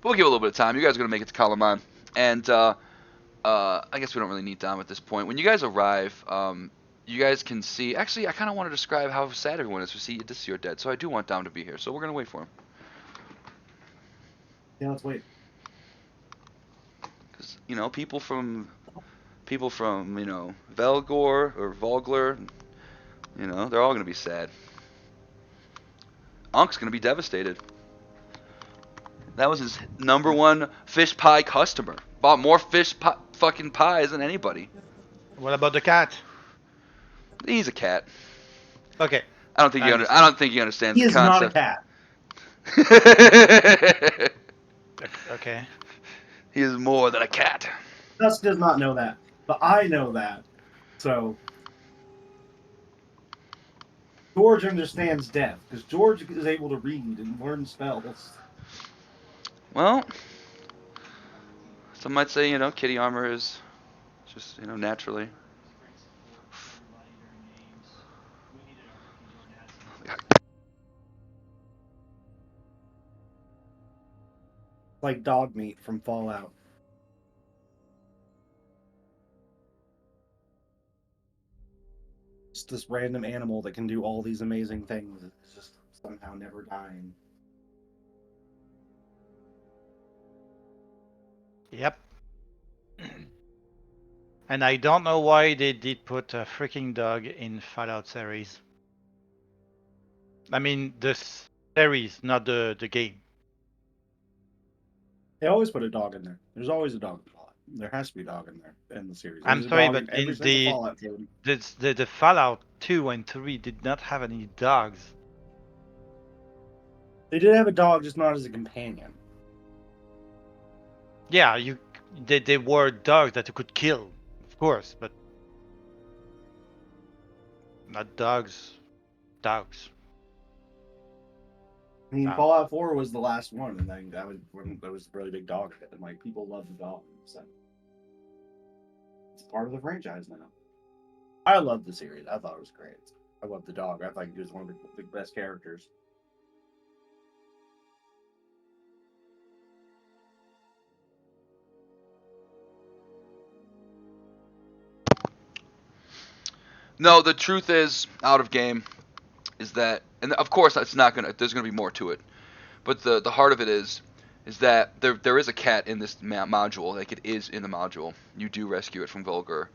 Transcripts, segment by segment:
we'll give it a little bit of time. You guys are gonna make it to Kalaman, and I guess we don't really need Dom at this point. When you guys arrive, you guys can see. Actually, I kind of want to describe how sad everyone is to see you're dead. So I do want Dom to be here. So we're gonna wait for him. Yeah, let's wait. Because people from Velgor or Volgler, they're all gonna be sad. Unk's gonna be devastated. That was his number one fish pie customer. Bought more fucking pies than anybody. What about the cat? He's a cat. Okay. I don't think he understands He the is not a concept. cat. Okay. He is more than a cat. Dusk does not know that, but I know that. So George understands death because George is able to read and learn spells. Well, some might say, kitty armor is just, naturally. Like dog meat from Fallout. Just this random animal that can do all these amazing things. It's just somehow never dying. Yep. And I don't know why they did put a freaking dog in Fallout series. I mean, the series, not the game. They always put a dog in there. There's always a dog in Fallout. There has to be a dog in there in the series. I'm There's a sorry, dog but in every in single Fallout game. the Fallout 2 and 3 did not have any dogs. They did have a dog, just not as a companion. Yeah, they were dogs that you could kill, of course, but not dogs. Dogs. I mean, No. Fallout 4 was the last one, and then that was when there was a really big dog hit, and like people love the dog. So it's part of the franchise now. I love the series. I thought it was great. I love the dog. I thought he was one of the best characters. No, the truth is, out of game, is that, and of course, there's gonna be more to it, but the heart of it is that there is a cat in this module, like it is in the module. You do rescue it from Volgar.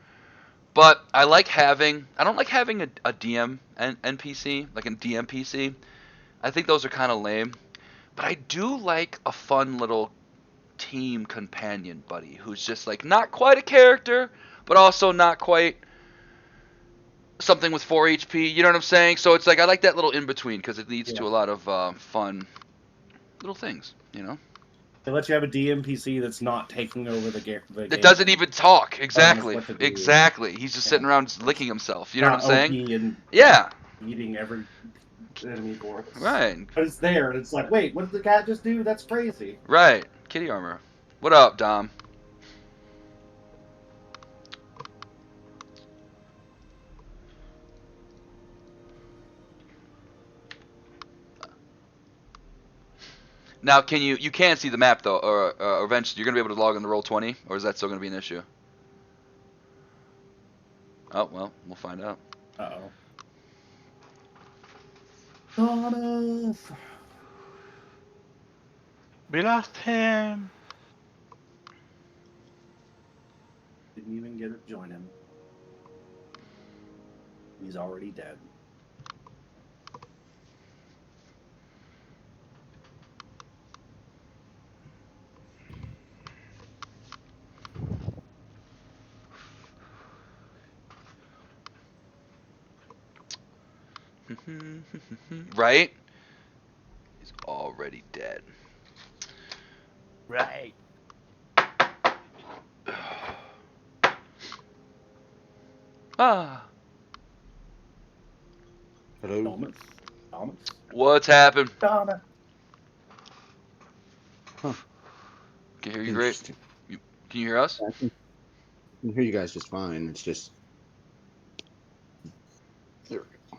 But I don't like having a DM NPC, like a DM PC. I think those are kind of lame. But I do like a fun little team companion buddy who's just like not quite a character, but also not quite something with 4 HP. You know what I'm saying? So it's like I like that little in between because it leads to a lot of fun little things. They let you have a DMPC that's not taking over the game. It doesn't even talk. Exactly. what to do. Exactly. He's just sitting around just licking himself. You know what I'm Not saying? OP and Yeah. eating every enemy corpse. Right. But it's there, and it's like, wait, what did the cat just do? That's crazy. Right. Kitty armor. What up, Dom? Now, you can see the map though, or eventually you're gonna be able to log in the Roll20, or is that still gonna be an issue? Oh well, we'll find out. Uh-oh. Donna! We lost him. Didn't even get to join him. He's already dead. Right? He's already dead. Right. Ah. Hello. Thomas? What's happened? Donna! Huh. Can hear you great. Can you hear us? I can hear you guys just fine. It's just there. We go.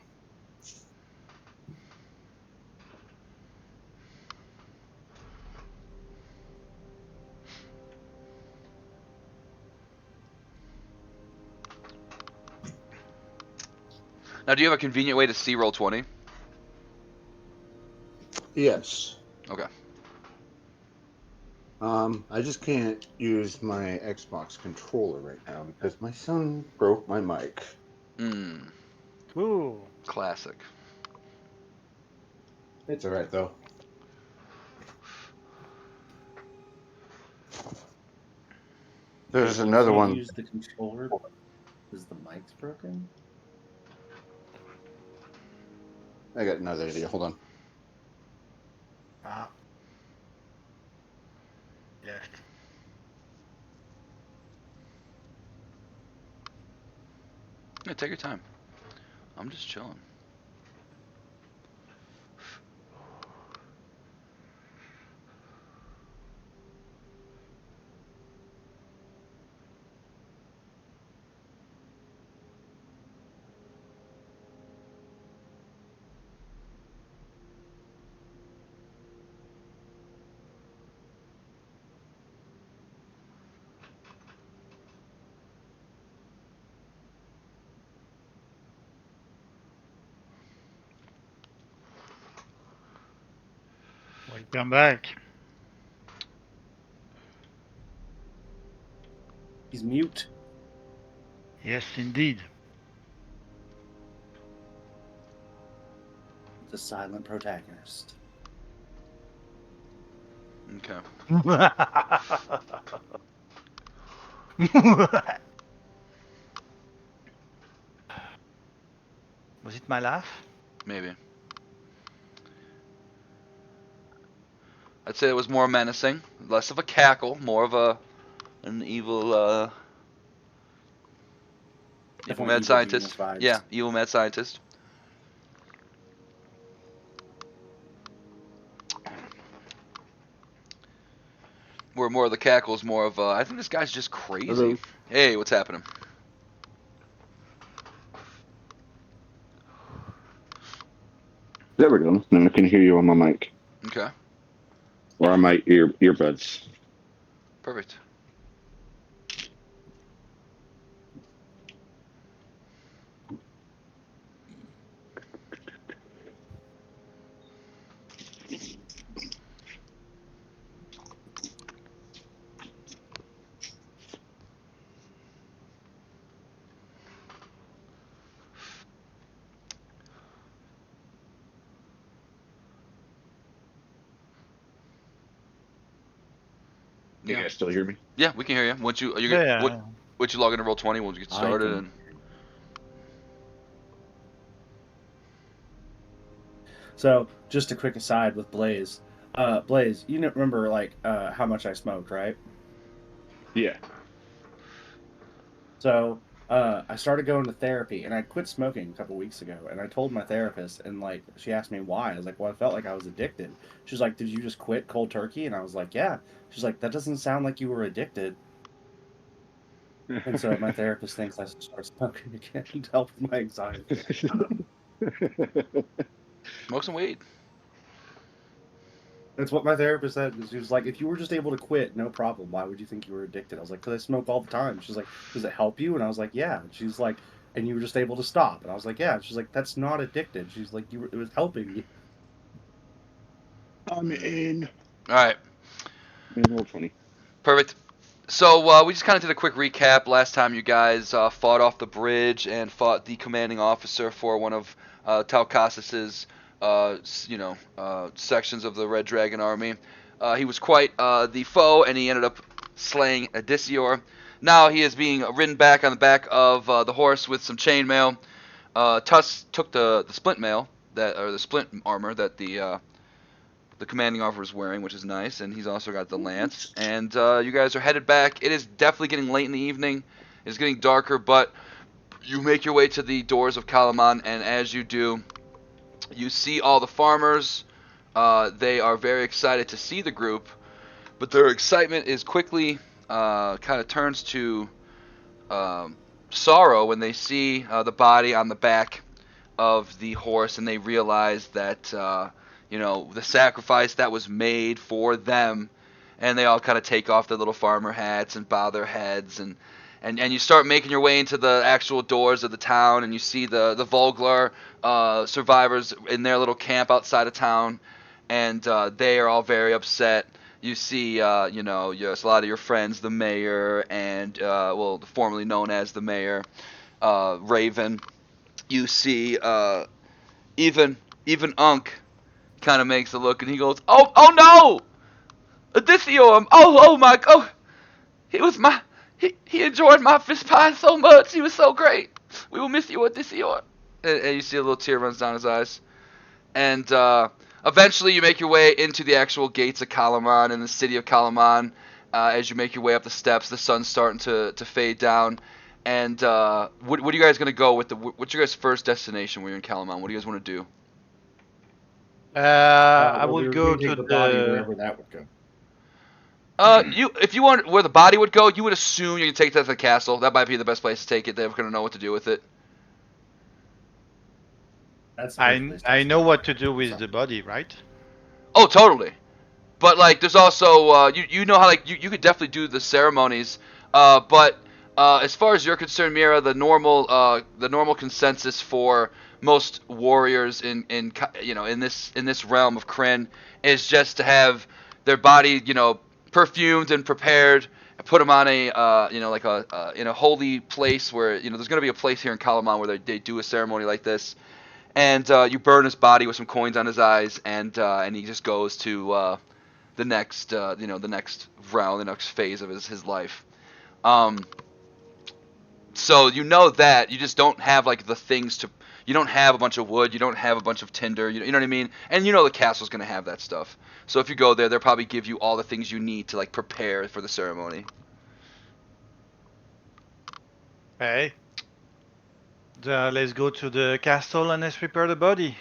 Now, do you have a convenient way to see roll 20? Yes. Okay. I just can't use my Xbox controller right now because my son broke my mic. Ooh. Classic. It's alright though. There's You another can't one. use the controller because the mic's broken. I got another idea. Hold on. Ah. Left. Yeah, take your time. I'm just chilling. Welcome back. He's mute. Yes, indeed. The silent protagonist. Okay. Was it my laugh? Maybe. I'd say it was more menacing, less of a cackle, more of an evil evil Definitely mad evil scientist. genius vibes. Yeah, evil mad scientist. Where more of the cackle is more of I think this guy's just crazy. Hello. Hey, what's happening? There we go. Now I can hear you on my mic Okay, or on my earbuds. perfect. You Yeah, guys still hear me? yeah, we can hear you. Once you Yeah. once you log into roll 20, once you get I started, can. and So, just a quick aside with Blaze. Blaze, you remember like how much I smoked, right? Yeah. So, I started going to therapy, and I quit smoking a couple weeks ago. And I told my therapist, and like she asked me why. I was like, "Well, I felt like I was addicted." She's like, "Did you just quit cold turkey?" And I was like, "Yeah." She's like, "That doesn't sound like you were addicted." And so my therapist thinks I should start smoking again to help with my anxiety. smoke some weed. That's what my therapist said. She was like, if you were just able to quit, no problem. Why would you think you were addicted? I was like, because I smoke all the time. She's like, does it help you? And I was like, yeah. And she's like, and you were just able to stop. And I was like, yeah. And she's like, that's not addicted. She's like, it was helping you. I'm in. All right, In roll 20. perfect. So we just kind of did a quick recap. Last time you guys fought off the bridge and fought the commanding officer for one of Talcasis's, sections of the Red Dragon army. He was quite the foe, and he ended up slaying Odysseor. Now he is being ridden back on the back of the horse with some chainmail. Tusk took the splint mail or the splint armor that the commanding officer is wearing, which is nice, and he's also got the lance. And you guys are headed back. It is definitely getting late in the evening. It's getting darker, but you make your way to the doors of Kalaman, and as you do, you see all the farmers. They are very excited to see the group, but their excitement is quickly kind of turns to sorrow when they see the body on the back of the horse, and they realize that the sacrifice that was made for them, and they all kind of take off their little farmer hats and bow their heads, and you start making your way into the actual doors of the town, and you see the Volglar survivors in their little camp outside of town, and they are all very upset. You see, yes, a lot of your friends, the mayor, and formerly known as the mayor, Raven. You see, even Unk kind of makes a look, and he goes, "Oh no, Odysseum! Oh my, oh, he enjoyed my fish pie so much. He was so great. We will miss you, Odysseum." And you see a little tear runs down his eyes. And eventually you make your way into the actual gates of Kalaman and the city of Kalaman. As you make your way up the steps, the sun's starting to fade down. And what are you guys gonna go with? What's your guys' first destination when you're in Kalaman? What do you guys want to do? I Well, we will were go gonna take to the body the. wherever that would go. If you want where the body would go, you would assume you can take that to the castle. That might be the best place to take it. They're gonna know what to do with it. That's the first place I to know start. what to do with So- the body, right? Oh, totally. But like, there's also you know how like you could definitely do the ceremonies. But as far as you're concerned, Mira, the normal consensus for most warriors in this realm of Kryn is just to have their body perfumed and prepared, and put them on a like a in a holy place where there's gonna be a place here in Kalaman where they do a ceremony like this, and you burn his body with some coins on his eyes, and he just goes to the next the next round, the next phase of his life. So that you just don't have like the things to. You don't have a bunch of wood. You don't have a bunch of tinder. You know what I mean? And the castle's gonna have that stuff. So if you go there, they'll probably give you all the things you need to like prepare for the ceremony. Hey. Let's go to the castle and let's prepare the body.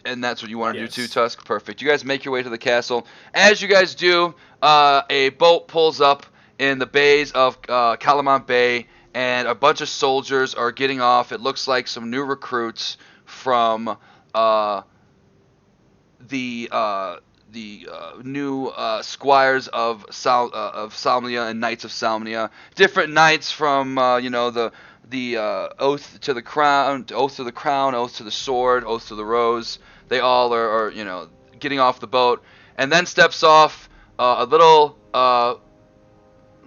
And that's what you want to do Yes. too, Tusk? Perfect. You guys make your way to the castle. As you guys do, a boat pulls up in the bays of Kalaman Bay, and a bunch of soldiers are getting off. It looks like some new recruits from the new squires of Salmia and knights of Salmia. Different knights from the oath to the crown, oath to the sword, oath to the rose. They all are getting off the boat, and then steps off a little,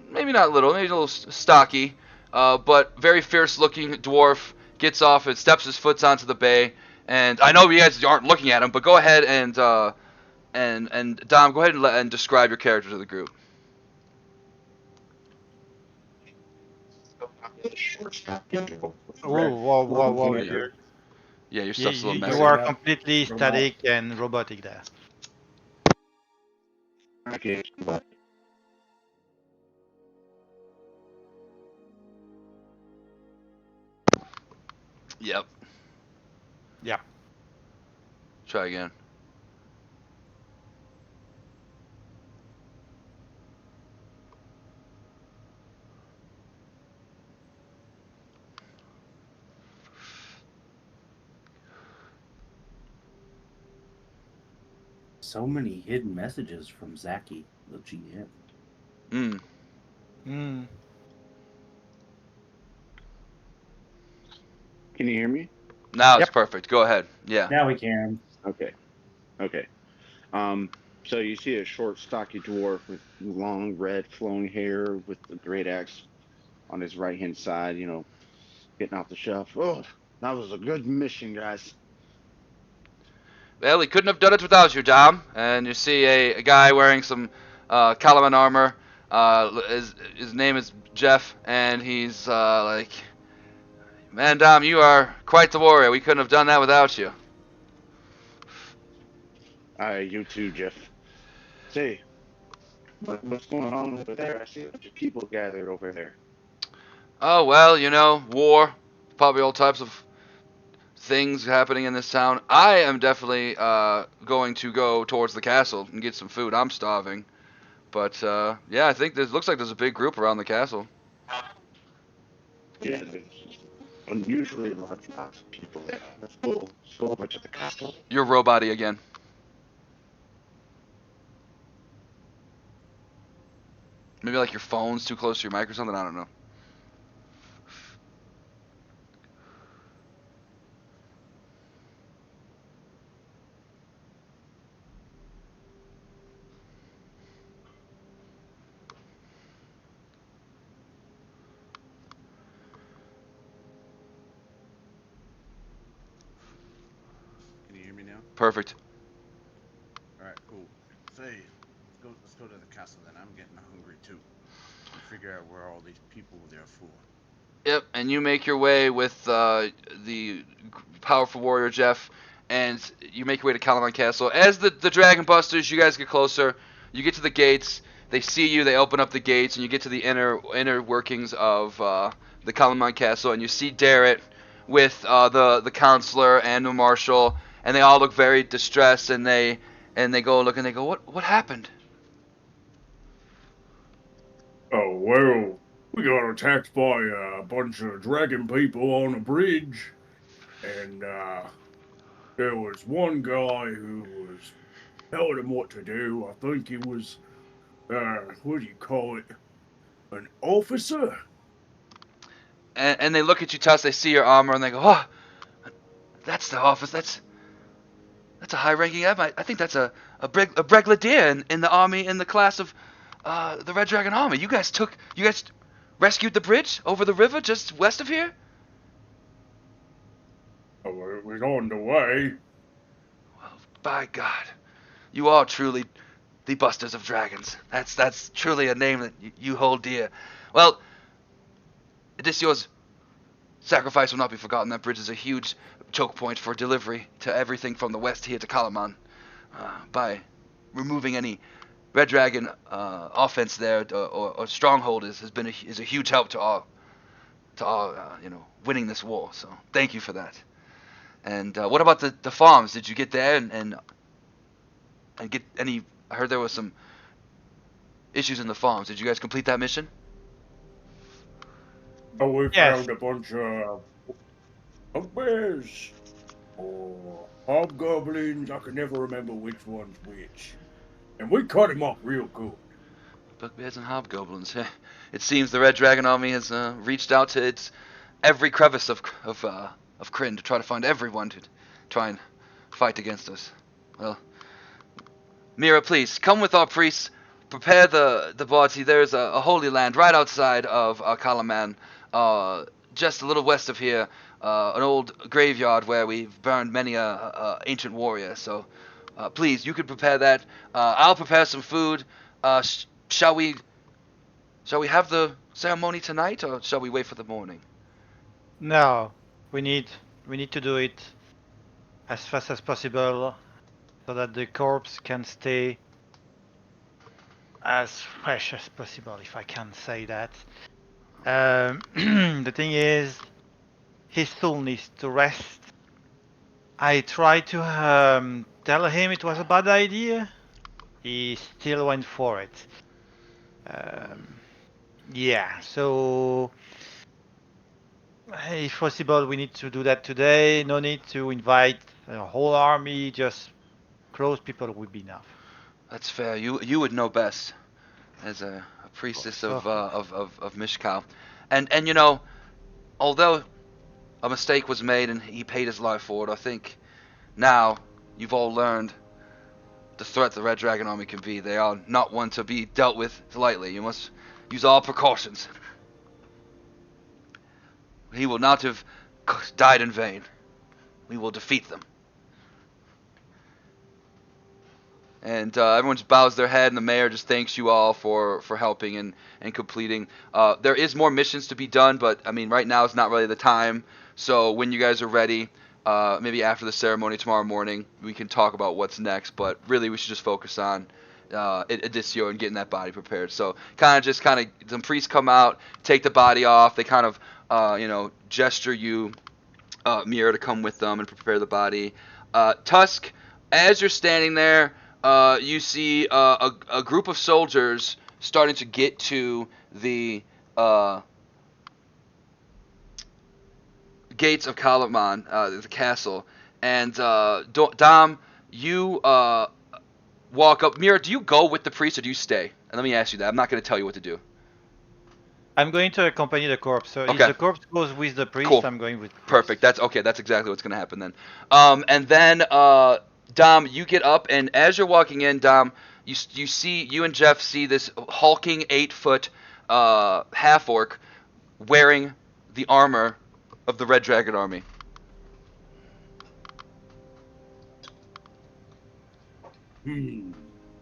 maybe not little, maybe a little stocky, but very fierce-looking dwarf. Gets off and steps his foot onto the bay. And I know you guys aren't looking at him, but go ahead and Dom, go ahead and describe your character to the group. Oh, wow. Yeah, your You, stuff's a you, little you messy. are Yeah. completely Robot. static and robotic there. Okay, but Yep. Yeah. Try again. So many hidden messages from Zaki, the GM. Mm. Hmm. can you hear me? Now it's Yep. perfect. Go ahead. Yeah. Now we can. Okay. Okay. So you see a short, stocky dwarf with long, red, flowing hair with the great axe on his right hand side, getting off the shelf. Oh, that was a good mission, guys. Well, he couldn't have done it without you, Dom. And you see a guy wearing some Kalaman armor. His name is Jeff, and he's like, "Man, Dom, you are quite the warrior. We couldn't have done that without you." You too, Jeff. Say, what's going on over there? I see a bunch of people gathered over there. Oh, well, war. Probably all types of things happening in this town. I am definitely going to go towards the castle and get some food. I'm starving. But yeah, I think looks like there's a big group around the castle. Yeah, there's unusually large amounts of people there. Let's go over to the castle. You're robot-y again. Maybe like your phone's too close to your mic or something. I don't know. Can you hear me now? Perfect. All right, cool. Say, let's go to the castle then. I'm getting hungry too. And figure out where all these people are there for. Yep, and you make your way with the powerful warrior Jeff, and you make your way to Calamine Castle. As the Dragon Busters, you guys get closer. You get to the gates. They see you. They open up the gates, and you get to the inner workings of the Calamine Castle, and you see Darrett with the counselor and the marshal, and they all look very distressed, and they go look and they go, what happened? Oh, well, we got attacked by a bunch of dragon people on a bridge, and there was one guy who was telling him what to do. I think he was, what do you call it? An officer? And they look at you, Tuss. They see your armor, and they go, oh, that's the office. That's a high-ranking. I think that's a brigadier in the army in the class of the Red Dragon Army. You guys rescued the bridge over the river just west of here? Oh, it was on the way. Well, by God, you are truly the Busters of Dragons. That's truly a name that you hold dear. Well, Odysseus' sacrifice will not be forgotten. That bridge is a huge choke point for delivery to everything from the west here to Kalaman. By removing any Red Dragon offense there or stronghold is a huge help to our winning this war. So thank you for that. And what about the farms? Did you get there and get any? I heard there was some issues in the farms. Did you guys complete that mission? Oh, we Yes. found a bunch of bugbears or hobgoblins. I can never remember which one's which. And we cut him up real good. Bugbears and hobgoblins. It seems the Red Dragon Army has reached out to its every crevice of Kryn to try to find everyone to try and fight against us. Well, Mira, please come with our priests. Prepare the body. There's a holy land right outside of Kalaman, just a little west of here. An old graveyard where we've burned many a ancient warrior. So, please, you could prepare that. I'll prepare some food. Shall we have the ceremony tonight, or shall we wait for the morning? No, we need to do it as fast as possible so that the corpse can stay as fresh as possible, if I can say that. The thing is, he still needs to rest. I tried to tell him it was a bad idea. He still went for it. Yeah, so if possible, we need to do that today. No need to invite a whole army. Just close people would be enough. That's fair. You would know best as a priestess of Mishkal, and although a mistake was made and he paid his life for it, I think now you've all learned the threat the Red Dragon Army can be. They are not one to be dealt with lightly. You must use all precautions. He will not have died in vain. We will defeat them. And everyone just bows their head, and the mayor just thanks you all for helping and completing. There is more missions to be done, but I mean, right now is not really the time. So when you guys are ready, maybe after the ceremony tomorrow morning, we can talk about what's next. But really, we should just focus on Odysseus and getting that body prepared. So some priests come out, take the body off. They kind of gesture you, Mira, to come with them and prepare the body. Tusk, as you're standing there, you see a group of soldiers starting to get to the gates of Kalaman, the castle. And Dom, you walk up. Mira, do you go with the priest or do you stay? And let me ask you that. I'm not going to tell you what to do. I'm going to accompany the corpse. So Okay. if the corpse goes with the priest, Cool. I'm going with the priest. Perfect. That's okay. That's exactly what's going to happen then. And then Dom, you get up, and as you're walking in, Dom, you and Jeff see this hulking 8-foot half orc wearing the armor of the Red Dragon Army.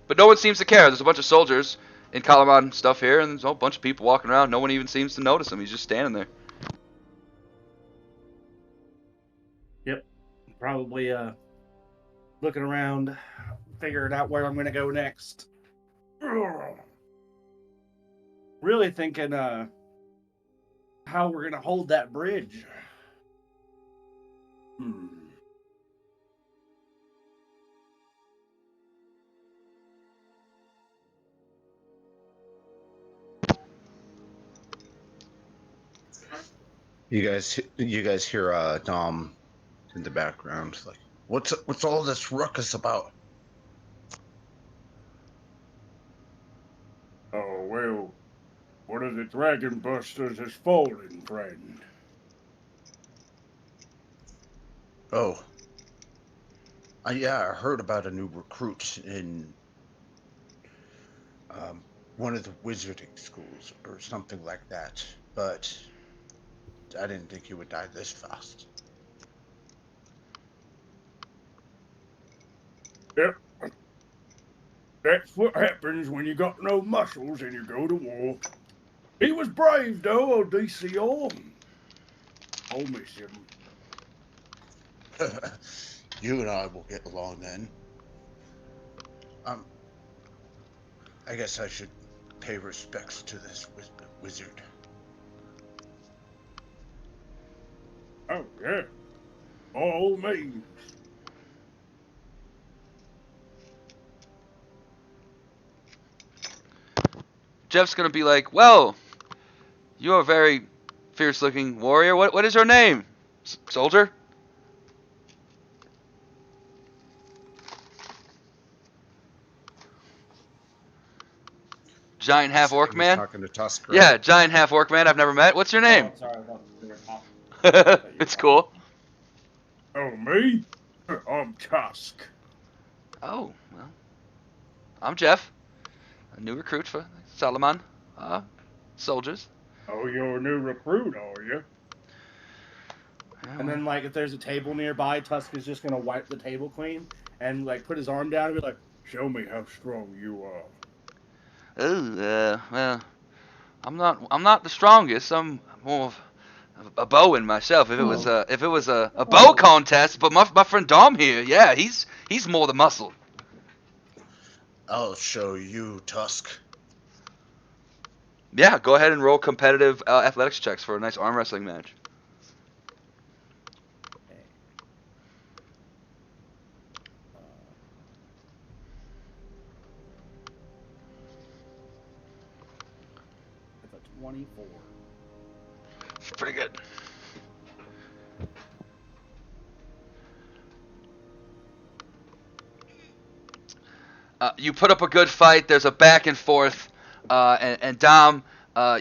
But no one seems to care. There's a bunch of soldiers in Kalaman stuff here, and there's a whole bunch of people walking around. No one even seems to notice him. He's just standing there. Yep. Probably looking around, figuring out where I'm gonna go next. Really thinking how we're gonna hold that bridge. You guys hear Dom in the background, like, what's all this ruckus about? Oh, well, one of the Dragon Busters has fallen, friend. Oh, yeah, I heard about a new recruit in one of the wizarding schools or something like that, but I didn't think he would die this fast. Yep. That's what happens when you got no muscles and you go to war. He was brave, though, old DCO. I'll miss him. You and I will get along then. I guess I should pay respects to this wizard. Oh, yeah. All means. Jeff's gonna be like, well, you're a very fierce-looking warrior. What is your name, soldier? Giant half orc man. Talking to Tusk, right? Yeah, giant half orc man I've never met. What's your Oh, name? I'm sorry, I thought we were talking. It's cool. Oh, me? I'm Tusk. Oh, well, I'm Jeff, a new recruit for Salaman soldiers. Oh, you're a new recruit, are you? Yeah, And then, like, if there's a table nearby, Tusk is just gonna wipe the table clean and like put his arm down and be like, Show me how strong you are. well, I'm not the strongest. I'm more of a bowman myself. If it was a bow contest, but my friend Dom here, yeah, he's more the muscle. I'll show you, Tusk. Yeah, go ahead and roll competitive athletics checks for a nice arm wrestling match. it's a 24. It's pretty good. You put up a good fight. There's a back and forth, and Dom,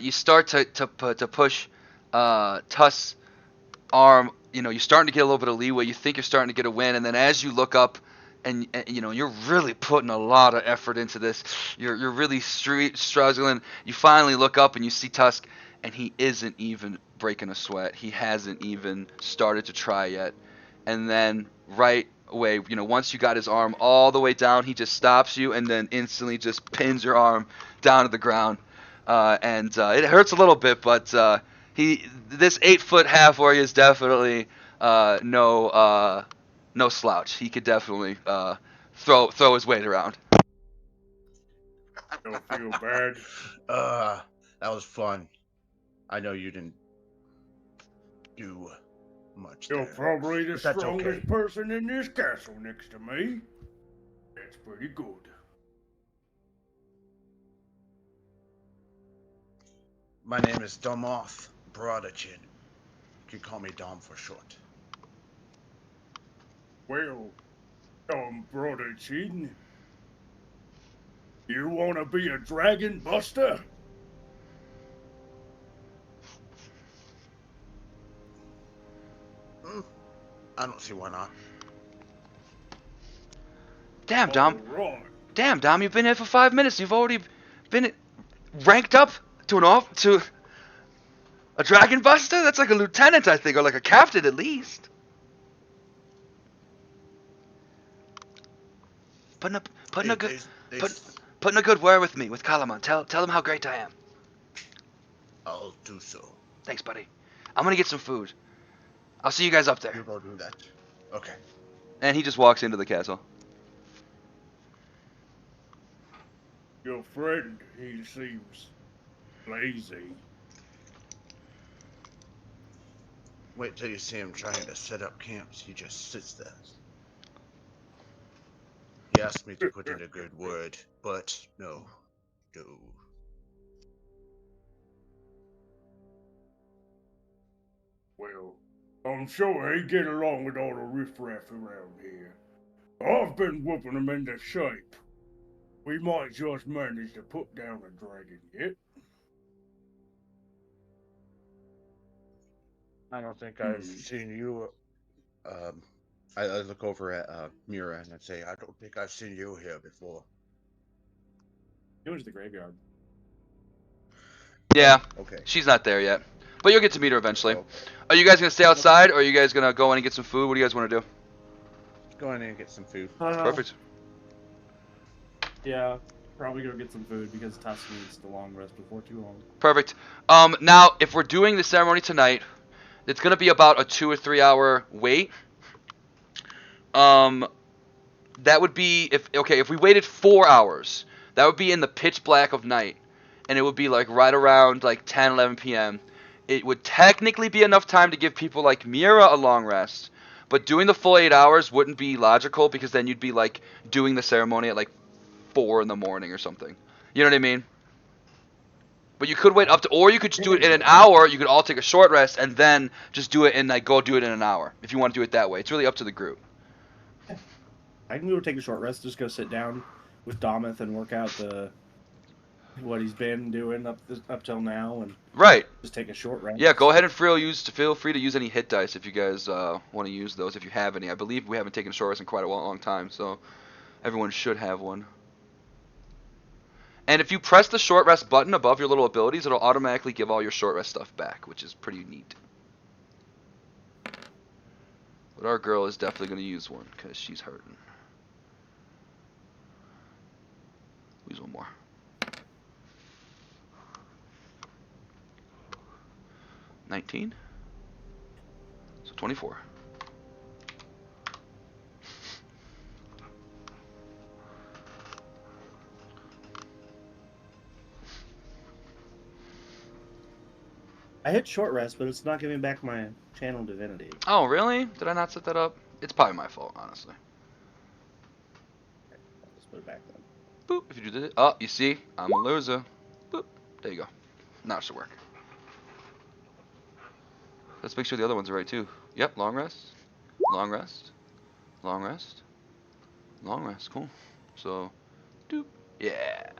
you start to push Tusk's arm. You know, you're starting to get a little bit of leeway. You think you're starting to get a win, and then as you look up, and you know you're really putting a lot of effort into this. You're really struggling. You finally look up and you see Tusk, and he isn't even breaking a sweat. He hasn't even started to try yet, and then right away, you know, once you got his arm all the way down, he just stops you and then instantly just pins your arm down to the ground. And it hurts a little bit, but this 8-foot half warrior is definitely no slouch. He could definitely throw his weight around. Don't feel bad. That was fun. I know you didn't do much You're there, probably the but that's strongest okay. person in this castle next to me. That's pretty good. My name is Domoth Brodachin. You can call me Dom for short. Well, Brodachin, You wanna be a dragon buster? I don't see why not. Damn, Dom. Alright. Damn, Dom, you've been here for 5 minutes. You've already been ranked up to to a dragon buster? That's like a lieutenant, I think, or like a captain at least. Putting a good putting a good word with me with Kalaman. Tell him how great I am. I'll do so. Thanks, buddy. I'm gonna get some food. I'll see you guys up You there. go do that. Okay. And he just walks into the castle. Your friend, he seems lazy. Wait till you see him trying to set up camps. He just sits there. He asked me to put in a good word, but no. Well, I'm sure he get along with all the riffraff around here. I've been whooping him into shape. We might just manage to put down a dragon yet. I don't think I've seen you. I look over at Mira and I say, I don't think I've seen you here before. It was the graveyard. Yeah, Okay. she's not there yet. But you'll get to meet her eventually. Oh. Are you guys gonna stay outside, or are you guys gonna go in and get some food? What do you guys want to do? Go in and get some food. Perfect. Yeah, probably go get some food because Tusk needs the long rest before too long. Perfect. Now, if we're doing the ceremony tonight, it's gonna be about a 2 or 3 hour wait. That would be if we waited 4 hours, that would be in the pitch black of night, and it would be like right around like 10, 11 p.m. It would technically be enough time to give people like Mira a long rest, but doing the full 8 hours wouldn't be logical because then you'd be like doing the ceremony at like 4 in the morning or something. You know what I mean? But you could wait up to, or you could just do it in an hour. You could all take a short rest and then just do it and like go do it in an hour if you want to do it that way. It's really up to the group. I can go take a short rest, just go sit down with Dometh and work out what he's been doing up till now, and Right. just take a short rest. Yeah, go ahead and feel free to use any hit dice if you guys want to use those, if you have any. I believe we haven't taken a short rest in quite a long time, so everyone should have one. And if you press the short rest button above your little abilities, it'll automatically give all your short rest stuff back, which is pretty neat. But our girl is definitely going to use one because she's hurting. Use one more. $19. So 24. I hit short rest, but it's not giving back my channel divinity. Oh, really? Did I not set that up? It's probably my fault, honestly. I'll just put it back then. Boop. If you do this, oh, you see, I'm a loser. Boop. There you go. Now it should work. Let's make sure the other ones are right too. Yep. Long rest. Long rest. Long rest. Long rest. Cool. So, doop. Yeah.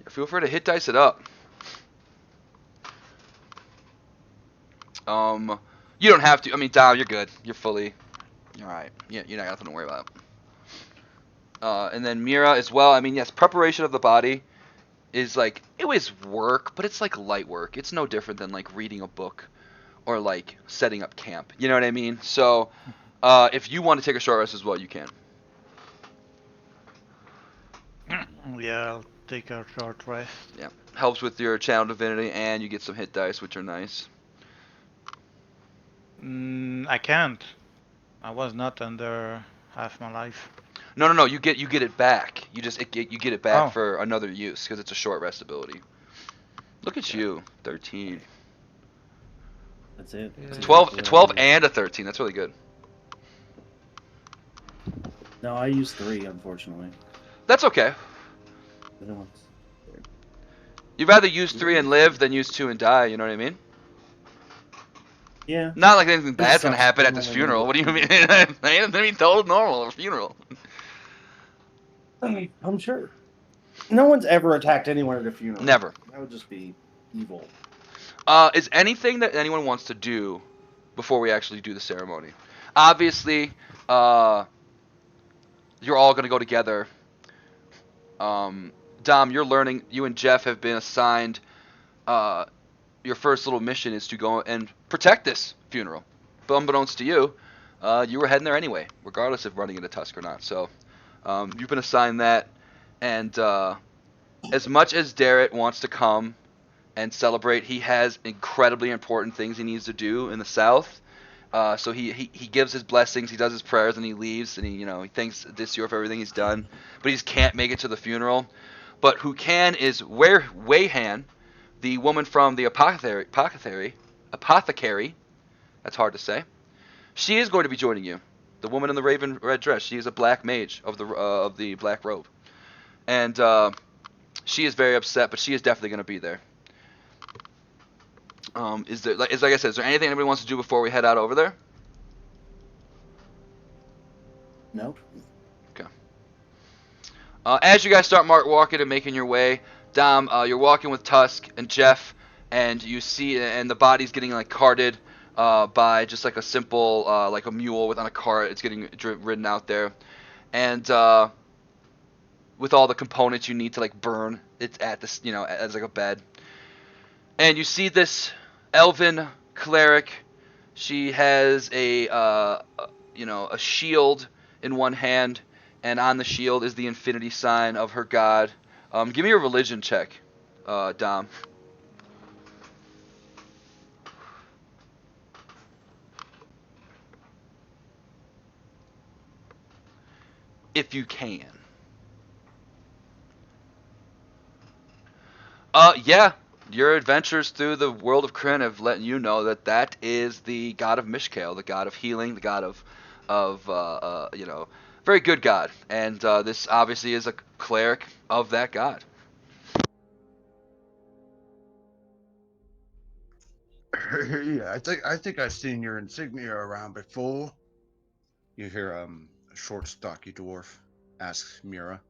Feel free to hit dice it up. You don't have to. I mean, Dom, you're good. You're fully. You're alright. Yeah, you got nothing to worry about. And then Mira as well. I mean, yes, preparation of the body is like, it was work, but it's like light work. It's no different than like reading a book or like setting up camp. You know what I mean? So, if you want to take a short rest as well, you can. Yeah, I'll take a short rest. Yeah. Helps with your channel divinity, and you get some hit dice, which are nice. I can't. I was not under half my life. No. You get it back. You get it back Oh. for another use because it's a short rest ability. Look at you, 13. That's it. Yeah. That's 12, exactly what 12 I did. and a 13. That's really good. No, I used 3, unfortunately. That's okay. The other ones- You'd rather use 3 and live than use 2 and die. You know what I mean? Yeah. Not like anything bad's gonna sucks. happen at this Oh, funeral. yeah. What do you mean? I mean, total normal. A funeral. I'm sure. No one's ever attacked anyone at a funeral. Never. That would just be evil. Is anything that anyone wants to do before we actually do the ceremony? Obviously, you're all gonna go together. Dom, you're learning. You and Jeff have been assigned. Your first little mission is to go and protect this funeral. But unbeknownst to you, you were heading there anyway, regardless of running into Tusk or not. So, you've been assigned that. And as much as Darrett wants to come and celebrate, he has incredibly important things he needs to do in the South. So he gives his blessings, he does his prayers, and he leaves, and he thanks this year for everything he's done. But he just can't make it to the funeral. But who can is Wayhan, the woman from the apothecary. That's hard to say. She is going to be joining you. The woman in the raven red dress. She is a black mage of the black robe, and she is very upset, but she is definitely going to be there. Is there like I said, is there anything anybody wants to do before we head out over there? No. As you guys start walking and making your way, Dom, you're walking with Tusk and Jeff, and you see, and the body's getting like carted by just like a simple like a mule on a cart. It's getting ridden out there, and with all the components you need to like burn it at this, as like a bed. And you see this elven cleric. She has a shield in one hand, and on the shield is the infinity sign of her god. Give me a religion check, Dom. If you can. Yeah. Your adventures through the world of Krynn have let you know that is the god of Mishkale, the god of healing, the god of very good god. And this obviously is a cleric of that god. Yeah, I think I've seen your insignia around before. You hear a short, stocky dwarf asks Mira.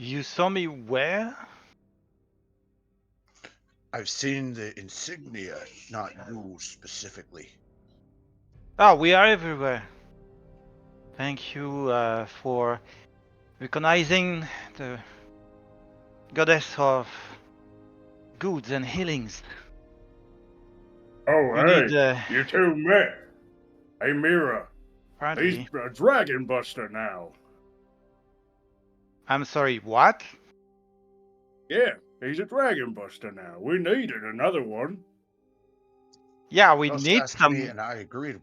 You saw me where? I've seen the insignia, not you specifically. Ah, we are everywhere. Thank you for recognizing the goddess of goods and healings. Oh, We hey, need, you two met. Hey, Mira, he's apparently. a dragon buster now. I'm sorry, what? Yeah, he's a dragon buster now. We needed another one. Yeah, we Just need asked some. me, and I agreed.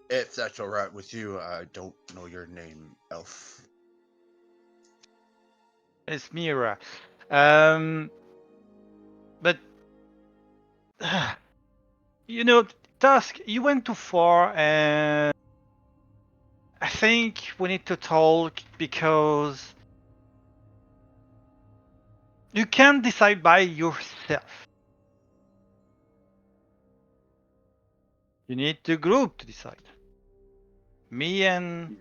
If that's all right with you, I don't know your name, elf. It's Mira. But Tusk, you went too far, and I think we need to talk because you can't decide by yourself. You need the group to decide. Me and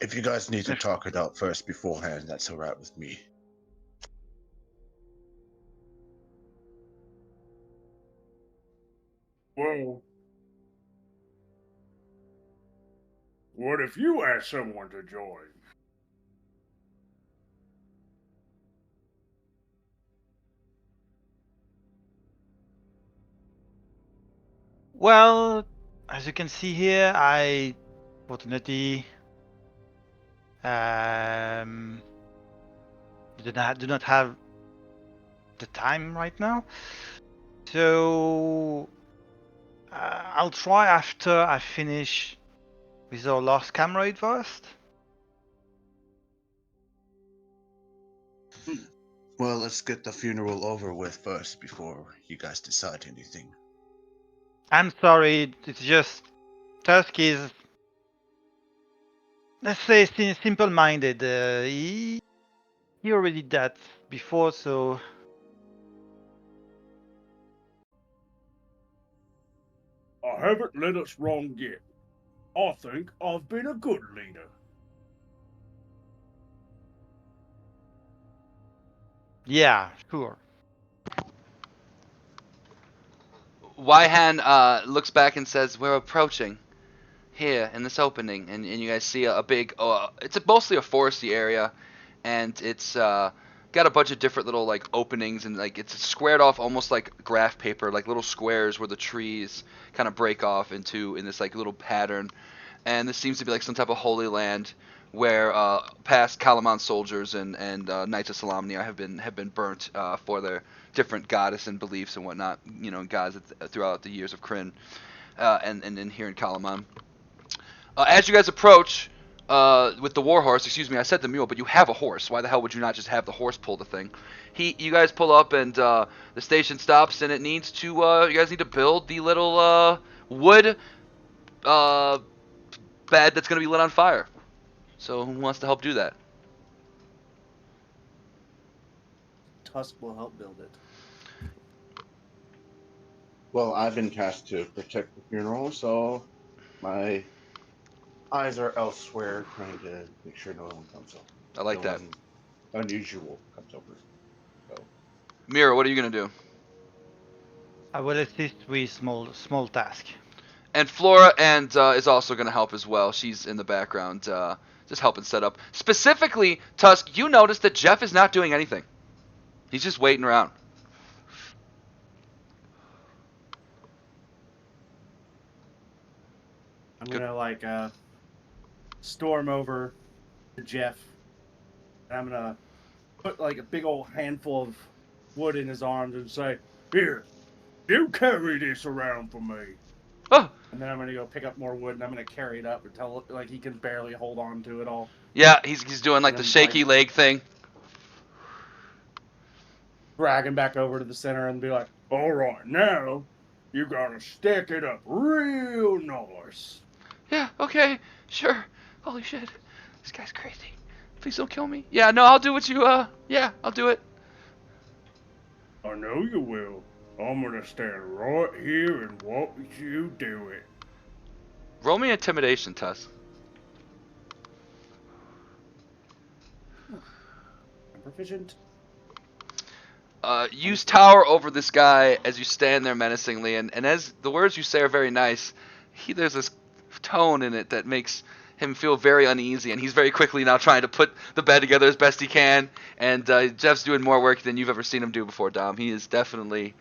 If you guys need to talk it out first beforehand, that's all right with me. Well, what if you ask someone to join? Well, as you can see here, I fortunately do not have the time right now. So I'll try after I finish with our last comrade first. Well, let's get the funeral over with first before you guys decide anything. I'm sorry, it's just Tusk is, let's say, simple-minded. He already did that before, so I haven't led us wrong yet. I think I've been a good leader. Yeah, sure. Wyhan looks back and says, "We're approaching here in this opening," and you guys see a big. It's mostly a foresty area, and it's got a bunch of different little like openings, and like it's squared off almost like graph paper, like little squares where the trees kind of break off in this like little pattern. And this seems to be like some type of holy land where past Kalaman soldiers and Knights of Solamnia have been burnt for their different goddess and beliefs and whatnot. You know, gods throughout the years of Kryn and here in Kalaman. As you guys approach with the war horse, excuse me, I said the mule, but you have a horse. Why the hell would you not just have the horse pull the thing? You guys pull up and the station stops, and it needs to. You guys need to build the little wood bed that's going to be lit on fire. So who wants to help do that? Tusk will help build it. Well, I've been tasked to protect the funeral, so my eyes are elsewhere, trying to make sure no one comes over. I like that. Unusual comes over. So. Mira, what are you going to do? I will assist with small task. And Flora is also going to help as well. She's in the background, just helping set up. Specifically, Tusk, you notice that Jeff is not doing anything. He's just waiting around. I'm gonna storm over to Jeff. And I'm gonna put like a big old handful of wood in his arms and say, Here, you carry this around for me. Oh, and then I'm gonna go pick up more wood and I'm gonna carry it up until like he can barely hold on to it all. yeah, he's doing like the And then, shaky leg thing. Drag him back over to the center and be like, All right, now you gotta stack it up real nice. Yeah, okay, sure. Holy shit, this guy's crazy. Please don't kill me. Yeah, no, I'll do what you, yeah, I'll do it. I know you will. I'm gonna stand right here and watch you do it. Roll me intimidation, Tuss. I'm proficient. Use tower over this guy as you stand there menacingly, and as the words you say are very nice, there's this tone in it that makes him feel very uneasy, and he's very quickly now trying to put the bed together as best he can, and Jeff's doing more work than you've ever seen him do before, Dom. He is definitely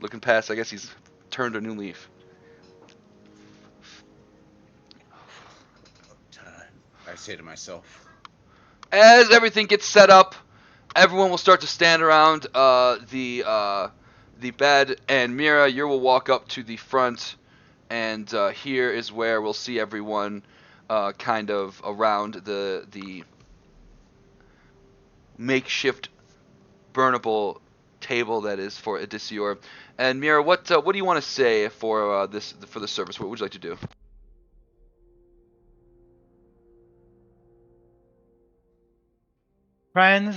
looking past, I guess he's turned a new leaf. Time, I say to myself. As everything gets set up, everyone will start to stand around the bed, and Mira, you will walk up to the front, and here is where we'll see everyone kind of around the makeshift burnable table that is for Odysseor. And Mira, what do you want to say for the service? What would you like to do? Friends,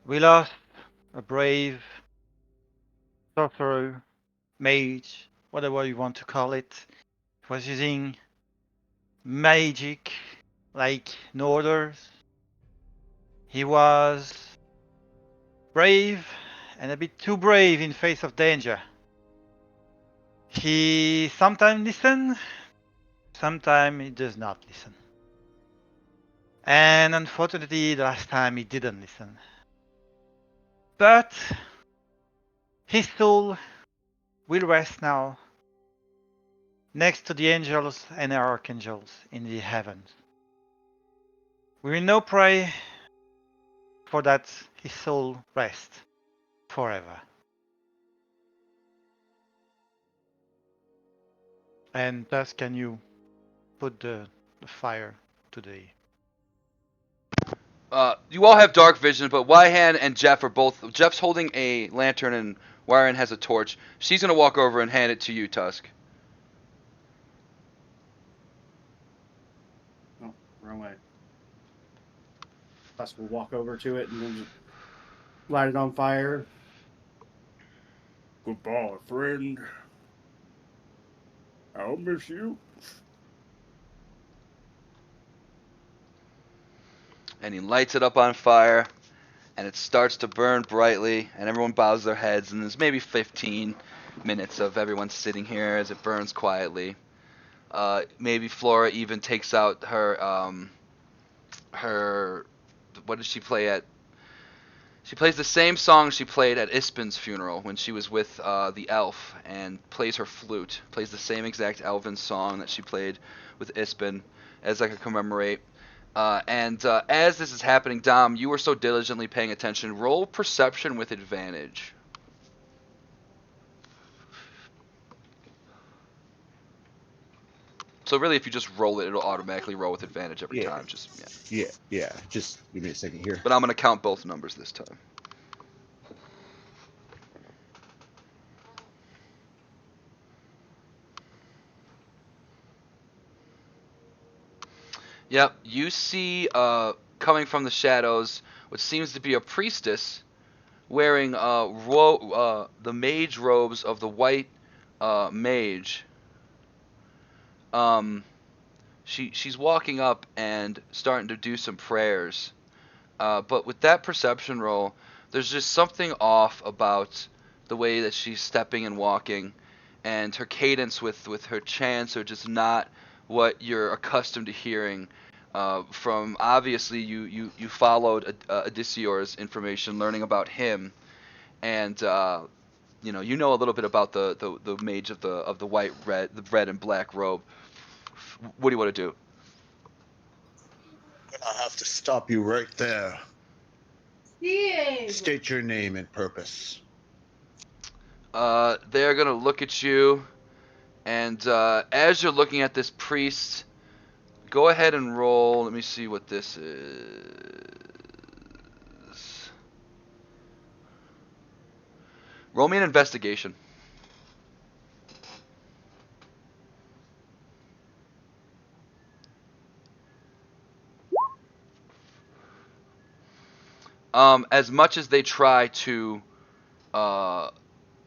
we lost a brave sorcerer, mage, whatever you want to call it. He was using magic like no others. He was brave and a bit too brave in face of danger. He sometimes listens, sometimes he does not listen. And unfortunately, the last time he didn't listen. But his soul will rest now next to the angels and archangels in the heavens. We will now pray for that his soul rest forever. And thus can you put the fire to the... You all have dark vision, but Wyhan and Jeff are both... Jeff's holding a lantern and Wyhan has a torch. She's going to walk over and hand it to you, Tusk. Oh, wrong way. Tusk will walk over to it and then just light it on fire. Goodbye, friend. I'll miss you. And he lights it up on fire, and it starts to burn brightly, and everyone bows their heads, and there's maybe 15 minutes of everyone sitting here as it burns quietly. Maybe Flora even takes out her what did she play at? She plays the same song she played at Ispin's funeral when she was with the elf, and plays her flute. Plays the same exact elven song that she played with Ispin as like a commemorate. And as this is happening, Dom, you were so diligently paying attention. Roll perception with advantage. So really, if you just roll it, it'll automatically roll with advantage every Yeah. time. Just yeah. Yeah. Just give me a second here. But I'm gonna count both numbers this time. Yep, you see coming from the shadows what seems to be a priestess wearing the mage robes of the white mage. She's walking up and starting to do some prayers. But with that perception roll, there's just something off about the way that she's stepping and walking, and her cadence with her chants are just not what you're accustomed to hearing. From obviously you followed Odysseor's information, learning about him, and you know a little bit about the mage of the the red and black robe. What do you want to do? I have to stop you right there. Diego. State your name and purpose. They're gonna look at you, and as you're looking at this priest, go ahead and roll. Let me see what this is. Roll me an investigation. As much as they try to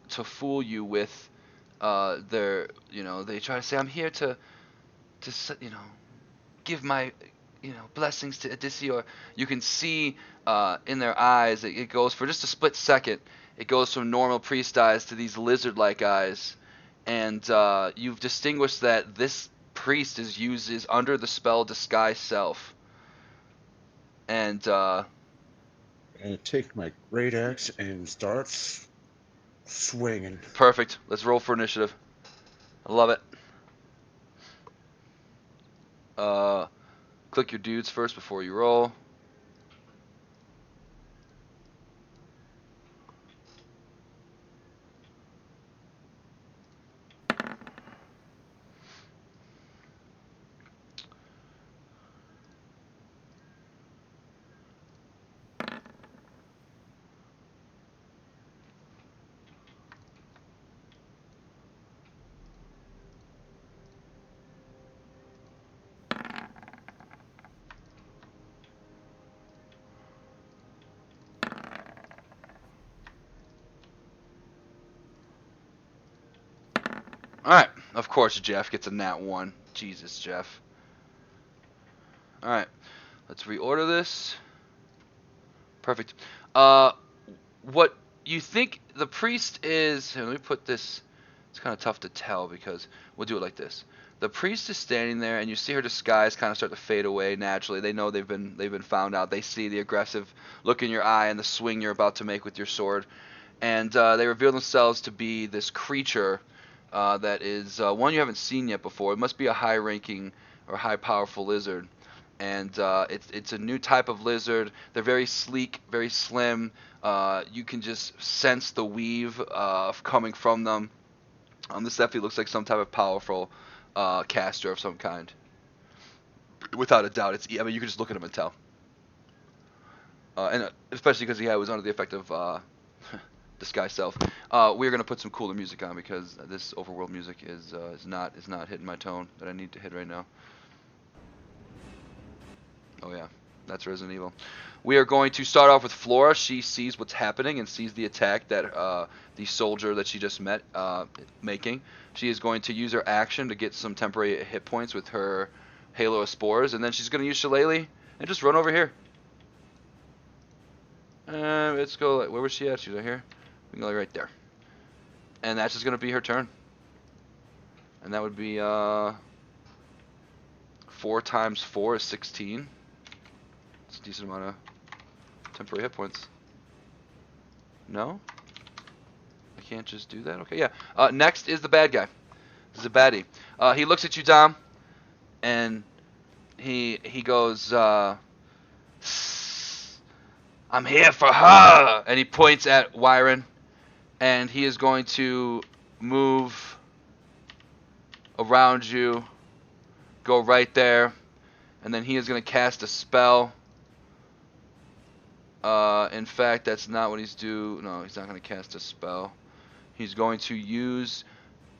fool you with their, they try to say, I'm here to give my, blessings to Odysseus. You can see in their eyes, it goes for just a split second. It goes from normal priest eyes to these lizard-like eyes, and you've distinguished that this priest is under the spell Disguise Self. And And take my great axe and start swinging. perfect. Let's roll for initiative. I love it. Click your dudes first before you roll. Alright, of course Jeff gets a nat 1. Jesus, Jeff. Alright, let's reorder this. Perfect. What you think the priest is... Here, let me put this... It's kind of tough to tell because we'll do it like this. The priest is standing there, and you see her disguise kind of start to fade away naturally. They know they've been found out. They see the aggressive look in your eye and the swing you're about to make with your sword, and they reveal themselves to be this creature that is one you haven't seen yet before. It must be a high-ranking or high-powerful lizard, and it's a new type of lizard. They're very sleek, very slim. You can just sense the weave coming from them. This definitely looks like some type of powerful caster of some kind. Without a doubt, you can just look at him and tell. And especially because he was under the effect of Disguise Self. We're gonna put some cooler music on because this overworld music is not hitting my tone that I need to hit right now. Oh yeah. That's Resident Evil. We are going to start off with Flora. She sees what's happening and sees the attack that the soldier that she just met making. She is going to use her action to get some temporary hit points with her Halo of Spores, and then she's going to use Shillelagh and just run over here. Let's go. Where was she at? She's right here. We can go right there. And that's just going to be her turn. And that would be 4 times 4 is 16. It's a decent amount of temporary hit points. No? I can't just do that? Okay, yeah. Next is the bad guy. This is a baddie. He looks at you, Dom, and he goes, I'm here for her! And he points at Wyron, and he is going to move around you, go right there, and then he is going to cast a spell. In fact, that's not what he's due. No, he's not going to cast a spell. He's going to use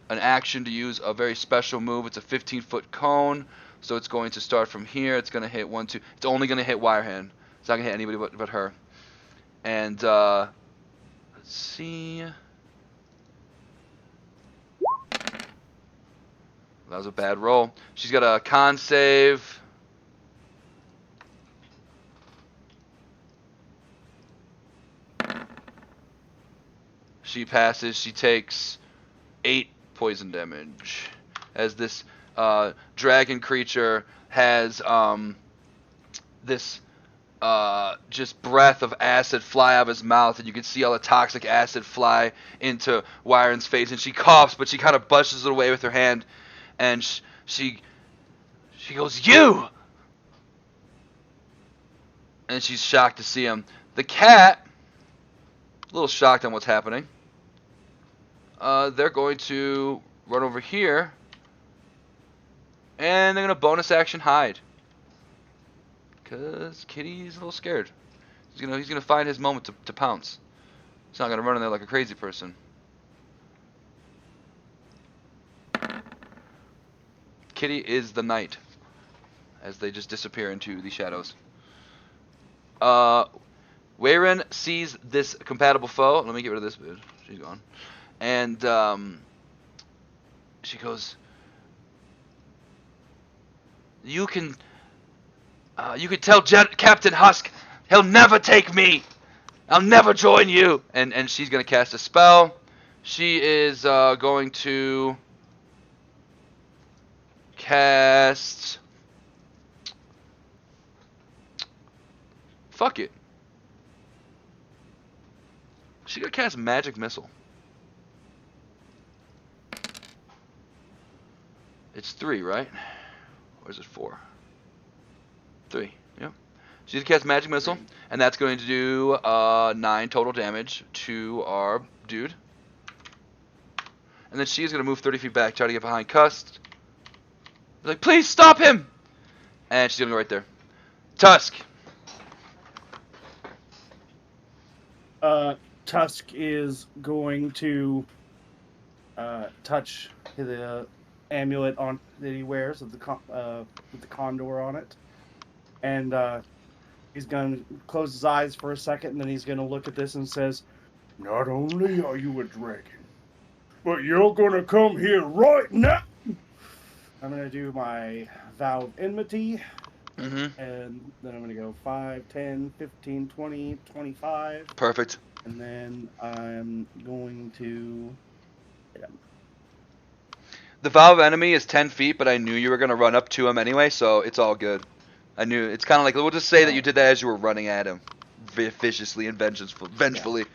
an action to use a very special move. It's a 15-foot cone, so it's going to start from here. It's going to hit 1, 2. It's only going to hit Wirehand. It's not going to hit anybody but her. And let's see. That was a bad roll. She's got a con save. She passes. She takes 8 poison damage. As this dragon creature has this just breath of acid fly out of his mouth, and you can see all the toxic acid fly into Wyron's face, and she coughs, but she kind of brushes it away with her hand, and she goes, "You!" And she's shocked to see him. The cat, a little shocked on what's happening. They're going to run over here, and they're going to bonus action hide. Because Kitty's a little scared. He's gonna find his moment to pounce. He's not gonna run in there like a crazy person. Kitty is the knight, as they just disappear into the shadows. Weirin sees this compatible foe. Let me get rid of this bitch. She's gone. And she goes, You can tell Captain Husk he'll never take me. I'll never join you. And she's gonna cast a spell. She is going to cast. Fuck it. She's gonna cast Magic Missile. It's 3, right? Or is it 4? 3. Yep. She's gonna cast Magic Missile, and that's going to do 9 total damage to our dude. And then she's gonna move 30 feet back, try to get behind Cust. Like, please stop him! And she's gonna go right there. Tusk. Tusk is going to touch the amulet on that he wears with the condor on it, and he's going to close his eyes for a second, and then he's going to look at this and says, Not only are you a dragon, but you're gonna come here right now. I'm going to do my Vow of Enmity, Mm-hmm. and then I'm going to go 5, 10, 15, 20, 25, Perfect. and then I'm going to... The Vow of Enemy is 10 feet, but I knew you were going to run up to him anyway, so it's all good. I knew. It's kind of like, we'll just say that you did that as you were running at him. Viciously and vengefully.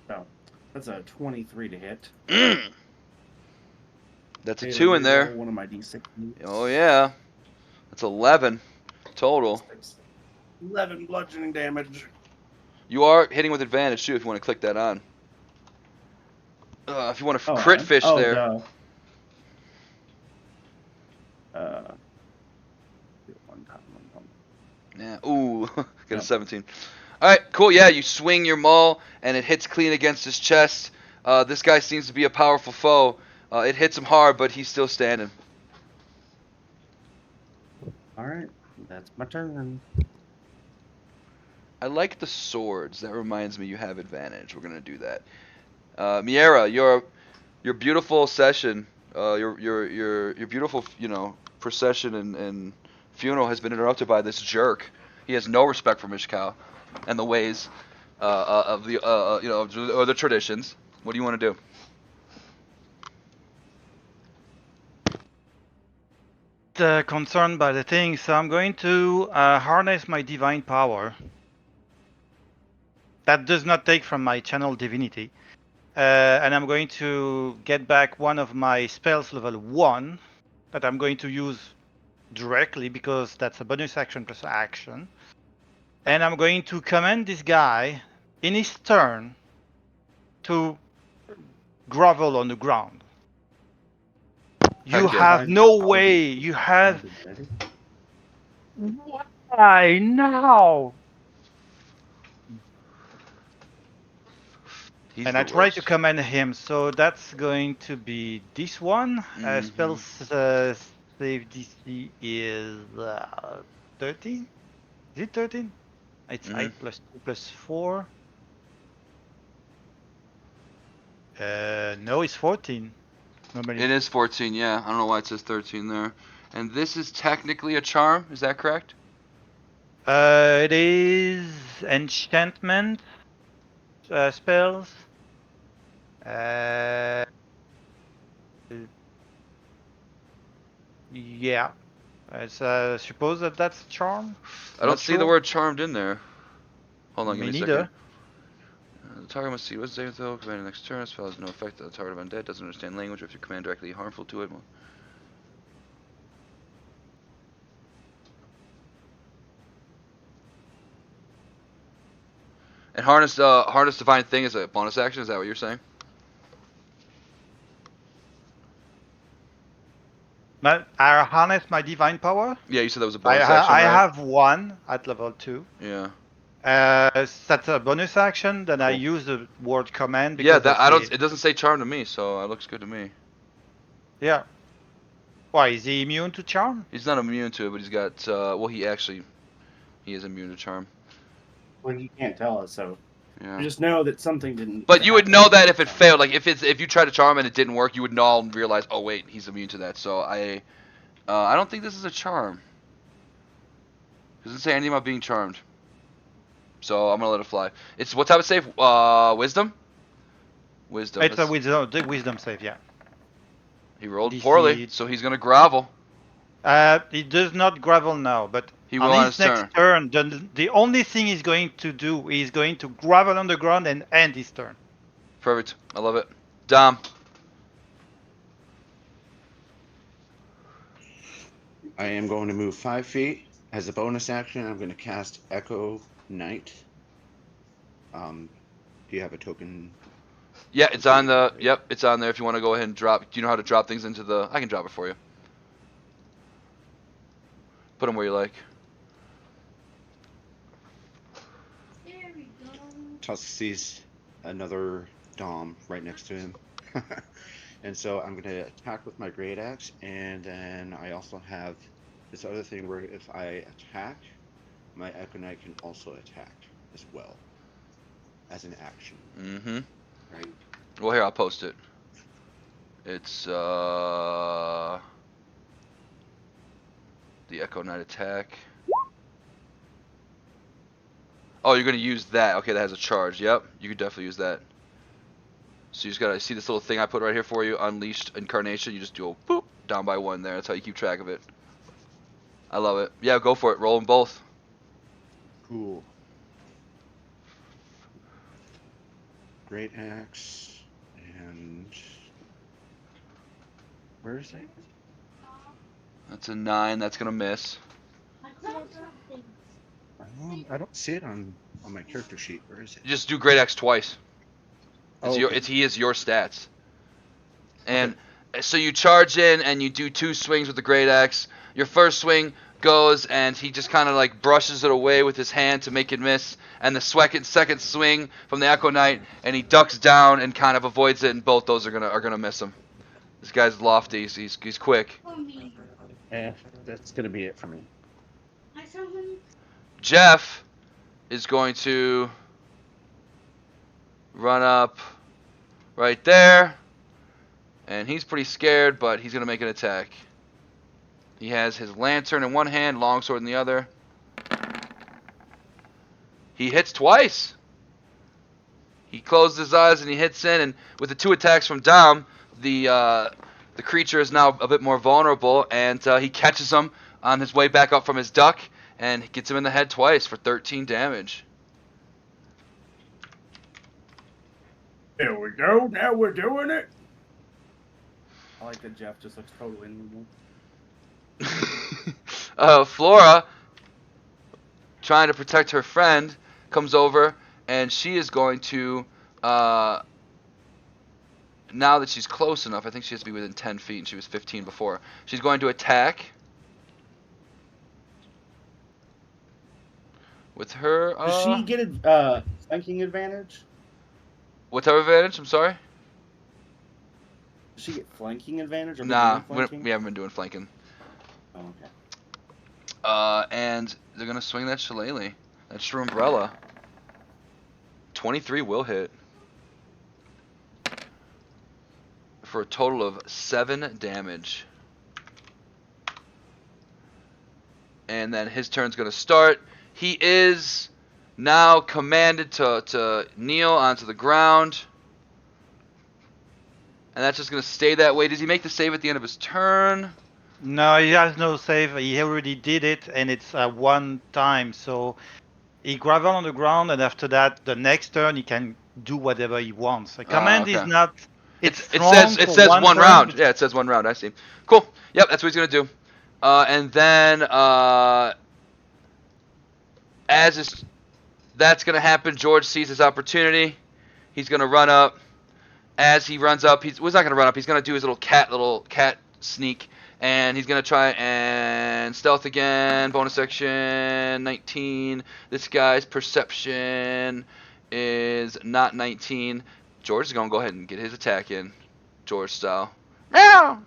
So, that's a 23 to hit. That's a 2 in there. One of my D6. Oh, yeah. That's 11 total. 11 bludgeoning damage. You are hitting with advantage, too, if you want to click that on. If you want to crit fish there. Duh. Yeah. Ooh. Got a 17. Alright, cool. Yeah, you swing your maul, and it hits clean against his chest. This guy seems to be a powerful foe. It hits him hard, but he's still standing. All right, that's my turn. I like the swords. That reminds me you have advantage. We're gonna do that. Miera, your beautiful session, your beautiful, procession and funeral has been interrupted by this jerk. He has no respect for Mishkal and the ways of the or the traditions. What do you want to do? Concerned by the thing, so I'm going to harness my divine power. That does not take from my channel divinity. And I'm going to get back one of my spells level 1 that I'm going to use directly because that's a bonus action plus action. And I'm going to command this guy in his turn to grovel on the ground. You Heck yeah. have no way. You have. Why now? He's And the I try to worst. command him, so that's going to be this one. Mhm. Spell save DC is 13. Is it 13? It's Mhm. 8 plus 2 plus 4. No, it's 14. Normally. It is 14, yeah. I don't know why it says 13 there. And this is technically a charm, is that correct? It is enchantment spells. Yeah. It's suppose that's charm. I don't Not see the sure. word charmed in there. Hold on, give Me me a neither. second. The target must see what's saving throw, command next turn, spell has no effect on the target of undead, doesn't understand language, or if you command directly harmful to it. And harness divine thing is a bonus action, is that what you're saying? But I harness my divine power. Yeah, you said that was a I, bonus ha- action, I right? have one at level 2. Yeah. That's a bonus action. Then I Cool. use the word command Yeah, because that of the. it doesn't say charm to me, so it looks good to me. Yeah. Why is he immune to charm? He's not immune to it, but he's got he is immune to charm. Well, you can't tell us, so Yeah. you just know that something didn't. But you would know that if it Charm. failed. Like if you tried to charm and it didn't work, you would all realize, oh wait, he's immune to that. So I don't think this is a charm. Doesn't say anything about being charmed. So I'm gonna let it fly. It's what type of save? Wisdom. Wisdom. It's a wisdom save. Yeah. He rolled DC. poorly, so he's gonna grovel. He does not gravel now, but He will on on his his next turn, the only thing he's going to do is going to gravel on the ground and end his turn. Perfect. I love it. Dom. I am going to move 5 feet. As a bonus action, I'm going to cast Echo Knight. Do you have a token? Yeah, it's on the. Yep, it's on there. If you want to go ahead and drop. Do you know how to drop things into the? I can drop it for you. Put them where you like. There we go. Tusk sees another Dom right next to him. And so I'm going to attack with my Great Axe, and then I also have this other thing where if I attack, my Echo Knight can also attack as well as an action. Mm-hmm. Right? Well, here, I'll post it. It's the Echo Knight attack. Oh, you're gonna use that. Okay, that has a charge. Yep, you could definitely use that. So you just gotta see this little thing I put right here for you, Unleashed Incarnation. You just do a boop down by 1 there. That's how you keep track of it. I love it. Yeah, go for it. Roll them both. Cool. Great Axe and where is it? That's a 9. That's gonna miss. I don't see it on my character sheet. Where is it? You just do Great Axe twice. It's Oh, your. okay. He is your stats. And so you charge in and you do 2 swings with the Great Axe. Your first swing goes and he just kind of like brushes it away with his hand to make it miss. And the second swing from the Echo Knight and he ducks down and kind of avoids it, and both those are gonna miss him. This guy's lofty. He's quick. For me. That's gonna be it for me. I saw one. Jeff is going to run up right there. And he's pretty scared, but he's going to make an attack. He has his lantern in one hand, longsword in the other. He hits twice. He closes his eyes and he hits in, and with the 2 attacks from Dom, the creature is now a bit more vulnerable, and he catches him on his way back up from his duck, and gets him in the head twice for 13 damage. There we go. Now we're doing it. I like that Jeff just looks totally normal. Flora, trying to protect her friend, comes over, and she is going to, now that she's close enough, I think she has to be within 10 feet, and she was 15 before. She's going to attack with her. Does she get a flanking advantage? What type of advantage? I'm sorry. Does she get flanking advantage? Or Nah, flanking? we haven't been doing flanking. Oh, okay. And they're gonna swing that shillelagh. That Shroombrella. 23 will hit. For a total of 7 damage. And then his turn's gonna start. He is now commanded to kneel onto the ground. And that's just gonna stay that way. Does he make the save at the end of his turn? No, he has no save. He already did it, and it's one time. So he gravel on the ground, and after that, the next turn he can do whatever he wants. The command is okay. not. It strong says for one turn, round. but- Yeah, it says 1 round. I see. Cool. Yep, that's what he's gonna do. And then that's gonna happen, George sees his opportunity. He's gonna run up. As he runs up, he's not gonna run up. He's gonna do his little cat sneak, and he's gonna try and stealth again. Bonus action 19. This guy's perception is not 19. George is gonna go ahead and get his attack in, George style. Meow!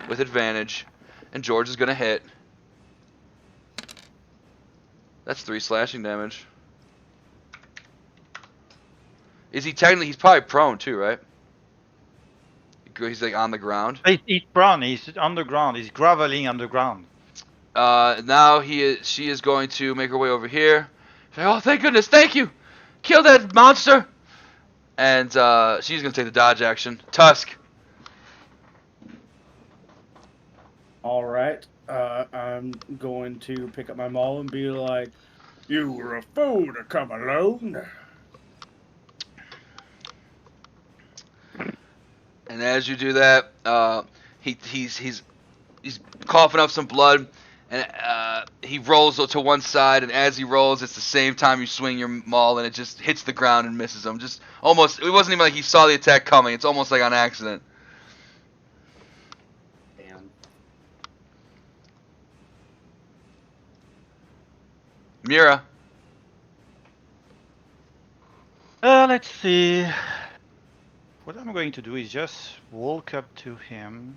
With advantage, and George is gonna hit. That's 3 slashing damage. Is he technically? He's probably prone too, right? He's like on the ground. He's prone. He's on the ground. He's groveling on the ground. Now she is going to make her way over here. Say, oh, thank goodness, thank you! Kill that monster! And she's gonna take the dodge action. Tusk. All right. I'm going to pick up my maul and be like, You were a fool to come alone. And as you do that, he's coughing up some blood, and he rolls to one side. And as he rolls, it's the same time you swing your maul, and it just hits the ground and misses him. Just almost. It wasn't even like he saw the attack coming. It's almost like on accident. damn. Mira. Let's see. What I'm going to do is just walk up to him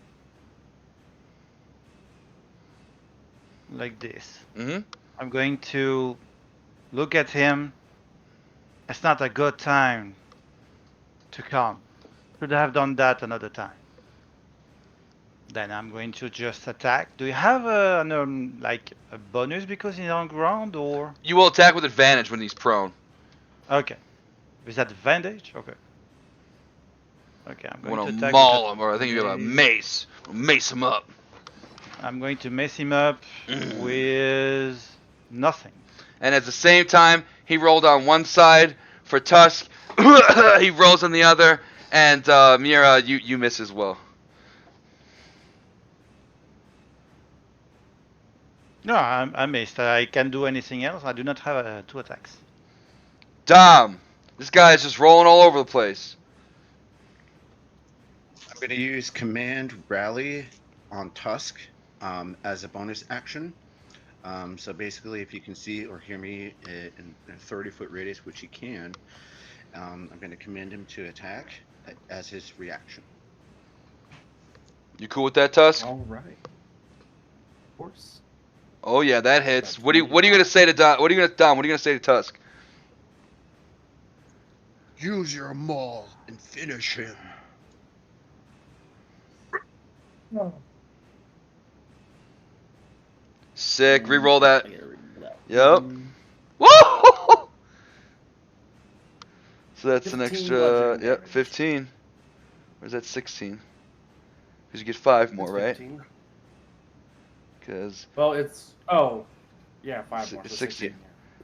like this. Mm-hmm. I'm going to look at him. It's not a good time to come. Should have done that another time. Then I'm going to just attack. Do you have like a bonus because he's on ground, or? You will attack with advantage when he's prone. Okay. Is that advantage? Okay. Okay, I'm You going want to to attack. maul him, or I think you have a mace. Mace him up. I'm going to mess him up with nothing. And at the same time, he rolled on one side for Tusk. He rolls on the other, and Mira, you miss as well. No, I missed. I can't do anything else. I do not have 2 attacks. Dom, this guy is just rolling all over the place. I'm going to use Command Rally on Tusk as a bonus action. So basically, if you can see or hear me in a 30-foot radius, which you can, I'm going to command him to attack as his reaction. You cool with that, Tusk? All right. Of course. Oh yeah, that hits. What are you gonna say to Dom? What are you gonna say to Tusk? Use your maul and finish him. Sick. Reroll that. I gotta read that. Yep. Woo! So that's an 15 extra. bludgeoning Yep, damage. 15. Or is that 16? Because you get 5 more, It's right? 15. Because Well, yeah, 5 more. So 16. 16.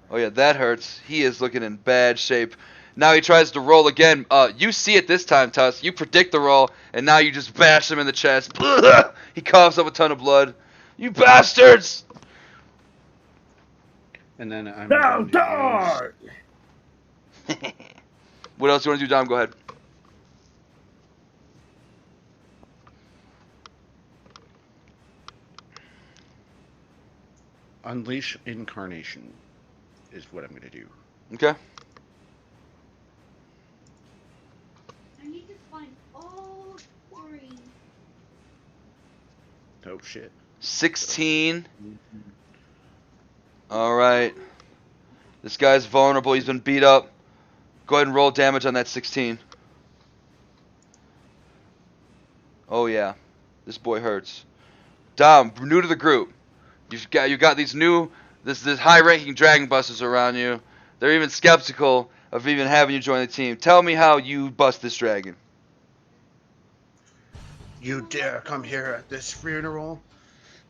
Oh yeah, that hurts. He is looking in bad shape. Now he tries to roll again. You see it this time, Tusk. You predict the roll, and now you just bash him in the chest. He coughs up a ton of blood. You bastards! And then I'm Now going to use die! What else do you want to do, Dom? Go ahead. Unleash Incarnation is what I'm going to do. Okay. I need to find all 3. Oh shit. 16. Alright. This guy's vulnerable. He's been beat up. Go ahead and roll damage on that 16. Oh yeah. This boy hurts. Dom, new to the group. You got these new this high ranking dragon busters around you. They're even skeptical of even having you join the team. Tell me how you bust this dragon. You dare come here at this funeral?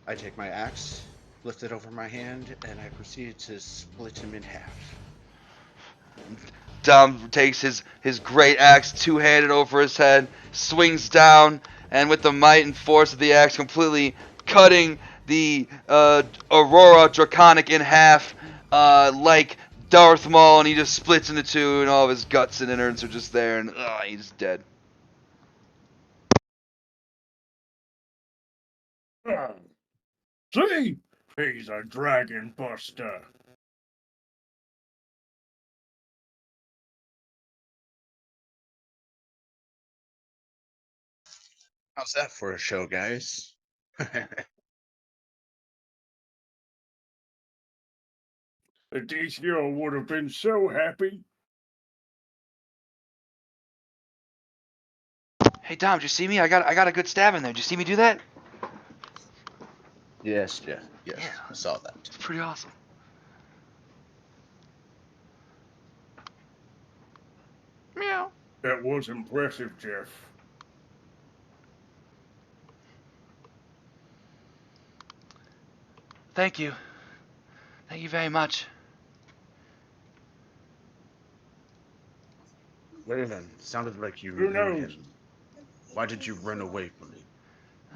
I take my axe, lift it over my hand, and I proceed to split him in half. Dom takes his great axe two-handed over his head, swings down, and with the might and force of the axe completely cutting the Aurora Draconic in half like Darth Maul, and he just splits into two, and all of his guts and innards are just there, and he's dead. See? He's a dragon buster. How's that for a show, guys? Adicio would have been so happy. Hey Dom, did you see me? I got a good stab in there. Did you see me do that? Yes, Jeff. Yes, Yeah. I saw that. It's pretty awesome. Meow. That was impressive, Jeff. Thank you. Thank you very much. Raven, sounded like you Who knew knows? him. Why did you run away from me?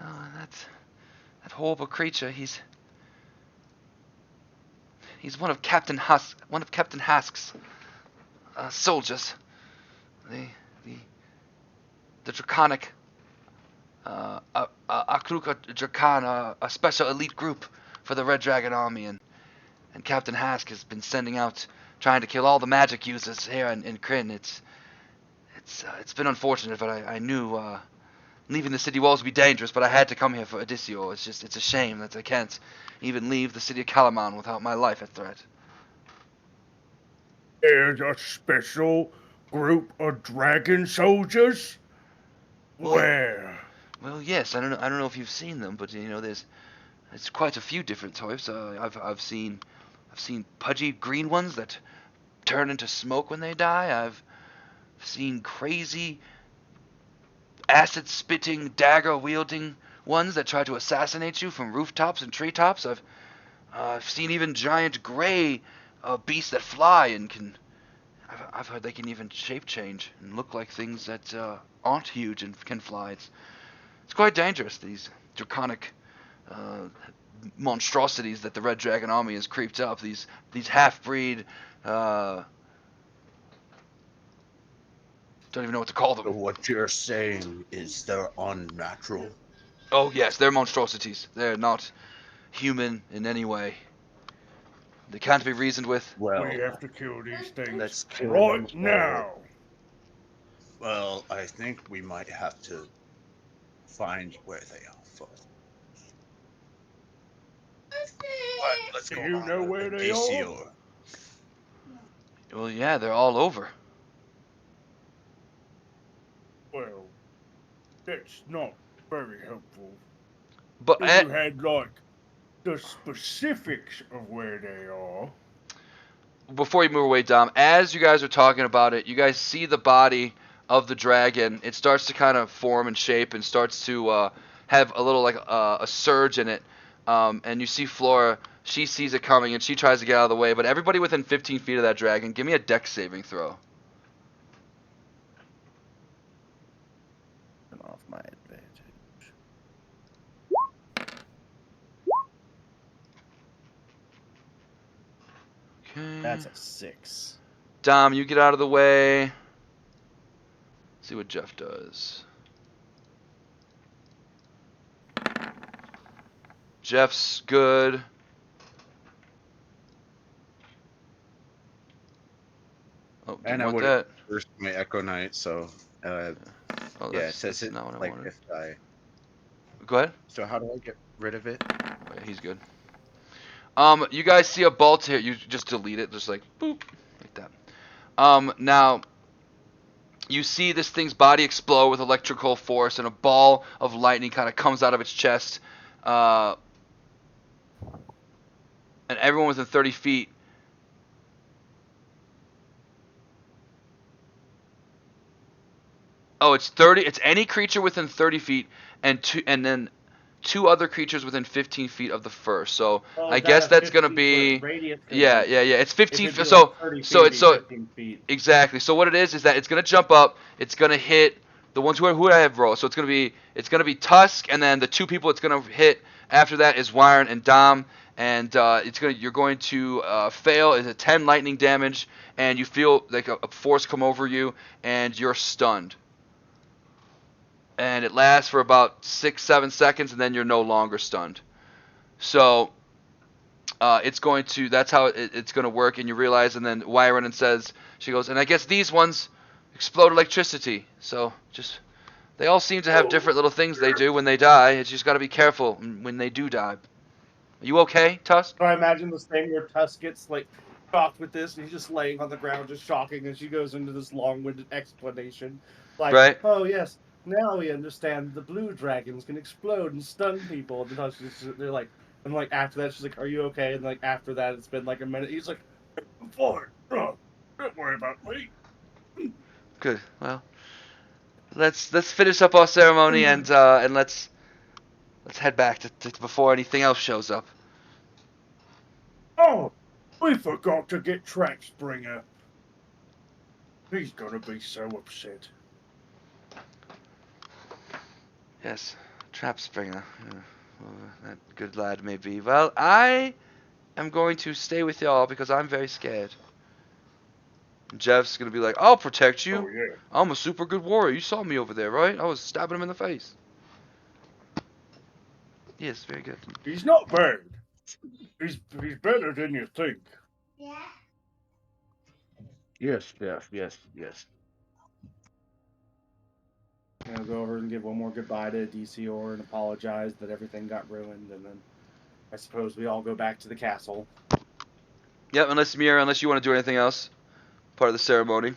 Oh, that horrible creature. He's one of Captain Hask's soldiers. The Draconic Akruka Dracan, a special elite group for the Red Dragon Army, and Captain Hask has been sending out trying to kill all the magic users here in Kryn. It's been unfortunate, but I knew leaving the city walls would be dangerous, but I had to come here for Adicio. It's a shame that I can't even leave the city of Kalaman without my life at threat. There's a special group of dragon soldiers? Well, Where? Well, yes, I don't know if you've seen them, but there's quite a few different types. I've seen pudgy green ones that turn into smoke when they die. I've seen crazy acid spitting, dagger wielding ones that try to assassinate you from rooftops and treetops. I've seen even giant gray beasts that fly and can. I've heard they can even shape change and look like things that aren't huge and can fly. It's quite dangerous. These draconic monstrosities that the Red Dragon Army has creeped up. These half-breed. Don't even know what to call So them. what you're saying is they're unnatural? Oh yes, they're monstrosities. They're not human in any way. They can't be reasoned with. Well, We have to kill these things let's kill right them now. all. Well, I think we might have to find where they are first. Let's Do go you on know a where they are? detour. Well, yeah, they're all over. Well, that's not very helpful. But If you had, like, the specifics of where they are. before you move away, Dom, as you guys are talking about it, you guys see the body of the dragon. It starts to kind of form and shape and starts to have a little like a surge in it. And you see Flora. She sees it coming and she tries to get out of the way. But everybody within 15 feet of that dragon, give me a dex saving throw. Turn off my advantage. Okay. That's a 6. Dom, you get out of the way. See what Jeff does. Jeff's good. Oh, do And you I want would that? first my Echo Knight, so Oh, yeah, it that's says it not what I like wanted. if I. Go ahead. So how do I get rid of it? Oh, yeah, he's good. You guys see a bolt here. You just delete it, just like boop, like that. Now you see this thing's body explode with electrical force, and a ball of lightning kind of comes out of its chest. And everyone within 30 feet. Oh, it's 30. It's any creature within 30 feet, and then two other creatures within 15 feet of the first. So Oh, I is that guess a that's gonna 50-foot be. radius? 'Cause, Yeah, like, yeah, yeah. It's if 15 it'd feet. be, So like, 30 feet, so it'd it's be so 15 feet. exactly. So what it is that it's gonna jump up. It's gonna hit the ones who I have roll. So it's gonna be Tusk, and then the two people it's gonna hit after that is Wyron and Dom. And you're going to fail. Is a 10 lightning damage, and you feel like a force come over you, and you're stunned. And it lasts for about 6-7 seconds, and then you're no longer stunned. So it's going to. That's how it's going to work, and you realize. And then Wyron says, she goes, and I guess these ones explode electricity. So just they all seem to have different little things they do when they die. It's just got to be careful when they do die. Are you okay, Tusk? So I imagine this thing where Tusk gets like shocked with this, and he's just laying on the ground, just shocking, and she goes into this long-winded explanation, like, Right. "Oh yes, now we understand the blue dragons can explode and stun people." And then Tusk they're like, and like after that, she's like, "Are you okay?" And like after that, it's been like a minute. He's like, I'm fine. Oh, don't worry about me. Good. Well, let's finish up our ceremony and let's head back to before anything else shows up. Oh, we forgot to get Trackspringer. He's gonna be so upset. Yes, Trap Springer. That good lad may be. Well, I am going to stay with y'all because I'm very scared. And Jeff's gonna be like, I'll protect you. Oh yeah. I'm a super good warrior. You saw me over there, right? I was stabbing him in the face. Yes, very good. He's not bad. He's better than you think. Yeah. Yes, Jeff. Yes, yes. you know, go over and give one more goodbye to DCor and apologize that everything got ruined, and then I suppose we all go back to the castle. Yep, unless Mira, unless you want to do anything else, part of the ceremony.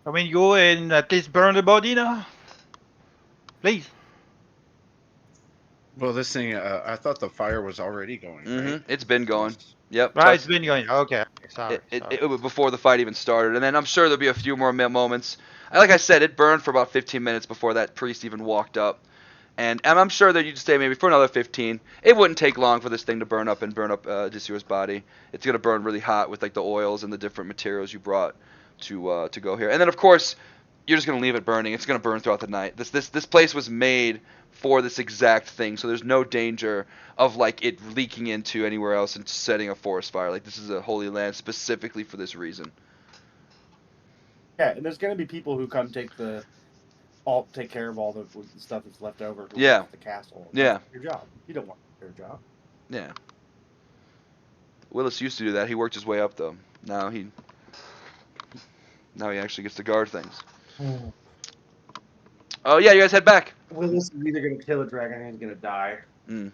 I mean, go and at least burn the body now. Please. Well, this thing, I thought the fire was already going, right? It's been going. Yep. Right, it's Tusk- been going. Okay, sorry. it was before the fight even started, and then I'm sure there'll be a few more moments. Like I said, it burned for about 15 minutes before that priest even walked up, and I'm sure that you'd stay maybe for another 15. It wouldn't take long for this thing to burn up Disir's body. It's gonna burn really hot with like the oils and the different materials you brought to go here, and then of course you're just gonna leave it burning. It's gonna burn throughout the night. This place was made for this exact thing, so there's no danger of like it leaking into anywhere else and setting a forest fire. Like this is a holy land specifically for this reason. Yeah, and there's gonna be people who come take care of all the stuff that's left over. Who Yeah. work at the castle. Yeah. That's your job. You don't want their job. Yeah. Willis used to do that. He worked his way up though. Now he actually gets to guard things. Oh yeah, you guys head back. Willis is either gonna kill a dragon or he's gonna die. You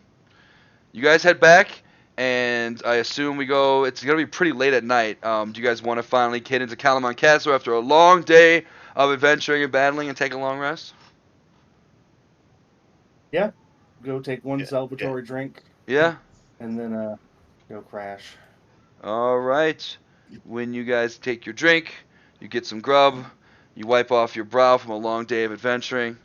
guys head back, and I assume we go. It's gonna be pretty late at night. Do you guys want to finally get into Calamon Castle after a long day of adventuring and battling, and take a long rest? Go take one Yeah, celebratory drink Yeah. and then go crash. All right. When you guys take your drink, you get some grub, you wipe off your brow from a long day of adventuring.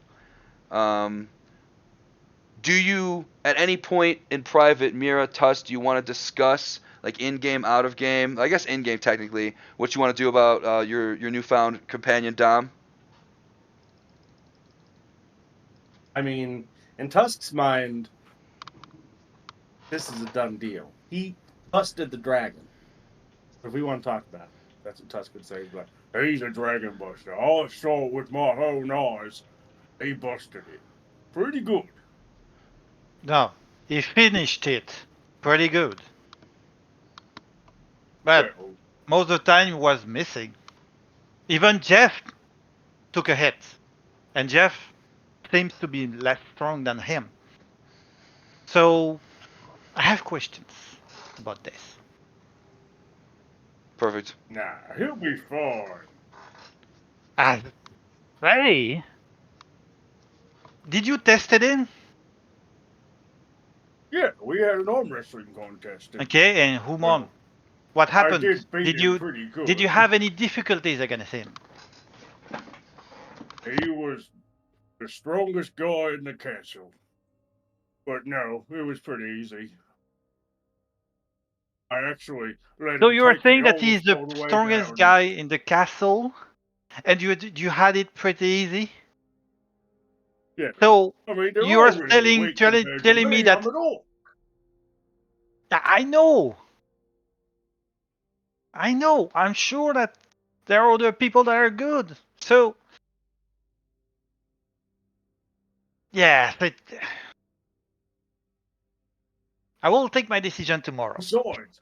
Do you, at any point in private, Mira, Tusk, do you want to discuss, like in-game, out-of-game, I guess in-game technically, what you want to do about your newfound companion Dom? I mean, in Tusk's mind, this is a done deal. He busted the dragon. If we want to talk about it, that's what Tusk would say. But He's a dragon buster. I saw it with my own eyes. He busted it. Pretty good. No, he finished it pretty good. But Well, most of the time he was missing. Even Jeff took a hit. And Jeff seems to be less strong than him. So I have questions about this. Perfect. nah, he'll be fine. Ah, hey, did you test it in? Yeah, we had an arm wrestling contest. and Okay, and who won? What I happened? did beat Did him you pretty good. did you have any difficulties against him? He was the strongest guy in the castle. But no, it was pretty easy. I actually let So him you are take saying me that he's the almost all way strongest down. guy in the castle, and you had it pretty easy. Yeah. So I mean, they're you are all really telling weak compared to telling me that I'm an orc. I know. I know. I'm sure that there are other people that are good. So yeah, but I will take my decision tomorrow. Besides,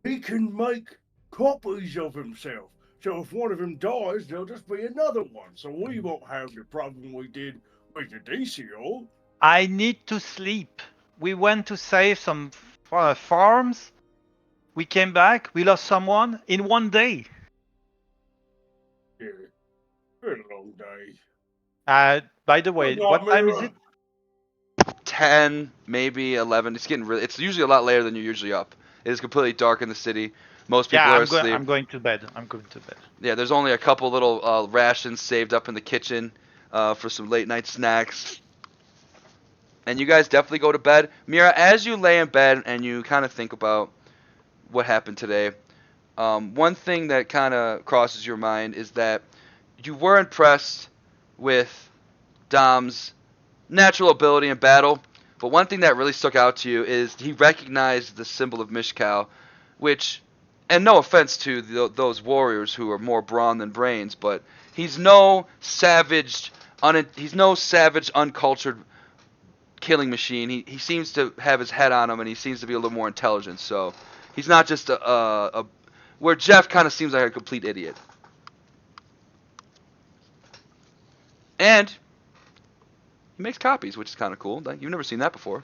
he can make copies of himself. So if one of them dies, there'll just be another one. So we won't have the problem we did with the DCO. I need to sleep. We went to save some farms. We came back. We lost someone in one day. Yeah, been a long day. By the way, Good night, what time is Mira. it? 10, maybe 11. It's getting really. It's usually a lot later than you're usually up. It is completely dark in the city. Most people Yeah, are asleep. I'm going to bed. I'm going to bed. Yeah, there's only a couple little rations saved up in the kitchen for some late night snacks. And you guys definitely go to bed. Mira, as you lay in bed and you kind of think about what happened today, one thing that kind of crosses your mind is that you were impressed with Dom's natural ability in battle, but one thing that really stuck out to you is he recognized the symbol of Mishkal, which, and no offense to those warriors who are more brawn than brains, but he's no savage, uncultured killing machine. He seems to have his head on him, and he seems to be a little more intelligent. So he's not just where Jeff kind of seems like a complete idiot. And he makes copies, which is kind of cool. You've never seen that before.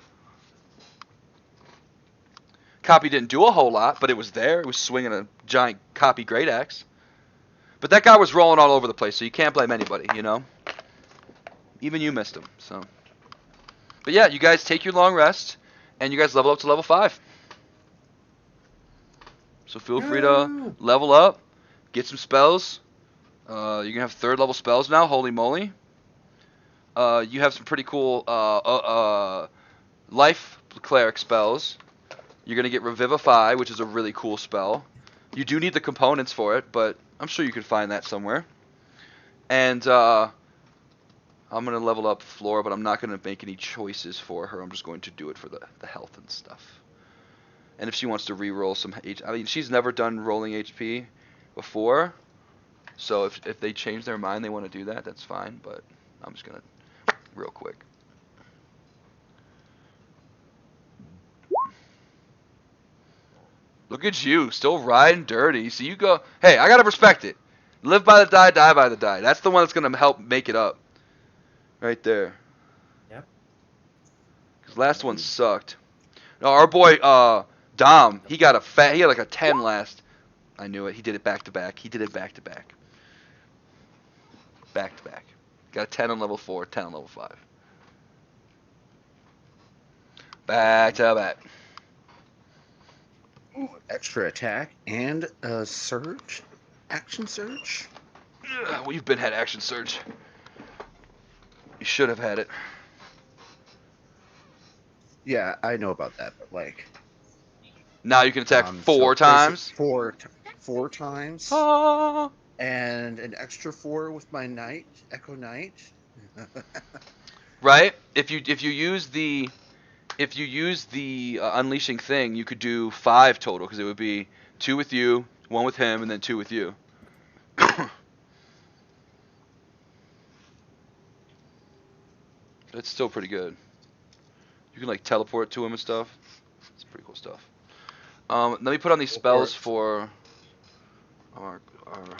Copy didn't do a whole lot, but it was there. It was swinging a giant copy great axe. But that guy was rolling all over the place, so you can't blame anybody, you know? Even you missed him, so. But yeah, you guys take your long rest, and you guys level up to level 5. So feel free to level up, get some spells. You're going to have 3rd level spells now, holy moly. You have some pretty cool life cleric spells. You're going to get Revivify, which is a really cool spell. You do need the components for it, but I'm sure you can find that somewhere. And I'm going to level up Flora, but I'm not going to make any choices for her. I'm just going to do it for the health and stuff. And if she wants to re-roll some HP, I mean, she's never done rolling HP before. So if they change their mind, they want to do that, that's fine. But I'm just going to, real quick. Look at you, still riding dirty. So you go, hey, I got to respect it. Live by the die, die by the die. That's the one that's going to help make it up. Right there. Yep. Cause last one sucked. No, our boy Dom, he got he had like a 10 last. I knew it. He did it back to back. He did it back to back. Back to back. Got a 10 on level 4, 10 on level 5. Back to back. Ooh, extra attack and a surge, action surge. Well, you've been had action surge. You should have had it. Yeah, I know about that, but like Now you can attack so 4 basic- times. four times, Ah. and an extra 4 with my knight, Echo Knight. Right? If you use the unleashing thing, you could do 5 total because it would be 2 with you, 1 with him, and then 2 with you. That's still pretty good. You can like teleport to him and stuff. It's pretty cool stuff. Let me put on these spells for our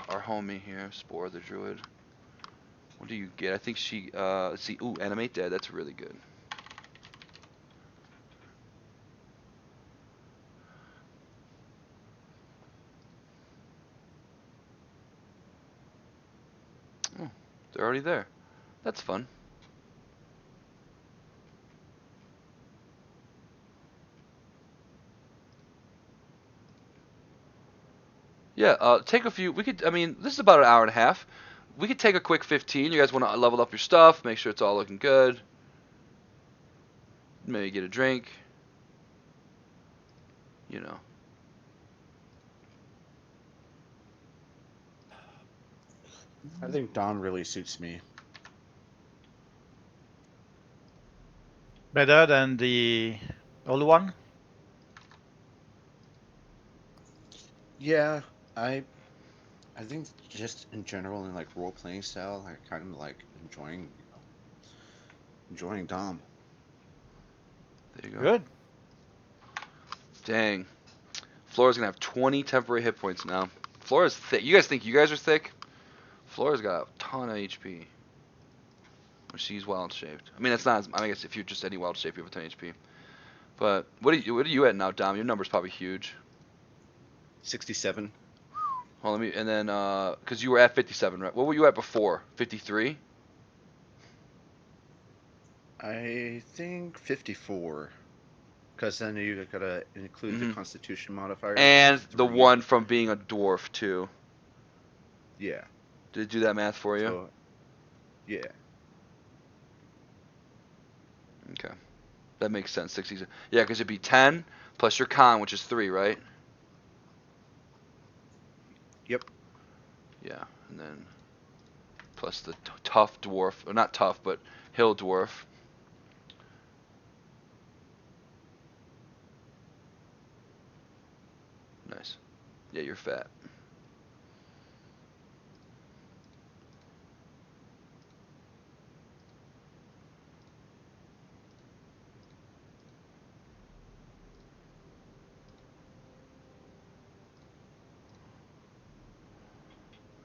homie here, Spore the Druid. What do you get? I think she let's see. Ooh, Animate Dead. That's really good. Oh, they're already there. That's fun. Yeah, take a few. We could. I mean, this is about an hour and a half. We could take a quick 15. You guys want to level up your stuff, make sure it's all looking good. Maybe get a drink. You know. I think Dom really suits me. Better than the old one? Yeah, I think just in general in like role playing style, I kind of like enjoying Dom. There you go. Good. Dang. Flora's gonna have 20 temporary hit points now. Flora's thick. You guys think you guys are thick? Flora's got a ton of HP. She's wild shaped. I mean, that's not. I guess if you're just any wild shape, you have a ton of HP. But what are you at now, Dom? Your number's probably huge. 67. Hold on, let me. And then, because you were at 57, right? What were you at before? 53. I think 54. Because then you gotta include the Mhm. Constitution modifier. And which is the 3. one from being a dwarf too. Yeah. Did it do that math for you? So, yeah. Okay. That makes sense. 60. Yeah, because it'd be 10 plus your con, which is 3, right? Yep. Yeah, and then plus the tough dwarf, or not tough, but hill dwarf. Nice. Yeah, you're fat.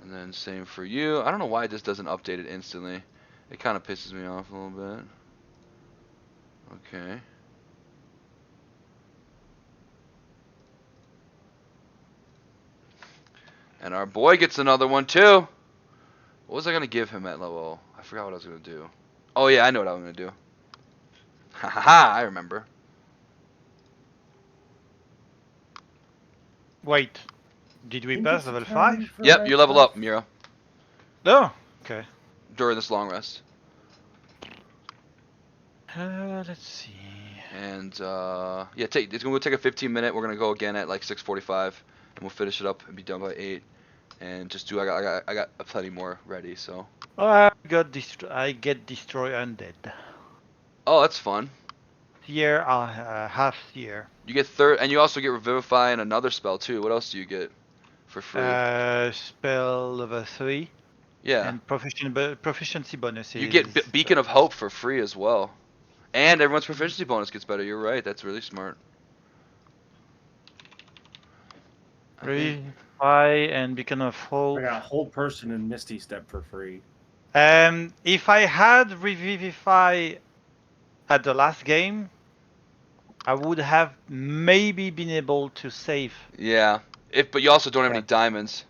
And then same for you. I don't know why it just doesn't update it instantly. It kind of pisses me off a little bit. Okay. And our boy gets another one too. What was I gonna give him at level? I forgot what I was gonna do. Oh yeah, I know what I was gonna do. Ha ha ha! I remember. Wait. Did we Think pass it's level a turn 5? for Yep, red you level stuff? up, Mira, Oh, okay. during this long rest. Let's see. And yeah, it's gonna take a 15-minute. We're gonna go again at like 6:45, and we'll finish it up and be done by 8. And just do. I got plenty more ready. So. Oh, I get destroy undead. Oh, that's fun. Here, half here. You get third, and you also get revivify and another spell too. What else do you get for free? Spell level 3 Yeah, and proficiency bonuses. you get Beacon of Hope for free as well, and everyone's proficiency bonus gets better. You're right. That's really smart. I think- Revivify and Beacon of Hope. I got Hold Person and Misty Step for free. If I had Revivify at the last game, I would have maybe been able to save. Yeah. But you also don't have any Yeah. diamonds.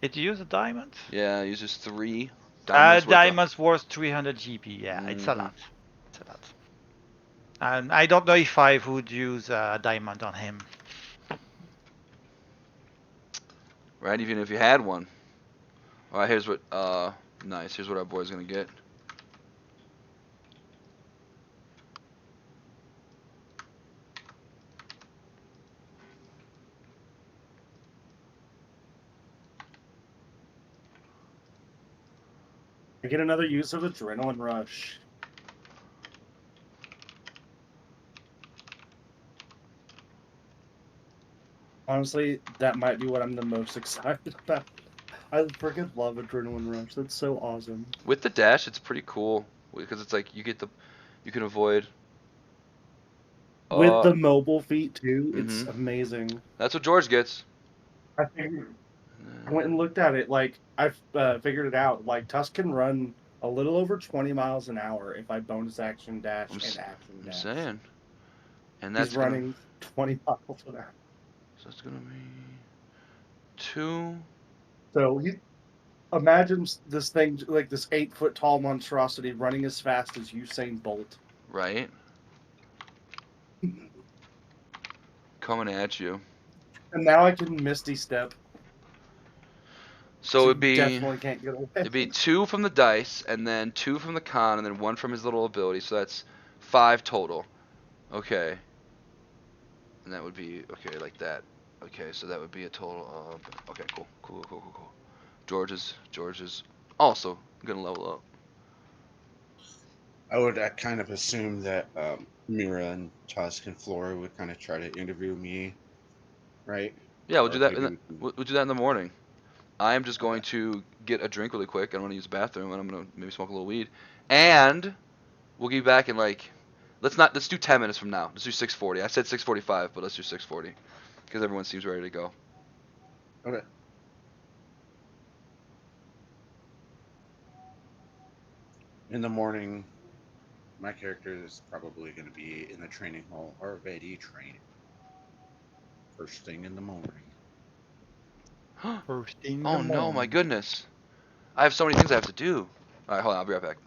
It use a diamond? Yeah, it uses 3 diamonds worth of- Diamonds worth 300 GP. Yeah, it's a Mhm. lot. It's a lot. And I don't know if I would use a diamond on him. Right, even if you had one. Alright, here's what, nice. Here's what our boy's gonna get. I get another use of Adrenaline Rush. Honestly, that might be what I'm the most excited about. I freaking love Adrenaline Rush. That's so awesome. With the dash, it's pretty cool. Because it's like, you can avoid. With the mobile feat too, it's Mhm. amazing. That's what George gets. I went and looked at it. Like I figured it out. Like Tusk can run a little over 20 miles an hour if I bonus action dash I'm and action I'm dash. saying. And that's He's running 20 miles an hour. So it's gonna be 2. So he imagines this thing like this 8-foot tall monstrosity running as fast as Usain Bolt. Right? Coming at you. And now I can Misty Step. So it'd be definitely can't get away. it'd be 2 from the dice, and then 2 from the con, and then 1 from his little ability. So that's 5 total. Okay. And that would be okay like that. Okay, so that would be a total of okay, cool. George is also gonna level up. I would kind of assume that Mira and Tusk and Flora would kind of try to interview me, right? Yeah, we'll Or do that. maybe we can- We'll do that in the morning. I am just going to get a drink really quick. I'm gonna use the bathroom, and I'm gonna maybe smoke a little weed, and we'll be back in like let's do 10 minutes from now. Let's do 6:40. I said 6:45, but let's do 6:40 because everyone seems ready to go. Okay. In the morning, my character is probably going to be in the training hall already training. First thing in the morning. First in the Oh no, my morning. goodness! I have so many things I have to do. All right, hold on. I'll be right back.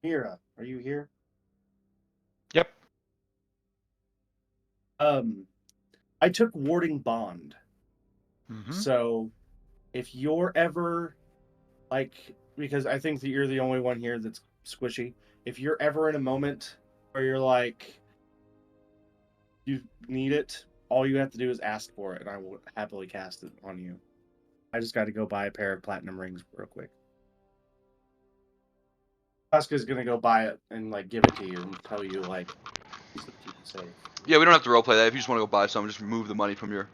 Mira, are you here? Yep. I took Warding Bond. Mm-hmm. So if you're ever like, because I think that you're the only one here that's squishy. If you're ever in a moment where you're like, you need it, all you have to do is ask for it, and I will happily cast it on you. I just got to go buy a pair of platinum rings real quick. Tuska's gonna go buy it and like give it to you and tell you like, so that you can save. Yeah, we don't have to roleplay that. If you just want to go buy some, just remove the money from your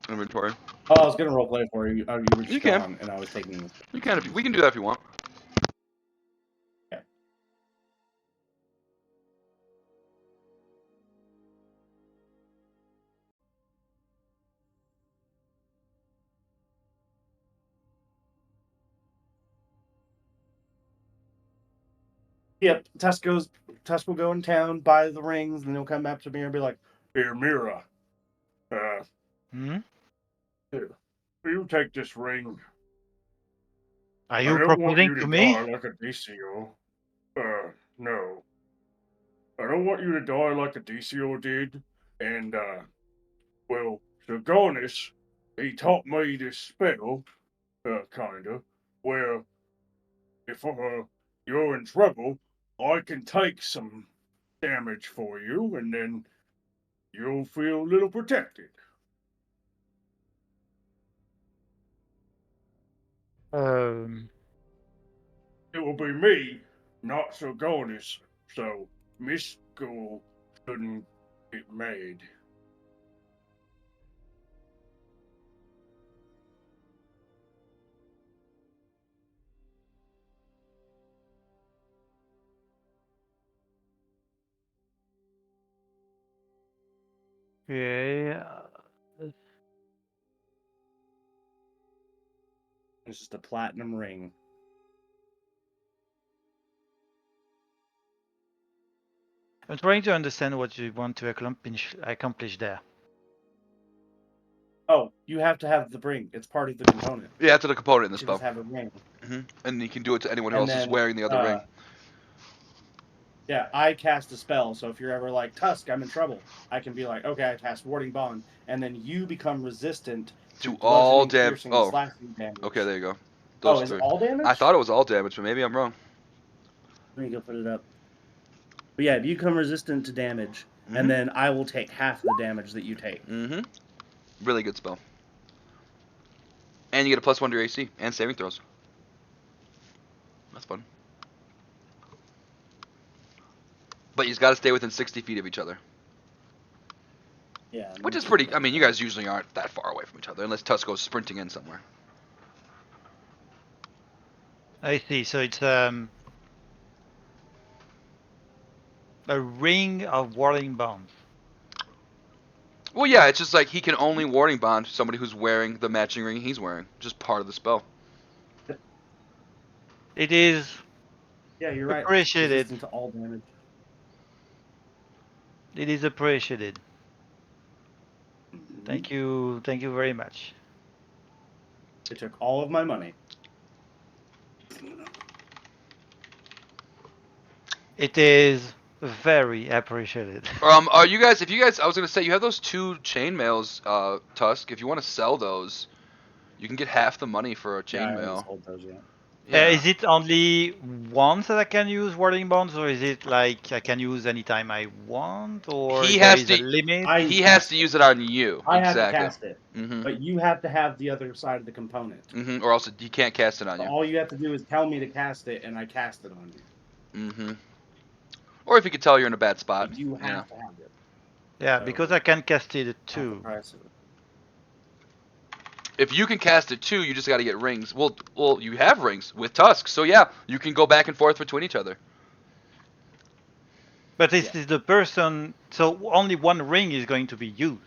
inventory. Oh, I was gonna roleplay for you. Oh, you were just You can. gone, and I was taking. You can. We can do that if you want. Yep, Tusk will go in town, buy the rings, and then he'll come back to me and be like, Here, Mira. Hmm? Here, you take this ring. Are I you don't want proposing you to to me? die like a DCO. No. I don't want you to die like a DCO did. And, well, Zagonis, he taught me this spell, kinda, where if you're in trouble, I can take some damage for you, and then you'll feel a little protected. It will be me, not Zagonis, so Miss School shouldn't get mad. Okay. It's just a platinum ring. I'm trying to understand what you want to accomplish there. Oh, you have to have the ring. It's part of the component. Yeah, it's a component in the You spell. just have a ring. And you can do it to anyone who And else is then, wearing the other ring. Yeah, I cast a spell, so if you're ever like, Tusk, I'm in trouble, I can be like, okay, I cast Warding Bond, and then you become resistant To all bludgeoning, damage. piercing, and Oh, slashing damage. okay, there you go. Oh, Those is three. it all damage? I thought it was all damage, but maybe I'm wrong. Let me go put it up. But yeah, you become resistant to damage, Mhm. and then I will take half the damage that you take. Really good spell. And you get a +1 to your AC and saving throws. That's fun. But you've got to stay within 60 feet of each other. Yeah. Which is pretty. I mean, you guys usually aren't that far away from each other unless Tusk goes sprinting in somewhere. I see. So it's a ring of warding bonds. Well, yeah, it's just like he can only warding bond somebody who's wearing the matching ring he's wearing. Just part of the spell. It is Yeah, you're right. appreciated. Resistant to all damage. It is appreciated. Thank you very much. It took all of my money. It is very appreciated. Are you guys? If you guys, I was gonna say you have those 2 chainmails, Tusk. If you want to sell those, you can get half the money for a Yeah, I haven't chainmail. sold those yet. Yeah. Is it only once that I can use warding bonds, or is it like I can use anytime I want, or He there has is a to- limit? He has to use it on you. I have to Exactly. cast it, Mhm. but you have to have the other side of the component. Or else he can't cast it on So you. all you have to do is tell me to cast it, and I cast it on you. Or if he could tell you're in a bad spot. But you have to have it. Yeah, So, because I can cast it half the too. price of it. If you can cast it too, you just got to get rings. Well, you have rings with Tusk, so yeah, you can go back and forth between each other. But this is the person, so only one ring is going to be used.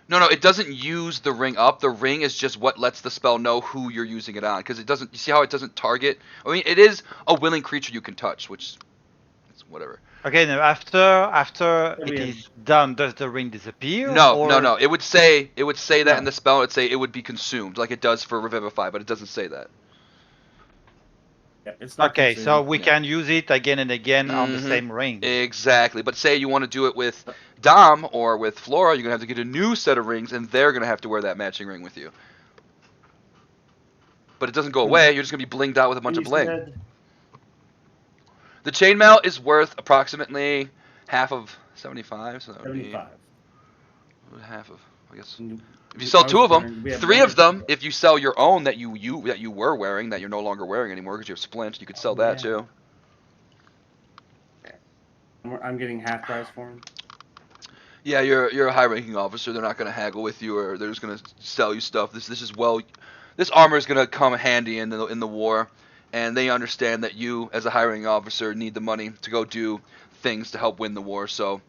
No, it doesn't use the ring up. The ring is just what lets the spell know who you're using it on. Because it doesn't. You see how it doesn't target? I mean, it is a willing creature you can touch, which is whatever. Okay, now after it Yeah. is done, does the ring disappear? No. or... It would say that No. in the spell. It'd say it would be consumed, like it does for Revivify, but it doesn't say that. Yeah, it's not Okay, so consumed. we Yeah. can use it again and again on the same ring. Exactly. But say you want to do it with Dom or with Flora, you're gonna have to get a new set of rings, and they're gonna have to wear that matching ring with you. But it doesn't go away. You're just gonna be blinged out with a bunch You of bling. said- The chainmail is worth approximately half of 75. So that would be 75. half of, I guess. And If you sell I 2 was of them, wondering, we have 3 one of them, or- if you sell your own that you were wearing, that you're no longer wearing anymore because you have splint, you could sell that yeah. too. I'm getting half price for them. Yeah, you're a high-ranking officer. They're not gonna haggle with you, or they're just gonna sell you stuff. This armor is gonna come handy in the war, and they understand that you, as a high-ranking officer, need the money to go do things to help win the war. So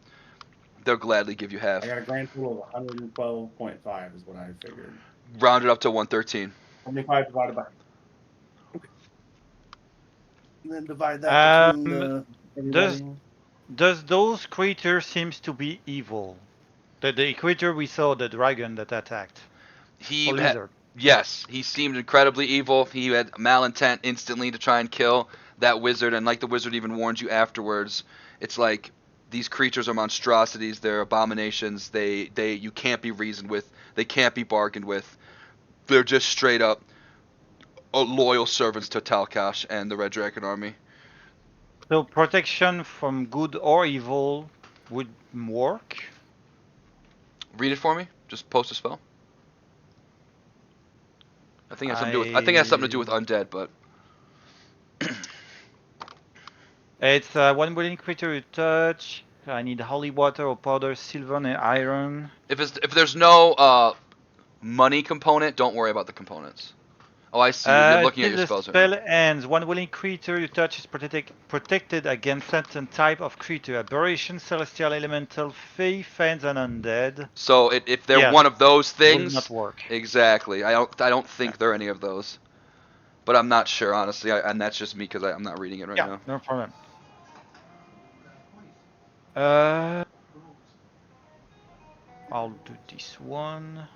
they'll gladly give you half. I got a grand total of 112.5 is what I figured. Round it up to 113. 75 divided by. And then divide that between everybody. Does those creatures seems to be evil? The creature we saw, the dragon that attacked. He Or had, lizard. yes, he seemed incredibly evil. He had malintent instantly to try and kill that wizard, and like the wizard even warned you afterwards, it's like these creatures are monstrosities. They're abominations. You can't be reasoned with. They can't be bargained with. They're just straight up loyal servants to Talkash and the Red Dragon Army. So protection from good or evil would work. Read it for me. Just post a spell. I think it has something to do with undead, but It's one willing creature you touch. I need holy water or powder, silver and iron. if there's no money component, don't worry about the components. Oh, I see. You're looking at Till your the spells right spell now. ends, one willing creature you touch is protected against certain type of creature: aberration, celestial, elemental, fey, fiends, and undead. So if they're Yeah, one of those Will things, not work. exactly. I don't think they're any of those. But I'm not sure, honestly, and that's just me because I'm not reading it right Yeah, now. no problem. Uh, I'll do this one.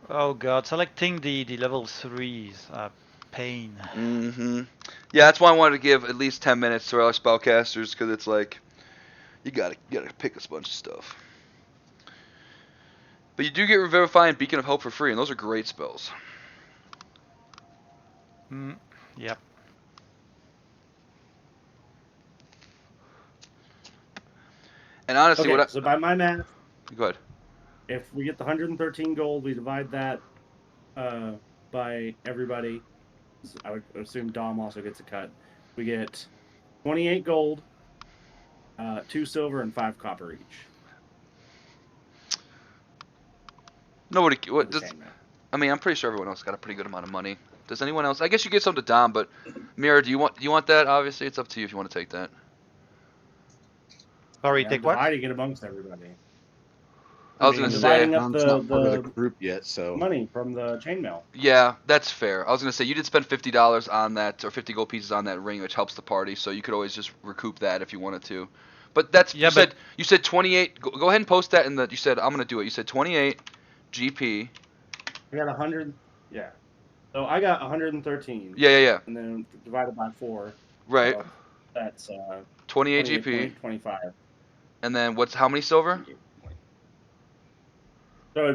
Oh god, selecting the level 3 is a pain. Mm-hmm. Yeah, that's why I wanted to give at least 10 minutes to our spellcasters, because it's like, you gotta pick a bunch of stuff. But you do get Revivify and Beacon of Hope for free, and those are great spells. Yep. And honestly, Okay, so by my math, go ahead. if we get the 113 gold, we divide that by everybody. So I would assume Dom also gets a cut. We get 28 gold, 2 silver, and 5 copper each. Nobody. For What the does? chainmail. I mean, I'm pretty sure everyone else got a pretty good amount of money. Does anyone else? I guess you get some to Dom, but Mira, do you want that? Obviously, it's up to you if you want to take that. Sorry, I'm take what? dividing it amongst everybody. I was gonna I'm say. dividing up Dom's not part of the the group yet, so money from the chainmail. Yeah, that's fair. I was gonna say you did spend $50 on that, or 50 gold pieces on that ring, which helps the party. So you could always just recoup that if you wanted to. But that's Yeah, you said 28. Go ahead and post that in the. You said I'm gonna do it. You said 28 GP. I got 100. Yeah. So I got 113. Yeah. And then divided by 4. Right. So that's 28 28, GP. 20, 25. And then what's how many silver? 28, 20. So it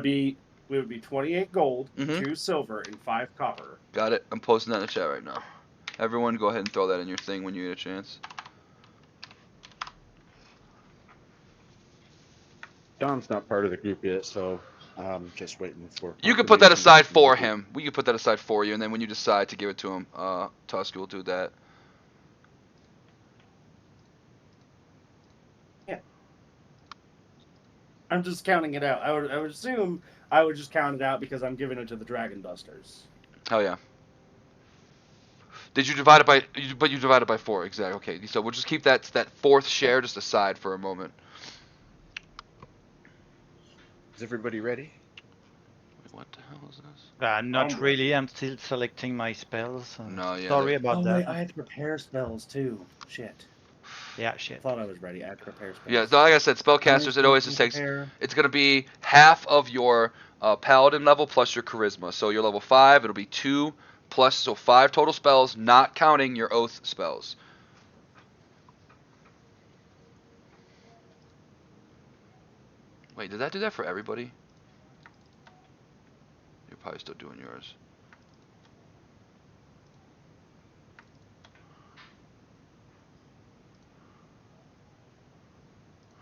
would be 28 gold, Mhm. 2 silver, and 5 copper. Got it. I'm posting that in the chat right now. Everyone, go ahead and throw that in your thing when you get a chance. Dom's not part of the group yet, so I'm just waiting for. You can put that confirmation aside from the for group. him. We can put that aside for you, and then when you decide to give it to him, Tusk will do that. Yeah. I'm just counting it out. I would assume I would just count it out because I'm giving it to the Dragon Busters. Hell yeah. Did you divide it by? But you divided by 4, exactly. Okay, so we'll just keep that fourth share just aside for a moment. Is everybody ready? Wait, what the hell is this? not really. I'm still selecting my spells. No, yeah. Sorry about Oh that. wait, I had to prepare spells too. Shit. Yeah, I shit. thought I was ready. I had to prepare spells. Yeah, so like I said, spellcasters. It always just takes. It's gonna be half of your paladin level plus your charisma. So you're level 5. It'll be 2 plus, so 5 total spells, not counting your oath spells. Wait, did that do that for everybody? You're probably still doing yours.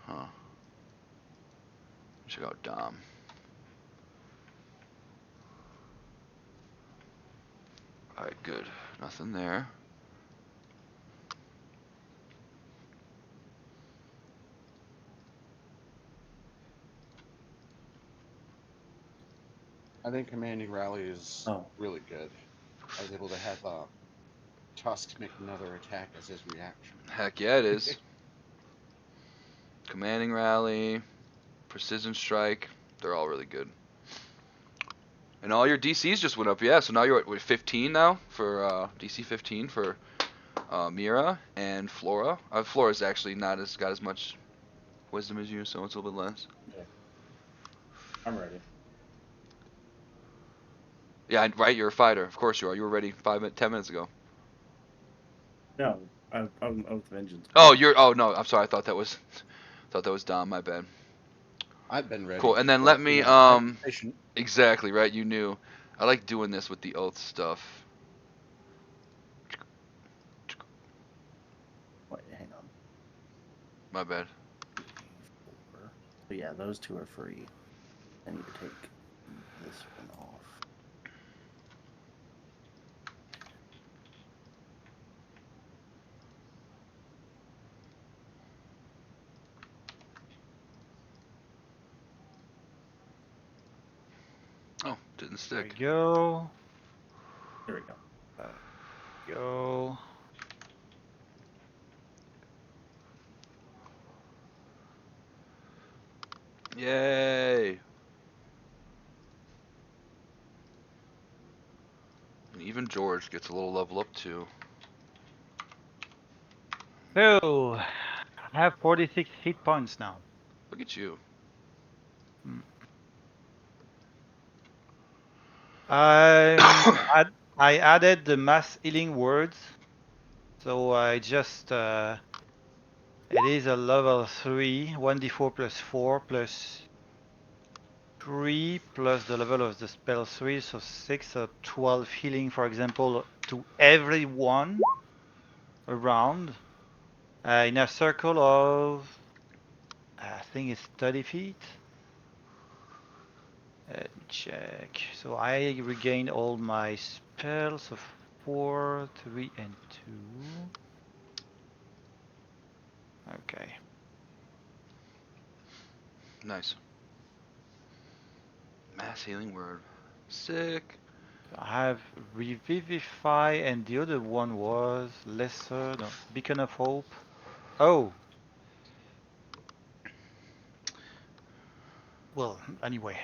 Huh. Check out Dom. Alright, good. Nothing there. I think commanding rally is really good. I was able to have Tusk make another attack as his reaction. Heck yeah, it is. Commanding rally, precision strike, they're all really good. And all your DCs just went up, yeah. So now you're at 15 now for DC 15 for Mira and Flora. Flora's actually got as much wisdom as you, so it's a little bit less. Yeah. I'm ready. Yeah, right. You're a fighter. Of course you are. You were ready 10 minutes ago. No, I'm Oath Vengeance. Oh, you're. Oh no, I'm sorry. I thought that was Dom. My bad. I've been ready. Cool. And then let me exactly right. You knew. I like doing this with the oath stuff. Wait, hang on. My bad. But yeah, those 2 are free. I need to take this one off. Oh, Didn't There we stick. go. There we go. Go. Yay! And even George gets a little level up too. So, I have 46 hit points now. Look at you. I added the mass healing words, so I just it is a level 3, 1d4 plus 4 plus 3 plus the level of the spell 3, so 6, so 12 healing, for example, to everyone around in a circle of I think it's 30 feet. Let me check. So I regained all my spells of 4, 3, and 2. Okay. Nice. Mass healing word. Sick. I have Revivify, and the other one was Lesser, no, Beacon of Hope. Oh! Well, anyway,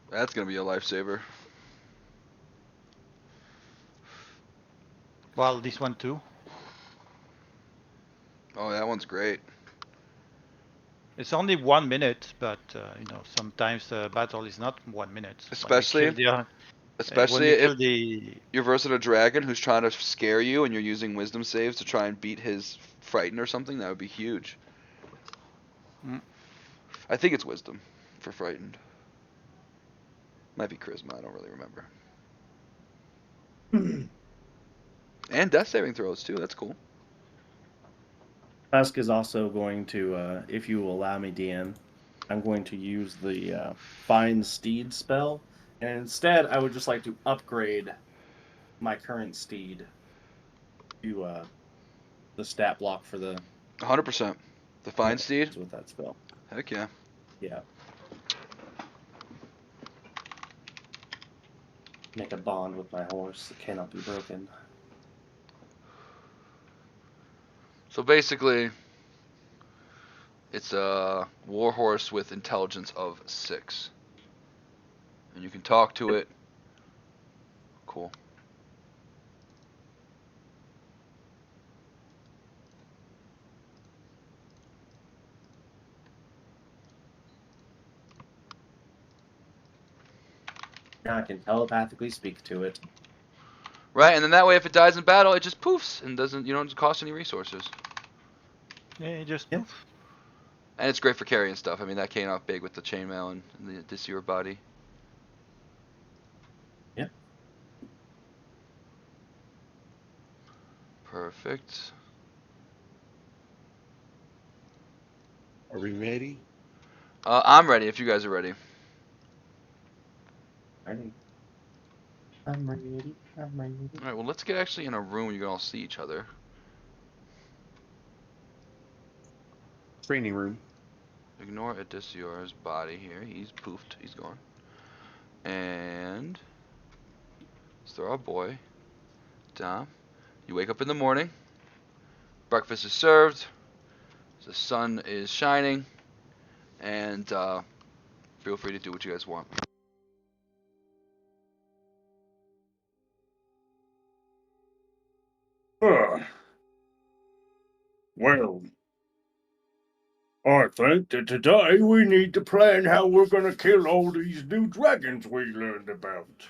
That's gonna be a lifesaver. well, this one too. Oh, that one's great. It's only 1 minute, but you know, sometimes the battle is not 1 minute. Especially when Especially we if kill the you're versing a dragon who's trying to scare you and you're using wisdom saves to try and beat his frighten or something, that would be huge. Mm. I think it's wisdom for frightened. Might be charisma, I don't really remember. And death saving throws too, that's cool. Tusk is also going to, if you will allow me, DM, I'm going to use the Find Steed spell, and instead I would just like to upgrade my current steed to the stat block for the 100%. The Find Steed? with that spell. Heck yeah. Yeah. Make a bond with my horse that cannot be broken. So basically, it's a warhorse with intelligence of 6. And you can talk to it. Cool. Now I can telepathically speak to it. Right, and then that way if it dies in battle, it just poofs and you don't cost any resources. yeah, just Yep. poof. And it's great for carrying stuff. I mean, that came out big with the chainmail and the Disure body. Yep. Perfect. Are we ready? I'm ready if you guys are ready. Ready? I'm ready. I'm ready. Alright, well, let's get actually in a room where you can all see each other. Training room. Ignore Odysseur's body here. He's poofed. He's gone. And let's throw our boy down. You wake up in the morning. Breakfast is served. The sun is shining. And feel free to do what you guys want. Well, I think that today we need to plan how we're gonna kill all these new dragons we learned about.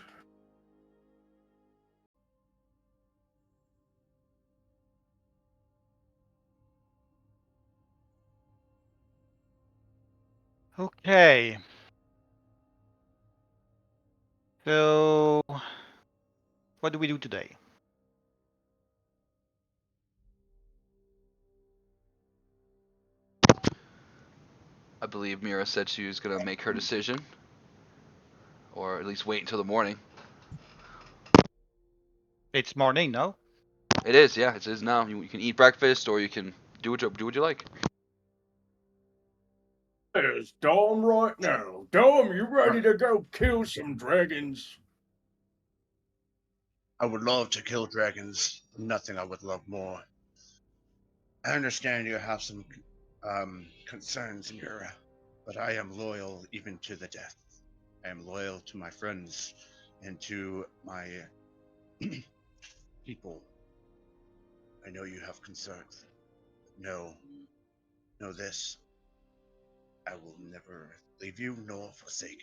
Okay. So, what do we do today? I believe Mira said she was going to make her decision. Or at least wait until the morning. It's morning, no? It is, yeah. It is now. You can eat breakfast or you can do what you like. There's Dom right now. Dom, you ready to go kill some dragons? I would love to kill dragons. Nothing I would love more. I understand you have some concerns in your, but I am loyal even to the death. I am loyal to my friends and to my people. I know you have concerns. Know this. I will never leave you nor forsake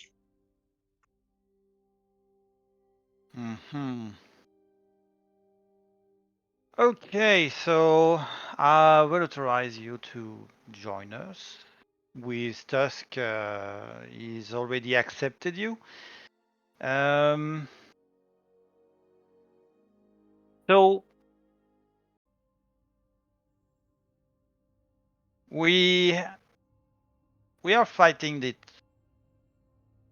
you. Okay, so I will authorize you to join us. With Tusk, he's already accepted you. So we are fighting it.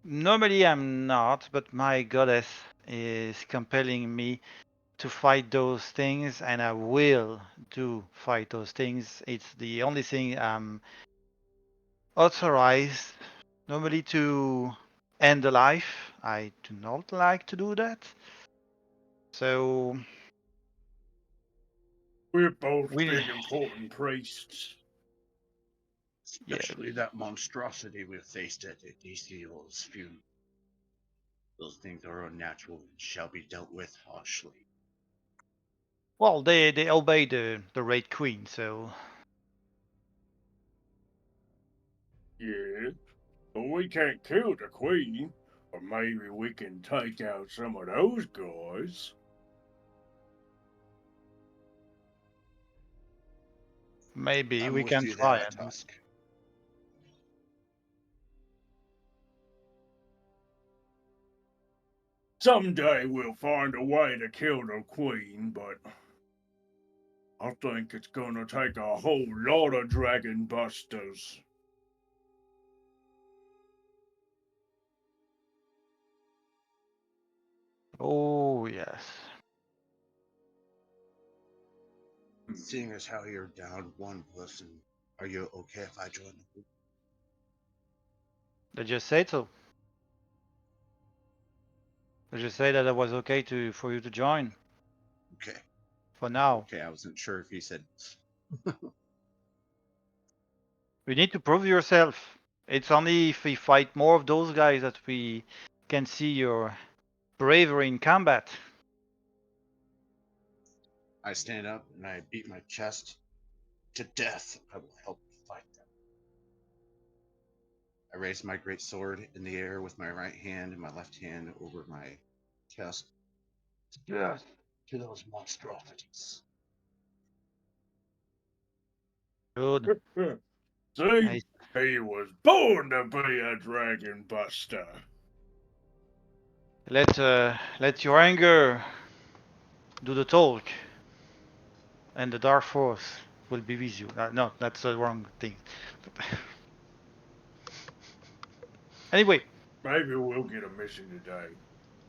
Normally I'm not, but my goddess is compelling me to fight those things, and I will fight those things. It's the only thing I'm authorized normally to end a life. I do not like to do that. So We're both we, big important priests. Especially that monstrosity we faced at Ezekiel's funeral. Those things are unnatural and shall be dealt with harshly. Well, they obey the Red Queen, so Yeah, but we can't kill the queen. Or maybe we can take out some of those guys. maybe I'm we with can you try there, it. Tusk. Someday we'll find a way to kill the queen, but I think it's gonna take a whole lot of dragon busters. Oh yes. Seeing as how you're down one person, are you okay if I join the group? They just said so. They just say that it was okay for you to join Okay. for now. Okay, I wasn't sure if you said. You need to prove yourself. It's only if we fight more of those guys that we can see your bravery in combat. I stand up and I beat my chest to death. I will help fight them. I raise my great sword in the air with my right hand and my left hand over my chest. Death to those monstrosities. Good. See, Nice. he was born to be a dragon buster. Let your anger do the talk, and the dark force will be with you. No, that's the wrong thing. Anyway, Maybe we'll get a mission today.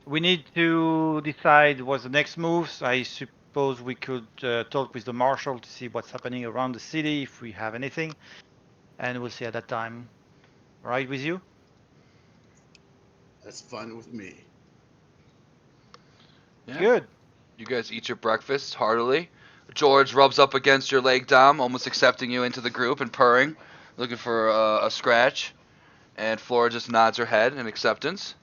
we need to decide what's the next moves. I suppose we could talk with the marshal to see what's happening around the city, if we have anything, and we'll see at that time. Right with you? That's fun with me. Yeah. Good. You guys eat your breakfast heartily. George rubs up against your leg, Dom, almost accepting you into the group and purring, looking for a scratch. And Flora just nods her head in acceptance.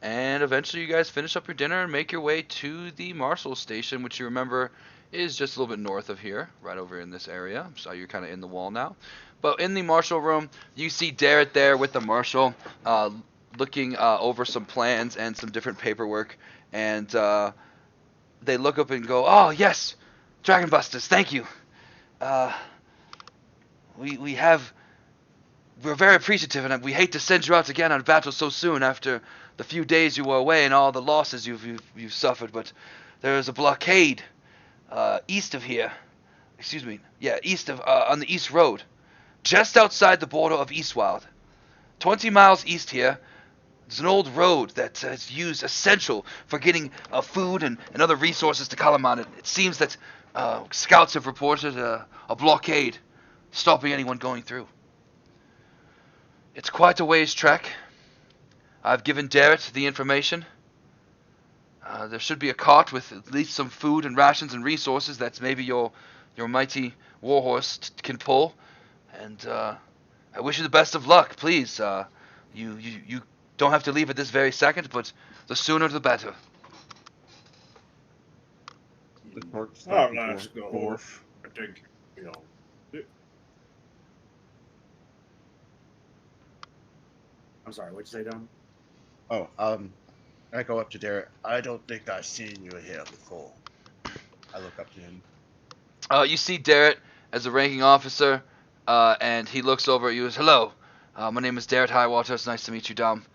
And eventually you guys finish up your dinner and make your way to the Marshal Station, which you remember is just a little bit north of here, right over in this area. So you're kind of in the wall now. But in the Marshal room, you see Darrett there with the Marshal, looking over some plans and some different paperwork. And they look up and go, "Oh, yes, Dragon Busters, thank you. We're very appreciative, and we hate to send you out again on battle so soon after the few days you were away and all the losses you've suffered. But there is a blockade east of here. Excuse me. Yeah, east of on the East Road, just outside the border of Eastwild. 20 miles east here. There's an old road that is used essential for getting food and other resources to Kalamon. It seems that Scouts have reported a blockade stopping anyone going through. It's quite a ways trek. I've given Darrett the information. There should be a cart with at least some food and rations and resources that maybe your mighty warhorse can pull. And I wish you the best of luck. Please, you don't have to leave at this very second, but the sooner the better. The cart I'll stopped ask the before horse. I think, you know. I'm sorry, what'd you say, Don? Oh, I go up to Derek. I don't think I've seen you here before. I look up to him. You see Darrett as a ranking officer, and he looks over at you and says, "Hello, my name is Darrett Highwater. It's nice to meet you, Dom.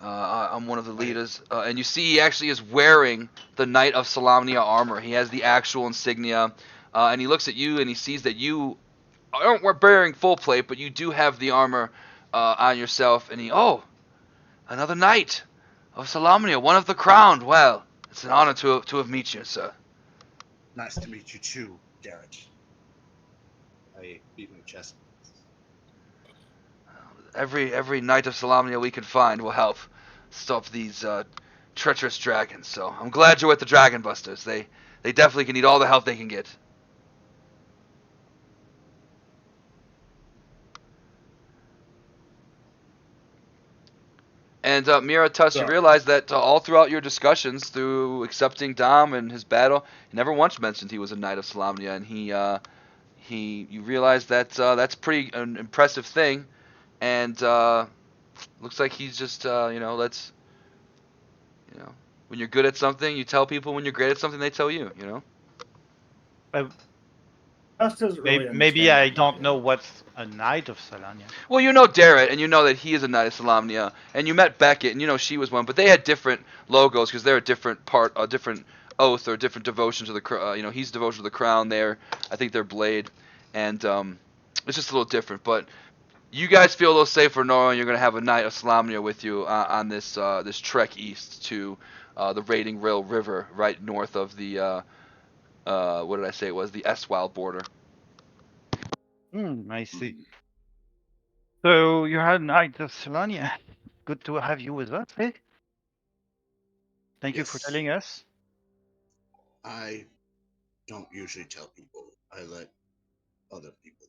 I'm one of the leaders." And you see he actually is wearing the Knight of Solamnia armor. He has the actual insignia, and he looks at you and he sees that you aren't wearing full plate, but you do have the armor on yourself. And another Knight of Solamnia, one of the crowned. Well, it's an honor to have met you, sir. Nice to meet you too, Derek. I beat my chest. Every Knight of Solamnia we can find will help stop these treacherous dragons. So I'm glad you're with the Dragon Busters. They definitely can need all the help they can get. And Miratus, you So- realize that all throughout your discussions through accepting Dom and his battle, he never once mentioned he was a Knight of Solamnia, and you realize that that's pretty an impressive thing, and looks like he's just when you're good at something, you tell people. When you're great at something, they tell you. Us doesn't really Maybe understand I that don't yet. know what's a Knight of Solania. Well, you know Darrett, and you know that he is a Knight of Solamnia, and you met Beckett, and you know she was one, but they had different logos because they're a different different oath or different devotion to the he's devotion to the crown. I think they're blade, and it's just a little different. But you guys feel a little safer knowing you're gonna have a Knight of Solamnia with you on this trek east to the Raiding Rail River, right north of the what did I say it was, the Eswald border. I see. So you had Knight of Solania. Good to have you with us, eh? Thank you for Yes. telling us. I don't usually tell people. I let other people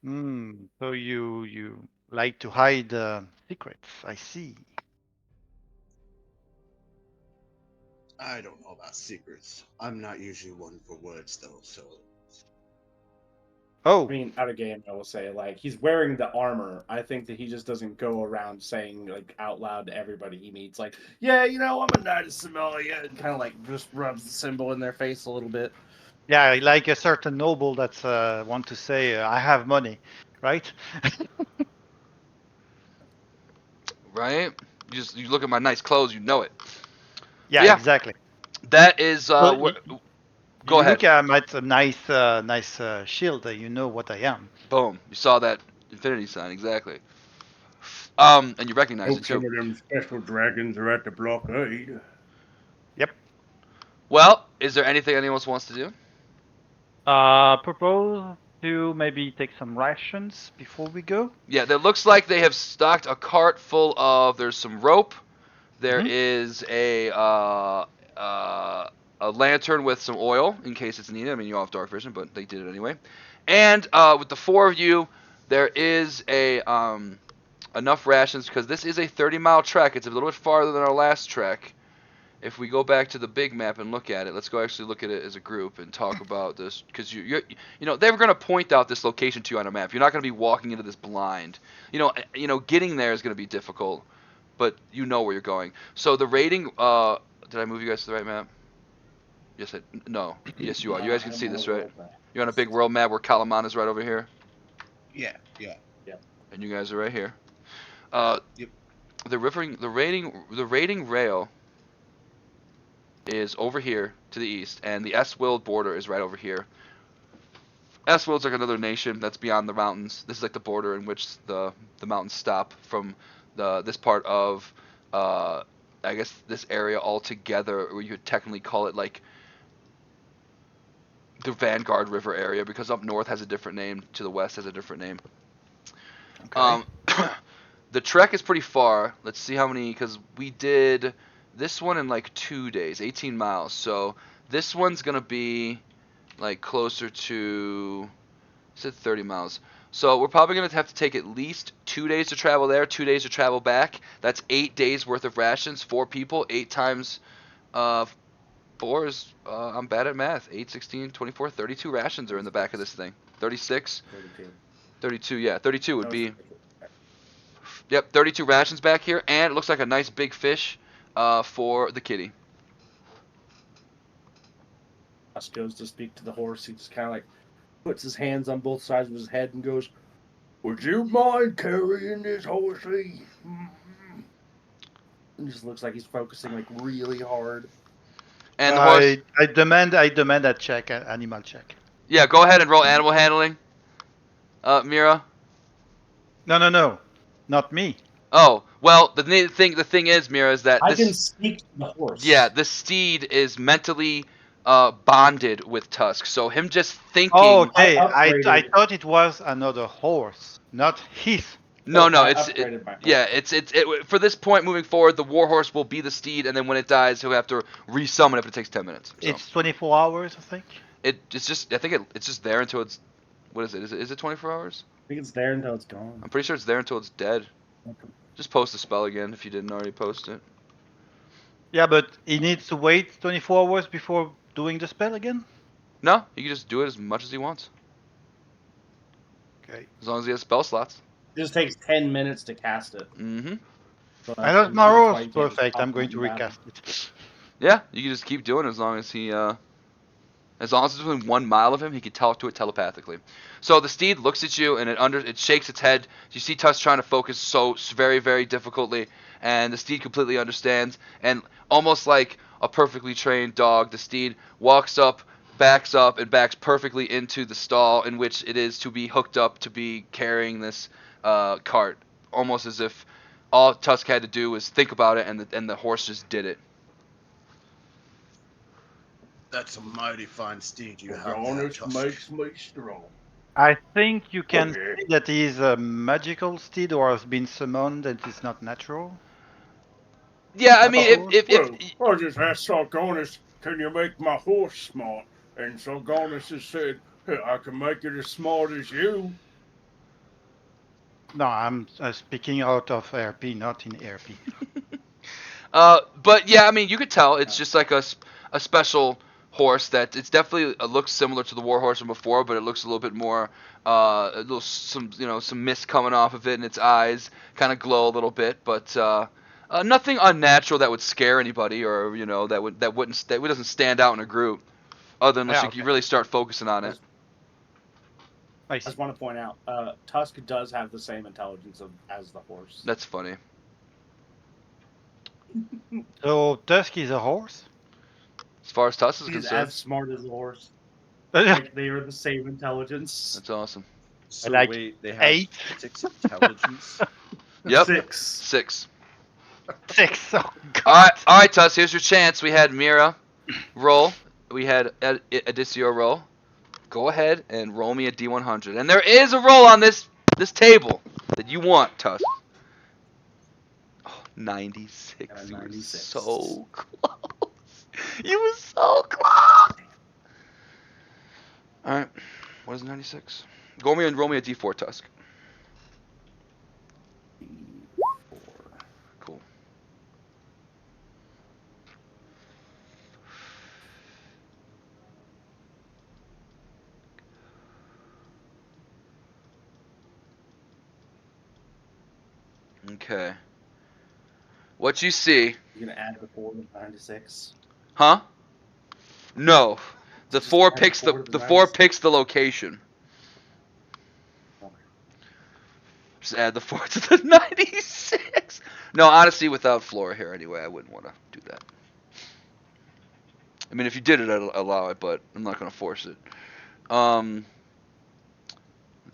tell. So you like to hide secrets. I see. I don't know about secrets. I'm not usually one for words, though, so. Oh, I mean, out of game, I will say, like, he's wearing the armor. I think that he just doesn't go around saying, like, out loud to everybody he meets, like, yeah, you know, I'm a Knight of Somalia, and kind of, like, just rubs the symbol in their face a little bit. yeah, like a certain noble that's want to say, I have money, right? Right? You look at my nice clothes, you know it. Yeah, Yeah. exactly. That is Well, go you ahead. look at a nice shield. You know what I am. Boom. You saw that infinity sign exactly. And you recognize Hope it some too. of them special dragons are at the blockade. Yep. Well, is there anything anyone else wants to do? Propose to maybe take some rations before we go. Yeah, it looks like they have stocked a cart full of. There's some rope. There Mhm. is a lantern with some oil in case it's needed. I mean, you all have dark vision, but they did it anyway. And with the four of you, there is enough rations because this is a 30-mile trek. It's a little bit farther than our last trek. If we go back to the big map and look at it, let's go actually look at it as a group and talk about this because you know they were going to point out this location to you on a map. You're not going to be walking into this blind. You know, getting there is going to be difficult, but you know where you're going. So the rating. Did I move you guys to the right map? Yes, no. Yes, you are. You guys can see this, right? You're on a big world map where Kalaman is right over here, Yeah. and you guys are right here. Yep. The raiding rail is over here to the east, and the Eswild border is right over here. Eswild's like another nation that's beyond the mountains. This is like the border in which the mountains stop from this part of I guess this area altogether, or you could technically call it like the Vanguard River area, because up north has a different name, to the west has a different name. Okay. The trek is pretty far. Let's see how many, because we did this one in like 2 days, 18 miles. So this one's gonna be like closer to, I said 30 miles. So we're probably gonna have to take at least 2 days to travel there, 2 days to travel back. That's 8 days worth of rations, 4 people, 8 times 4 is, I'm bad at math. 8, 16, 24, 32 rations are in the back of this thing. 36, 32. 32, yeah, 32 would No, be. it's- Yep, 32 rations back here, and it looks like a nice big fish for the kitty. Tusk goes to speak to the horse. He just kind of like puts his hands on both sides of his head and goes, Would you mind carrying this horsey? and just looks like he's focusing like really hard. And the horse, I demand a check, an animal check. yeah, go ahead and roll animal handling, Mira. No, not me. Oh, well, the thing is, Mira, is that I this, can speak to the horse. yeah, the steed is mentally bonded with Tusk, so him just thinking. Oh, okay. I upgraded. thought it was another horse, not his. No, I it's upgraded my horse. yeah, it's for this point moving forward, the warhorse will be the steed, and then when it dies, he'll have to resummon if it takes 10 minutes. So It's 24 hours, I think. it's just, I think it's just there until it's, what is it? Is it 24 hours? I think it's there until it's gone. I'm pretty sure it's there until it's dead. Just post the spell again if you didn't already post it. Yeah, but he needs to wait 24 hours before doing the spell again? No, you can just do it as much as he wants, Okay. as long as he has spell slots. It just takes 10 minutes to cast it. Mm-hmm. So I that's lost my why horse. you can't Perfect. stop I'm going him to from battle. recast it. Yeah, you can just keep doing it as long as he, as long as it's within 1 mile of him, he can talk to it telepathically. So the steed looks at you and it shakes its head. You see Tusk trying to focus so very, very difficultly, and the steed completely understands. And almost like a perfectly trained dog, the steed walks up, backs up, and backs perfectly into the stall in which it is to be hooked up to be carrying this cart, almost as if all Tusk had to do was think about it, and the horse just did it. That's a mighty fine steed you have there, Honest Tusk. makes me strong. I think you can Okay. say that he is a magical steed or has been summoned and it's not natural. Yeah, I mean, if Well, I just asked Sargonis, can you make my horse smart? And Sargonis has said, hey, I can make it as smart as you. No, I'm speaking out of RP, not in RP. But yeah, I mean, you could tell it's just like a special horse that it's definitely looks similar to the war horse from before, but it looks a little bit more, some mist coming off of it, and its eyes kind of glow a little bit, but nothing unnatural that would scare anybody, or that doesn't stand out in a group, other than unless you really start focusing on it. I just want to point out, Tusk does have the same intelligence as the horse. That's funny. So Tusk is a horse? As far as Tusk is He's concerned, as smart as the horse. Like Like, they are the same intelligence. that's awesome. So like wait, they have 8? 6 intelligence. Yep, 6. 6. 6. Oh, God. All right, Tusk. Here's your chance. We had Mira roll. We had Adicio roll. Go ahead and roll me a D100. And there is a roll on this table that you want, Tusk. Oh, 96. Yeah, You were 96. so close. You were so close. All right. What is 96? Go me and roll me a D4, Tusk. Cool. Okay. What you see, You're gonna add the 4 to 96. huh? No. The Just 4 add picks the 4 to the the 4 96. picks the location. Okay. Just add the 4 to the 96. No, honestly, without Flora here anyway, I wouldn't want to do that. I mean, if you did it, I'd allow it, but I'm not going to force it. Let's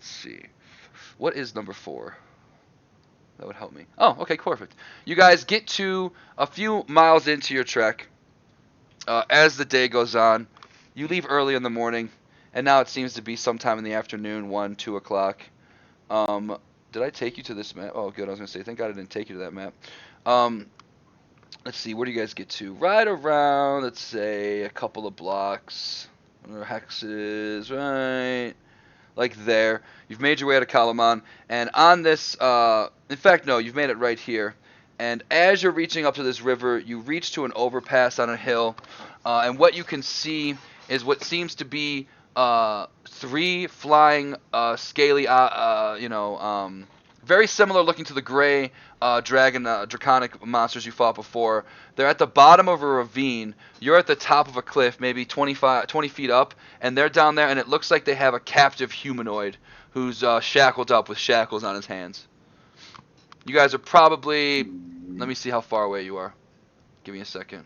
see. What is number 4? That would help me. Oh, okay, perfect. You guys get to a few miles into your trek. As the day goes on, You leave early in the morning, and now it seems to be sometime in the afternoon, 1, 2 o'clock. Did I take you to this map? Oh, good. I was gonna say, thank God I didn't take you to that map. Let's see. Where do you guys get to? Right around, let's say, a couple of blocks or hexes, right? Like there. You've made your way out of Kalaman, and on this, in fact, no, you've made it right here. And as you're reaching up to this river, you reach to an overpass on a hill, and what you can see is what seems to be 3 flying, scaly, very similar looking to the gray draconic monsters you fought before. They're at the bottom of a ravine. You're at the top of a cliff, maybe 20 feet up, and they're down there, and it looks like they have a captive humanoid who's shackled up with shackles on his hands. You guys are probably... Let me see how far away you are. Give me a second.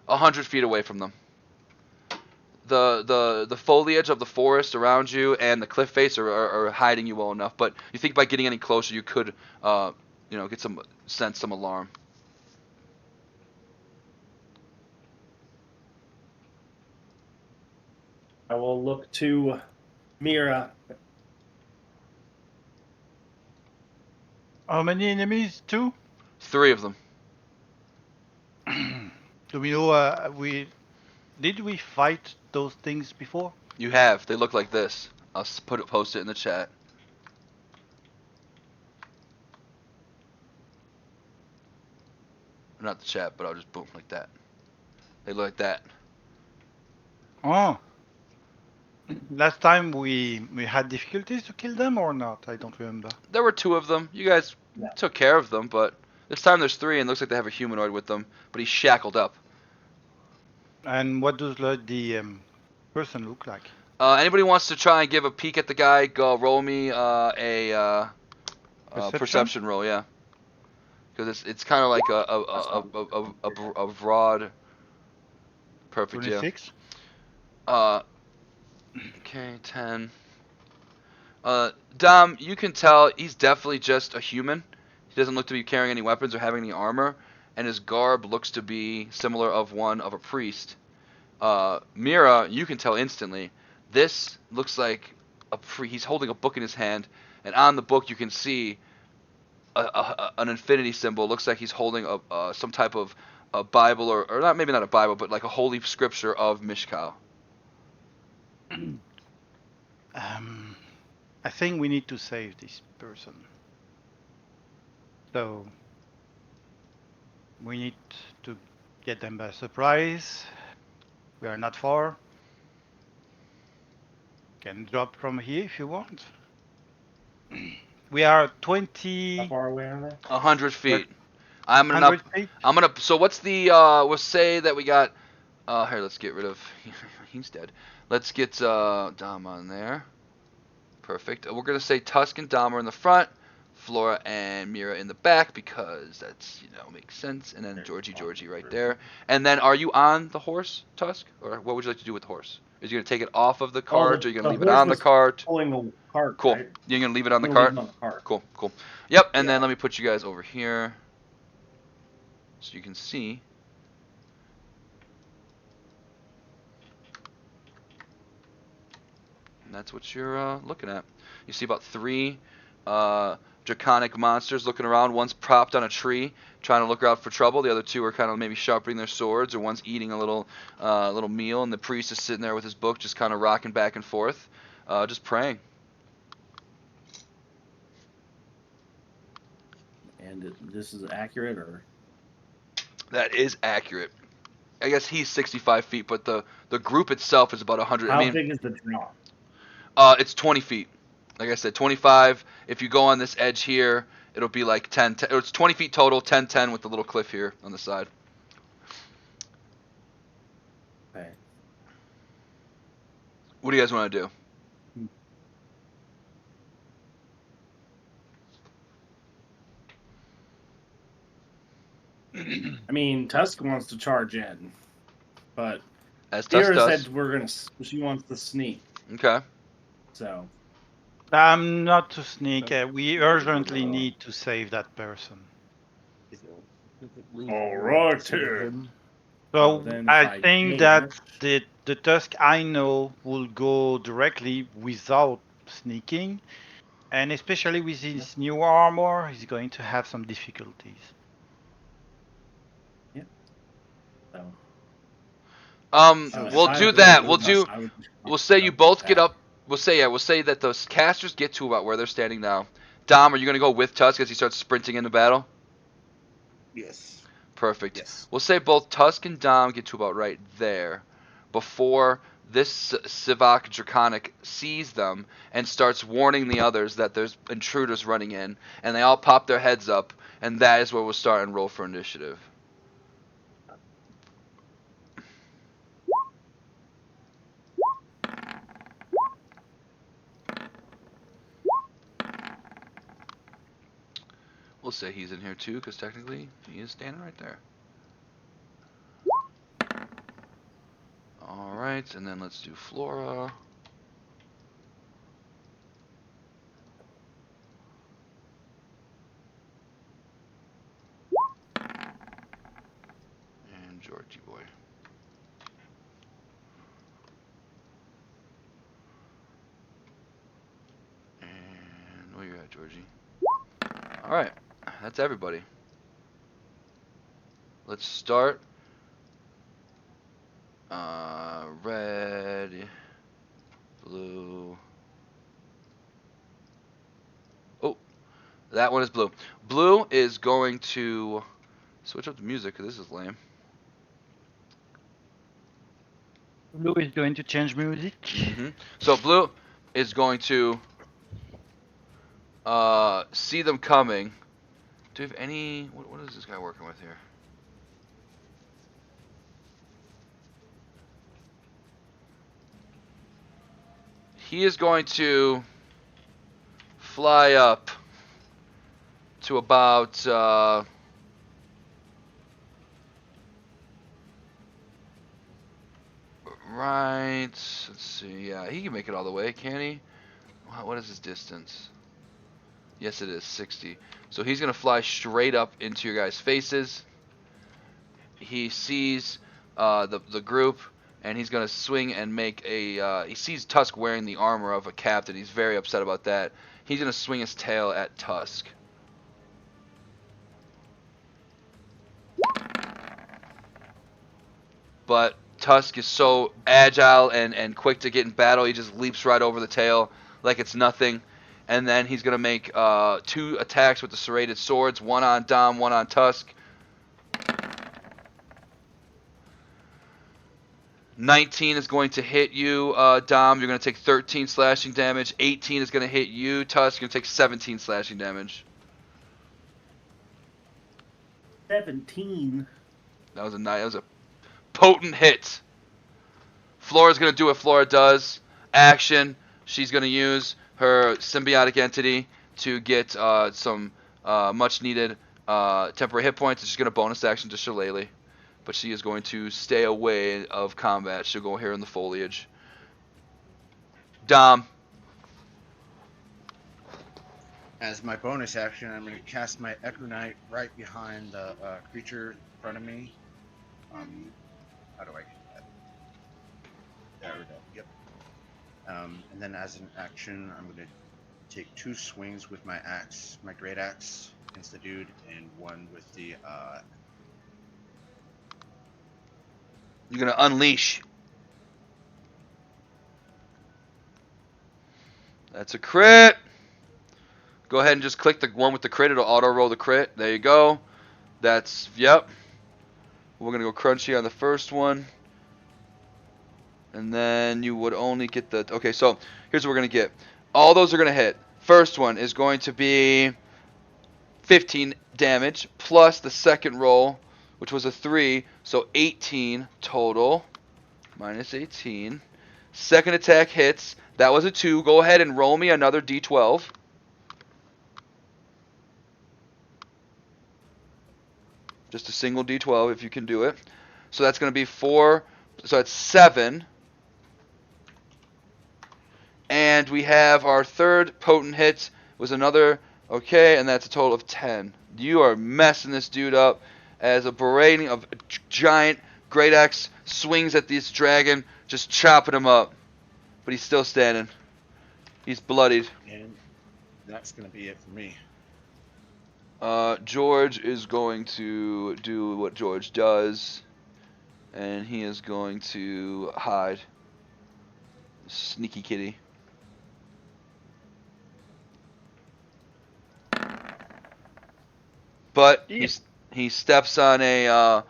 A 100 feet away from them. The foliage of the forest around you and the cliff face are hiding you well enough, but you think by getting any closer you could, sense some alarm. I will look to Mira. How many enemies? 2? 3 of them. Do we know? Did we fight those things before? You have. They look like this. I'll post it in the chat. Not the chat, but I'll just boom like that. They look like that. Oh. Last time we had difficulties to kill them or not? I don't remember. There were 2 of them. You guys took care of them, but this time there's 3, and it looks like they have a humanoid with them, but he's shackled up. And what does the person look like? Anybody wants to try and give a peek at the guy? Go roll me a perception roll, yeah. Because it's kind of like a broad. Perfect, 26? yeah. Okay, 10. Dom, you can tell he's definitely just a human. He doesn't look to be carrying any weapons or having any armor, and his garb looks to be similar of one of a priest. Mira, you can tell instantly. This looks like he's holding a book in his hand, and on the book you can see an infinity symbol. Looks like he's holding some type of a Bible, or not, maybe not a Bible, but like a holy scripture of Mishkal. I think we need to save this person. So we need to get them by surprise. We are not far. Can drop from here if you want. We are 20. How far away are they? 100 feet. I'm gonna. 100 feet? I'm gonna. So what's the? We'll say that we got. Here, let's get rid of. He's dead. Let's get Dom on there. Perfect. We're gonna say Tusk and Dom are in the front, Flora and Mira in the back, because that's, makes sense. And then Georgie right there. And then, are you on the horse, Tusk, or what would you like to do with the horse? Is you gonna take it off of the cart, or are you gonna leave it on the cart? Pulling the cart. Cool. Right? You're gonna leave it on the I'm cart? gonna leave it on the cart. Cool. Yep. And then let me put you guys over here, so you can see. And that's what you're looking at. You see about 3 draconic monsters looking around. One's propped on a tree, trying to look out for trouble. The other 2 are kind of maybe sharpening their swords, or one's eating a little meal, and the priest is sitting there with his book, just kind of rocking back and forth, just praying. And this is accurate, or? That is accurate. I guess he's 65 feet, but the group itself is about 100. How big is the drop? It's 20 feet. Like I said, 25. If you go on this edge here, it'll be like 10. It's 20 feet total, 10 with the little cliff here on the side. Okay. What do you guys want to do? I mean, Tusk wants to charge in, but As Tusk Mira does. said she wants to sneak. Okay. So. Not to sneak. We urgently need to save that person. All right, So then if I I think dare- that the Tusk I know will go directly without sneaking, and especially with his new armor, he's going to have some difficulties. So, We'll if I do had that. to We'll go, do. I would just We'll say you up both get that. up. We'll say that those casters get to about where they're standing now. Dom, are you gonna go with Tusk as he starts sprinting into battle? Yes. Perfect. Yes. We'll say both Tusk and Dom get to about right there before this Sivak Draconic sees them and starts warning the others that there's intruders running in, and they all pop their heads up, and that is where we'll start and roll for initiative. We'll say he's in here too, because technically he is standing right there. Alright, and then let's do Flora. And Georgie boy. And where you at, Georgie? Alright, that's everybody. Let's start. Red, blue. Oh, that one is blue. Blue is going to switch up the music because this is lame. Blue is going to change music. So blue is going to see them coming. Do you have any? What is this guy working with here? He is going to fly up to about right. Let's see. Yeah, he can make it all the way, can he? What is his distance? Yes, it is 60. So he's gonna fly straight up into your guys' faces. He sees the group, and he's gonna swing and make a. He sees Tusk wearing the armor of a captain. He's very upset about that. He's gonna swing his tail at Tusk. But Tusk is so agile and quick to get in battle, he just leaps right over the tail like it's nothing. And then he's going to make 2 attacks with the serrated swords, one on Dom, one on Tusk. 19 is going to hit you, Dom. You're going to take 13 slashing damage. 18 is going to hit you, Tusk. You're going to take 17 slashing damage. 17. That was a potent hit. Flora's going to do what Flora does. Action. She's going to use her symbiotic entity to get some much needed temporary hit points. She's going to bonus action to Shillelagh. But she is going to stay away of combat. She'll go here in the foliage. Dom. As my bonus action, I'm going to cast my Echo Knight right behind the creature in front of me. How do I get that? There we go. Yep. And then as an action, I'm going to take 2 swings with my axe, my great axe, against the dude, and 1 with the You're going to unleash. That's a crit. Go ahead and just click the one with the crit. It'll auto roll the crit. There you go. That's, yep. We're going to go crunchy on the first one. And then you would only get the, okay, so here's what we're going to get. All those are going to hit. First one is going to be 15 damage plus the second roll, which was a 3, so 18 total, minus 18. Second attack hits. That was a 2. Go ahead and roll me another d12. Just a single d12 if you can do it. So that's going to be 4, so that's 7. And we have our third potent hit was another, okay, and that's a total of 10. You are messing this dude up. as a berating of a giant great axe swings at this dragon, just chopping him up. But he's still standing. He's bloodied. And that's going to be it for me. George is going to do what George does, and he is going to hide. Sneaky kitty. But he steps on a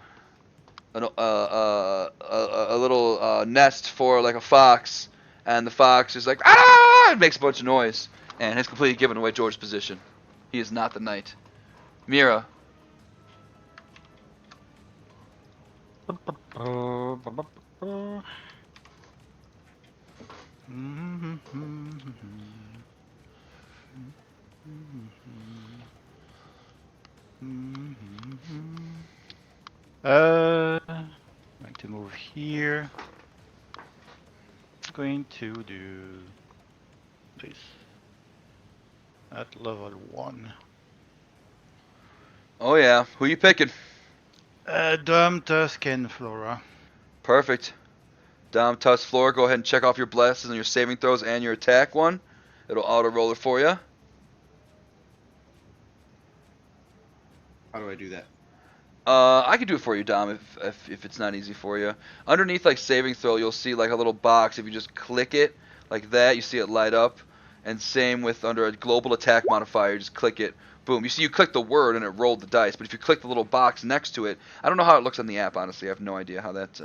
little nest for like a fox, and the fox is like ah! It makes a bunch of noise, and has completely given away George's position. He is not the knight. Mira. Going to move here. Going to do this at level 1. Oh yeah, who you picking? Dom, Tusk, and Flora. Perfect. Dom, Tusk, Flora, go ahead and check off your blesses and your saving throws and your attack one. It'll auto roll it for you. How do I do that? I can do it for you, Dom, if it's not easy for you. Underneath like saving throw, you'll see like a little box. If you just click it like that, you see it light up. And same with under a global attack modifier, just click it. Boom. You see you click the word and it rolled the dice. But if you click the little box next to it, I don't know how it looks on the app, honestly. I have no idea how that...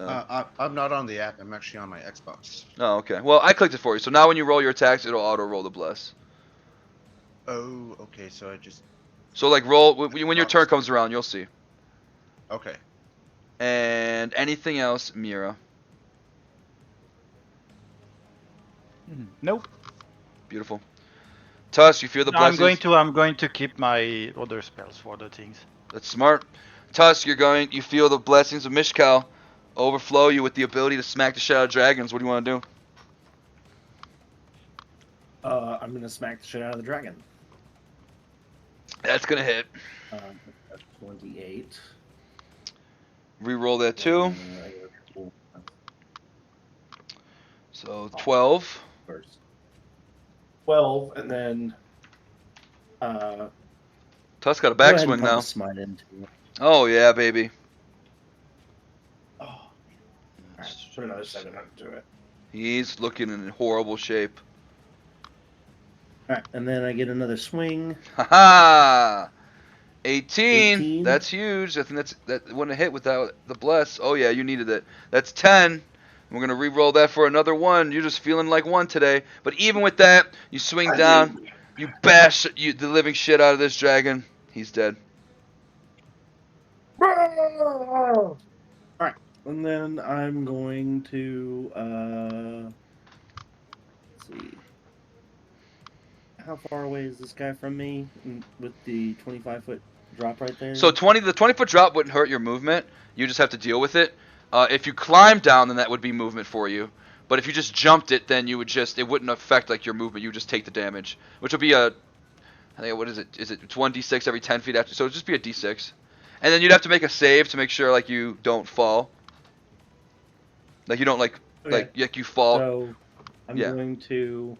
I'm not on the app. I'm actually on my Xbox. Oh, okay. Well, I clicked it for you. So now when you roll your attacks, it'll auto-roll the bless. Oh, okay. So I just... So, like, roll... When your turn comes around, you'll see. Okay. And anything else, Mira? Nope. Beautiful. Tusk, you feel the No, blessings? I'm going to keep my other spells for the things. That's smart. Tusk, you feel the blessings of Mishkal overflow you with the ability to smack the shit out of dragons. What do you want to do? I'm gonna smack the shit out of the dragon. That's gonna hit. 28. Reroll that too. So 12. First. 12, and then Tusk got a go ahead and backswing pump now. the smite into it. Oh yeah, baby. Oh, alright, put another 700 to it. He's looking in horrible shape. Alright, and then I get another swing. Haha! 18. 18. That's huge. I think that wouldn't have hit without the bless. Oh yeah, you needed it. That's 10. We're gonna re-roll that for another 1. You're just feeling like 1 today. But even with that, you swing down, you bash the living shit out of this dragon. He's dead. Alright, and then I'm going to let's see. How far away is this guy from me with the 25-foot drop right there? So the 20-foot drop wouldn't hurt your movement. You just have to deal with it. If you climb down, then that would be movement for you. But if you just jumped it, then you would it wouldn't affect like your movement. You would just take the damage, which would be I think what is it? It's 1d6 every 10 feet after. So it'd just be a d6, and then you'd have to make a save to make sure like you don't fall. Like you don't like you fall. So I'm Yeah. going to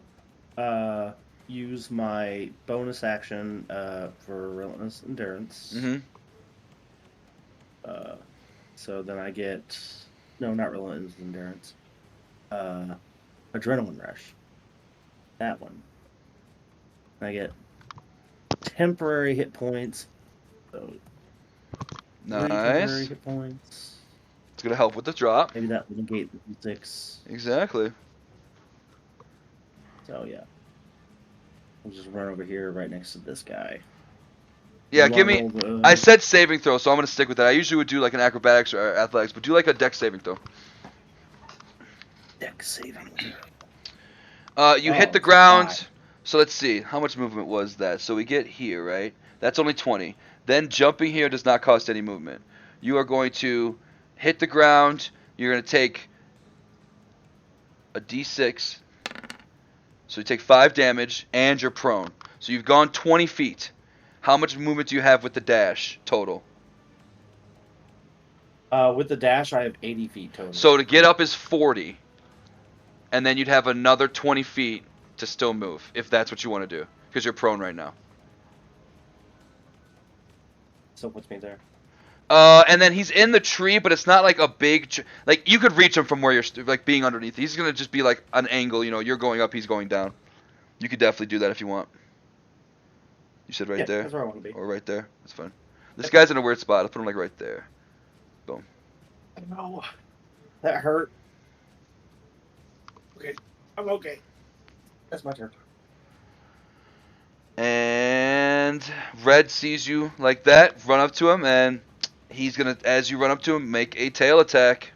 use my bonus action for Relentless Endurance. Mm-hmm. So then I get not Relentless Endurance. Adrenaline Rush. That one. I get temporary hit points. So 3 temporary Nice. hit points. It's gonna help with the drop. Maybe that will negate the 6. Exactly. So yeah. I'll just run over here right next to this guy. Yeah, You give wanna me. roll the- I said saving throw, so I'm gonna stick with that. I usually would do like an acrobatics or athletics, but do like a dex saving throw. Dex saving. You Oh, hit the it's a ground. 5. So let's see, how much movement was that? So we get here, right? That's only 20. Then jumping here does not cost any movement. You are going to hit the ground. You're going to take a d6. So you take 5 damage, and you're prone. So you've gone 20 feet. How much movement do you have with the dash total? With the dash, I have 80 feet total. So to get up is 40, and then you'd have another 20 feet to still move, if that's what you want to do, because you're prone right now. So puts me there. And then he's in the tree, but it's not like a big, like you could reach him from where you're, like being underneath. He's gonna just be like an angle, you know, you're going up, he's going down. You could definitely do that if you want. You said right Yeah, there, that's where I want to be. or right there. That's fine. This guy's in a weird spot. I'll put him like right there. No, that hurt. Okay, I'm okay. That's my turn. And Red sees you like that. Run up to him, and he's gonna, as you run up to him, make a tail attack.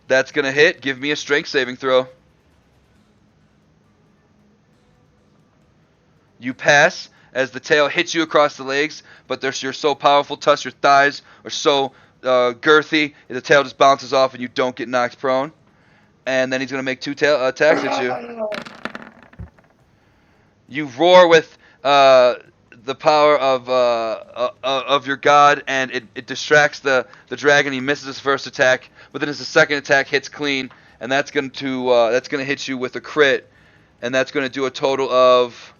That's gonna hit. Give me a strength saving throw. You pass as the tail hits you across the legs, but you're so powerful, Tusk, your thighs are so girthy, the tail just bounces off and you don't get knocked prone. And then he's going to make 2 tail attacks at you. You roar with the power of your god, and it distracts the dragon. He misses his first attack, but then his second attack hits clean, and that's going to hit you with a crit, and that's going to do a total of,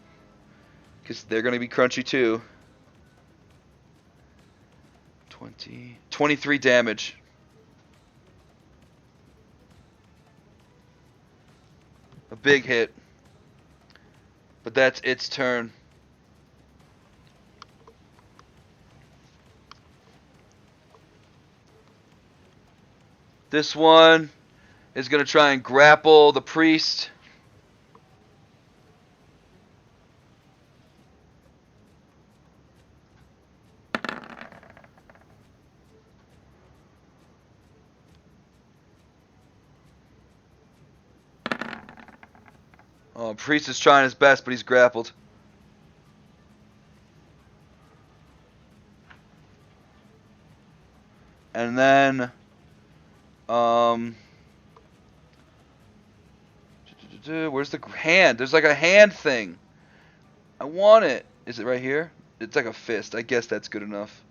because they're going to be crunchy too, 23 damage. A big hit. But that's its turn. This one is going to try and grapple the priest. Oh, priest is trying his best, but he's grappled. And then, where's the hand? There's like a hand thing. I want it. Is it right here? It's like a fist. I guess that's good enough.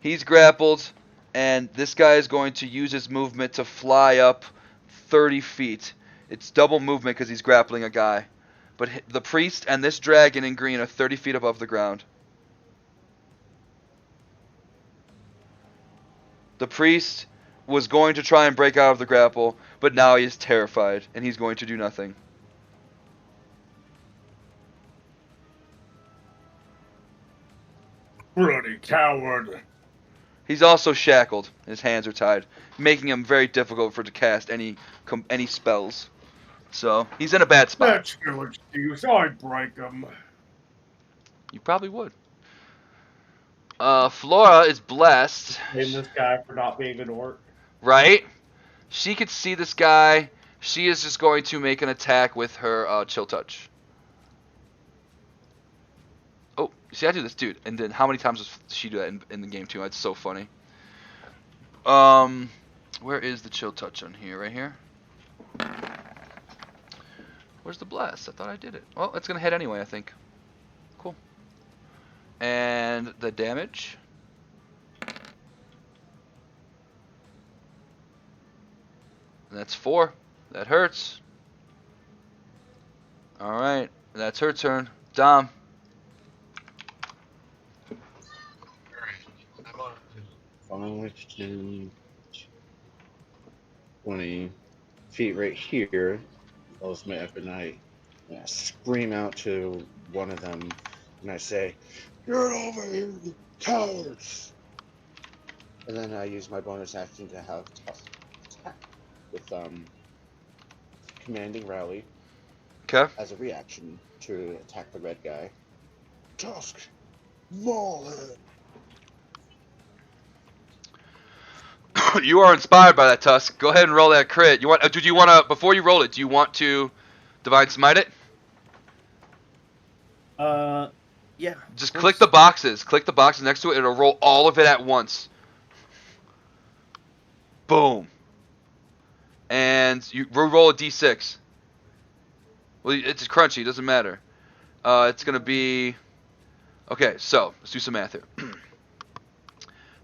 He's grappled, and this guy is going to use his movement to fly up 30 feet. It's double movement because he's grappling a guy. But the priest and this dragon in green are 30 feet above the ground. The priest was going to try and break out of the grapple, but now he is terrified, and he's going to do nothing. Bloody coward. He's also shackled. His hands are tied, making him very difficult for to cast any spells. So he's in a bad spot. That's no excuse. I'd break him. You probably would. Flora is blessed. Blame this guy for not being an orc. Right? She could see this guy. She is just going to make an attack with her chill touch. Oh, see, I do this, dude. And then how many times does she do that in the game too? That's so funny. Where is the chill touch on here? Right here. Where's the blast? I thought I did it. Well, it's gonna hit anyway, I think. Cool. And the damage. That's 4. That hurts. Alright, that's her turn. Dom. Alright. 5 to 20 feet right here. Close my up at night. And I scream out to one of them and I say, "Get over here, you cowards!" And then I use my bonus action to have Tusk attack with commanding rally Okay. as a reaction to attack the red guy. Tusk, maul him. You are inspired by that, Tusk. Go ahead and roll that crit. You want? Do you want to? Before you roll it, do you want to divine smite it? Yeah. Just click the boxes. Click the boxes next to it. It'll roll all of it at once. Boom. And you roll a d6. Well, it's crunchy. It doesn't matter. It's gonna be Okay, so let's do some math here.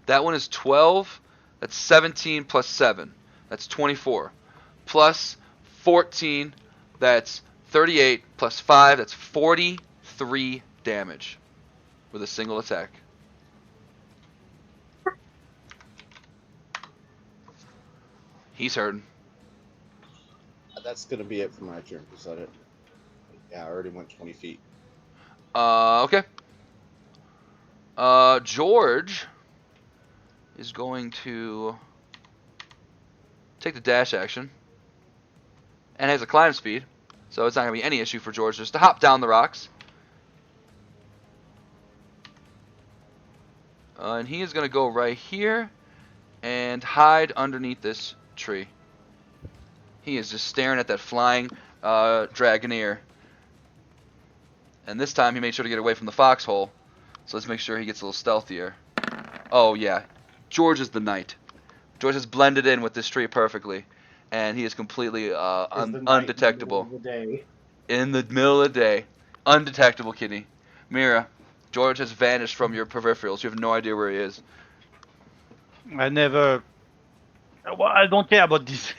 That one is 12. That's 17 plus 7. That's 24. Plus 14. That's 38. Plus 5. That's 43 damage with a single attack. He's hurting. That's gonna be it for my turn. Is that it? Yeah, I already went 20 feet. Okay. George is going to take the dash action and has a climb speed, so it's not going to be any issue for George just to hop down the rocks. And he is going to go right here and hide underneath this tree. He is just staring at that flying Dragoneer. And this time he made sure to get away from the foxhole. So let's make sure he gets a little stealthier. Oh yeah, George is the knight. George has blended in with this tree perfectly. And he is completely undetectable. In the middle of the day. Undetectable, Kitty. Mira, George has vanished from your peripherals. You have no idea where he is. I never. Well, I don't care about this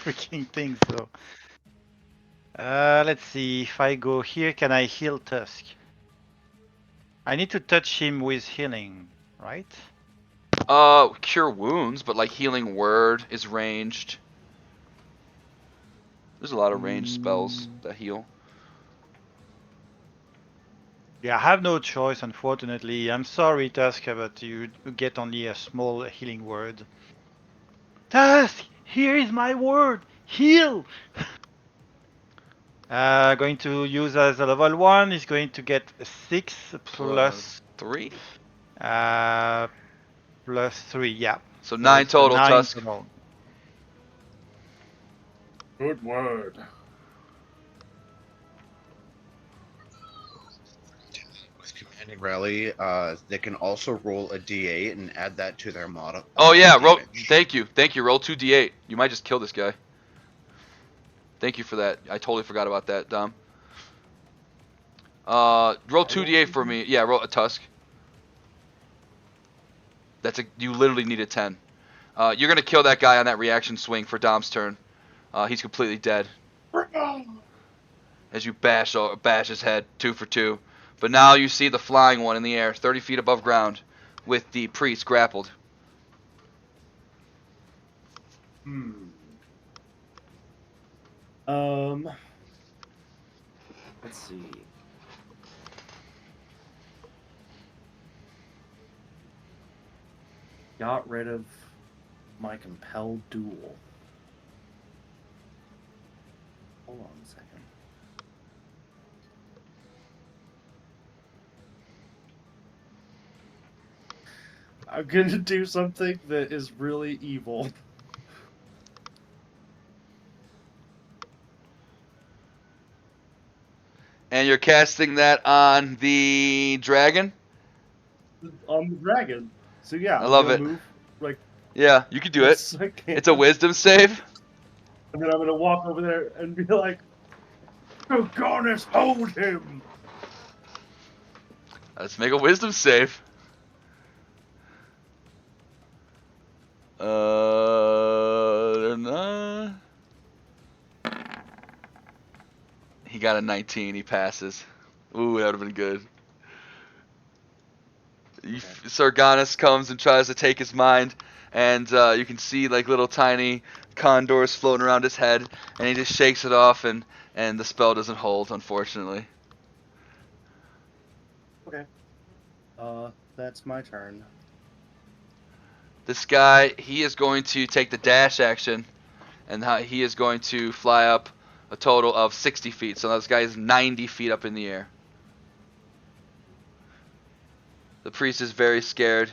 freaking thing. So, let's see. If I go here, can I heal Tusk? I need to touch him with healing, right? Cure wounds, but like healing word is ranged. There's a lot of ranged spells that heal. Yeah, I have no choice, unfortunately. I'm sorry, Tusk, but you get only a small healing word. Tusk, here is my word. Heal. Going to use as a level 1. Is going to get 6 plus 3. Plus 3. Yeah. So 9 total. 9 Tusk. total. Good word. With Commanding Rally, they can also roll a D8 and add that to their model. Oh yeah, roll. damage. Thank you. Roll 2d8. You might just kill this guy. Thank you for that. I totally forgot about that, Dom. Roll 2d8 for me. Yeah, roll a Tusk. You literally need a 10. You're gonna kill that guy on that reaction swing for Dom's turn. He's completely dead. As you bash his head 2 for 2. But now you see the flying one in the air, 30 feet above ground, with the priest grappled. Let's see. Got rid of my compelled duel. Hold on a second. I'm gonna do something that is really evil. And you're casting that on the dragon? On the dragon. So yeah, I love I'm it. gonna move, like, Yeah, you can do it. as I can. It's a wisdom save. And then I'm gonna walk over there and be like, The goddess hold him! Let's make a wisdom save. Nah. He got a 19. He passes. Ooh, that would have been good. Sarganis comes and tries to take his mind, and you can see like little tiny condors floating around his head, and he just shakes it off, and the spell doesn't hold, unfortunately. okay, that's my turn. This guy, he is going to take the dash action, and he is going to fly up a total of 60 feet. So this guy is 90 feet up in the air. The priest is very scared.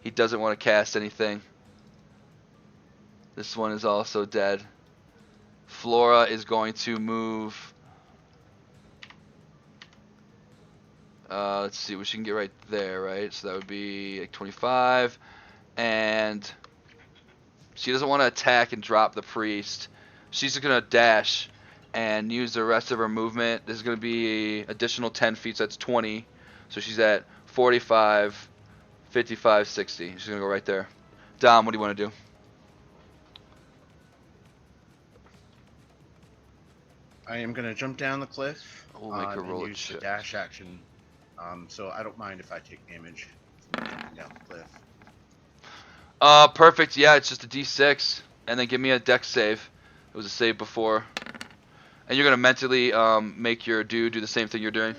He doesn't want to cast anything. This one is also dead. Flora is going to move. Let's see, we can get right there, right? So that would be like 25. And she doesn't want to attack and drop the priest. She's just going to dash and use the rest of her movement. This is going to be additional 10 feet, so that's 20. So she's at 45, 55, 60. She's gonna go right there. Dom, what do you want to do? I am going to jump down the cliff We'll make her and roll a use the check. dash action. So I don't mind if I take damage from jumping down the cliff. Perfect. Yeah, it's just a D6, and then give me a dex save. It was a save before, and you're gonna mentally make your dude do the same thing you're doing.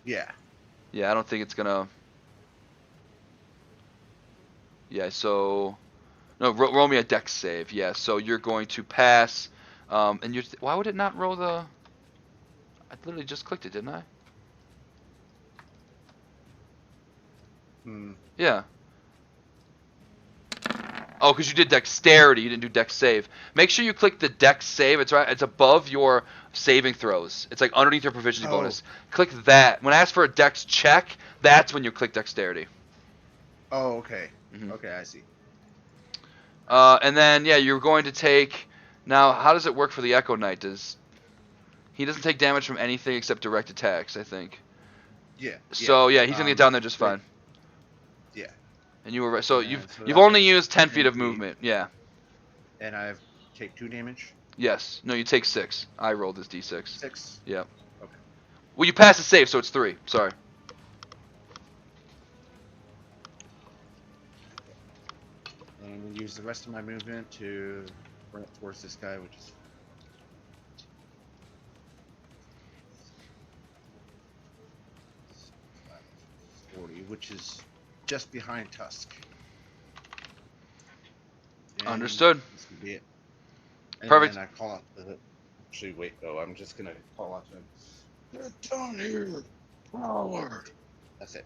Yeah. Yeah, I don't think it's gonna. Yeah, so no, roll me a dex save. Yeah, so you're going to pass, and you're. Why would it not roll the? I literally just clicked it, didn't I? Hmm. Yeah. Oh, because you did dexterity, you didn't do dex save. Make sure you click the dex save. It's right. It's above your saving throws. It's like underneath your proficiency Oh. bonus. Click that. When I ask for a dex check, that's when you click dexterity. Oh, okay. Mhm. Okay, I see. And then yeah, you're going to take. Now, how does it work for the Echo Knight? He doesn't take damage from anything except direct attacks, I think. Yeah. So yeah, he's gonna get down there just great. fine. Yeah. And you were right. So And you've so you've that only was used 10 feet of 10 feet. movement. Yeah. And I take 2 damage. Yes. No, you take 6. I rolled this d6. 6. Yeah. Okay. Well, you passed the save, so it's 3. Sorry. And we'll use the rest of my movement to run it towards this guy, which is 40, which is just behind Tusk. And Understood. This would be it. And Perfect. then I call out the. Actually, wait. Oh, I'm just gonna call out to him. Get down here, forward. That's it.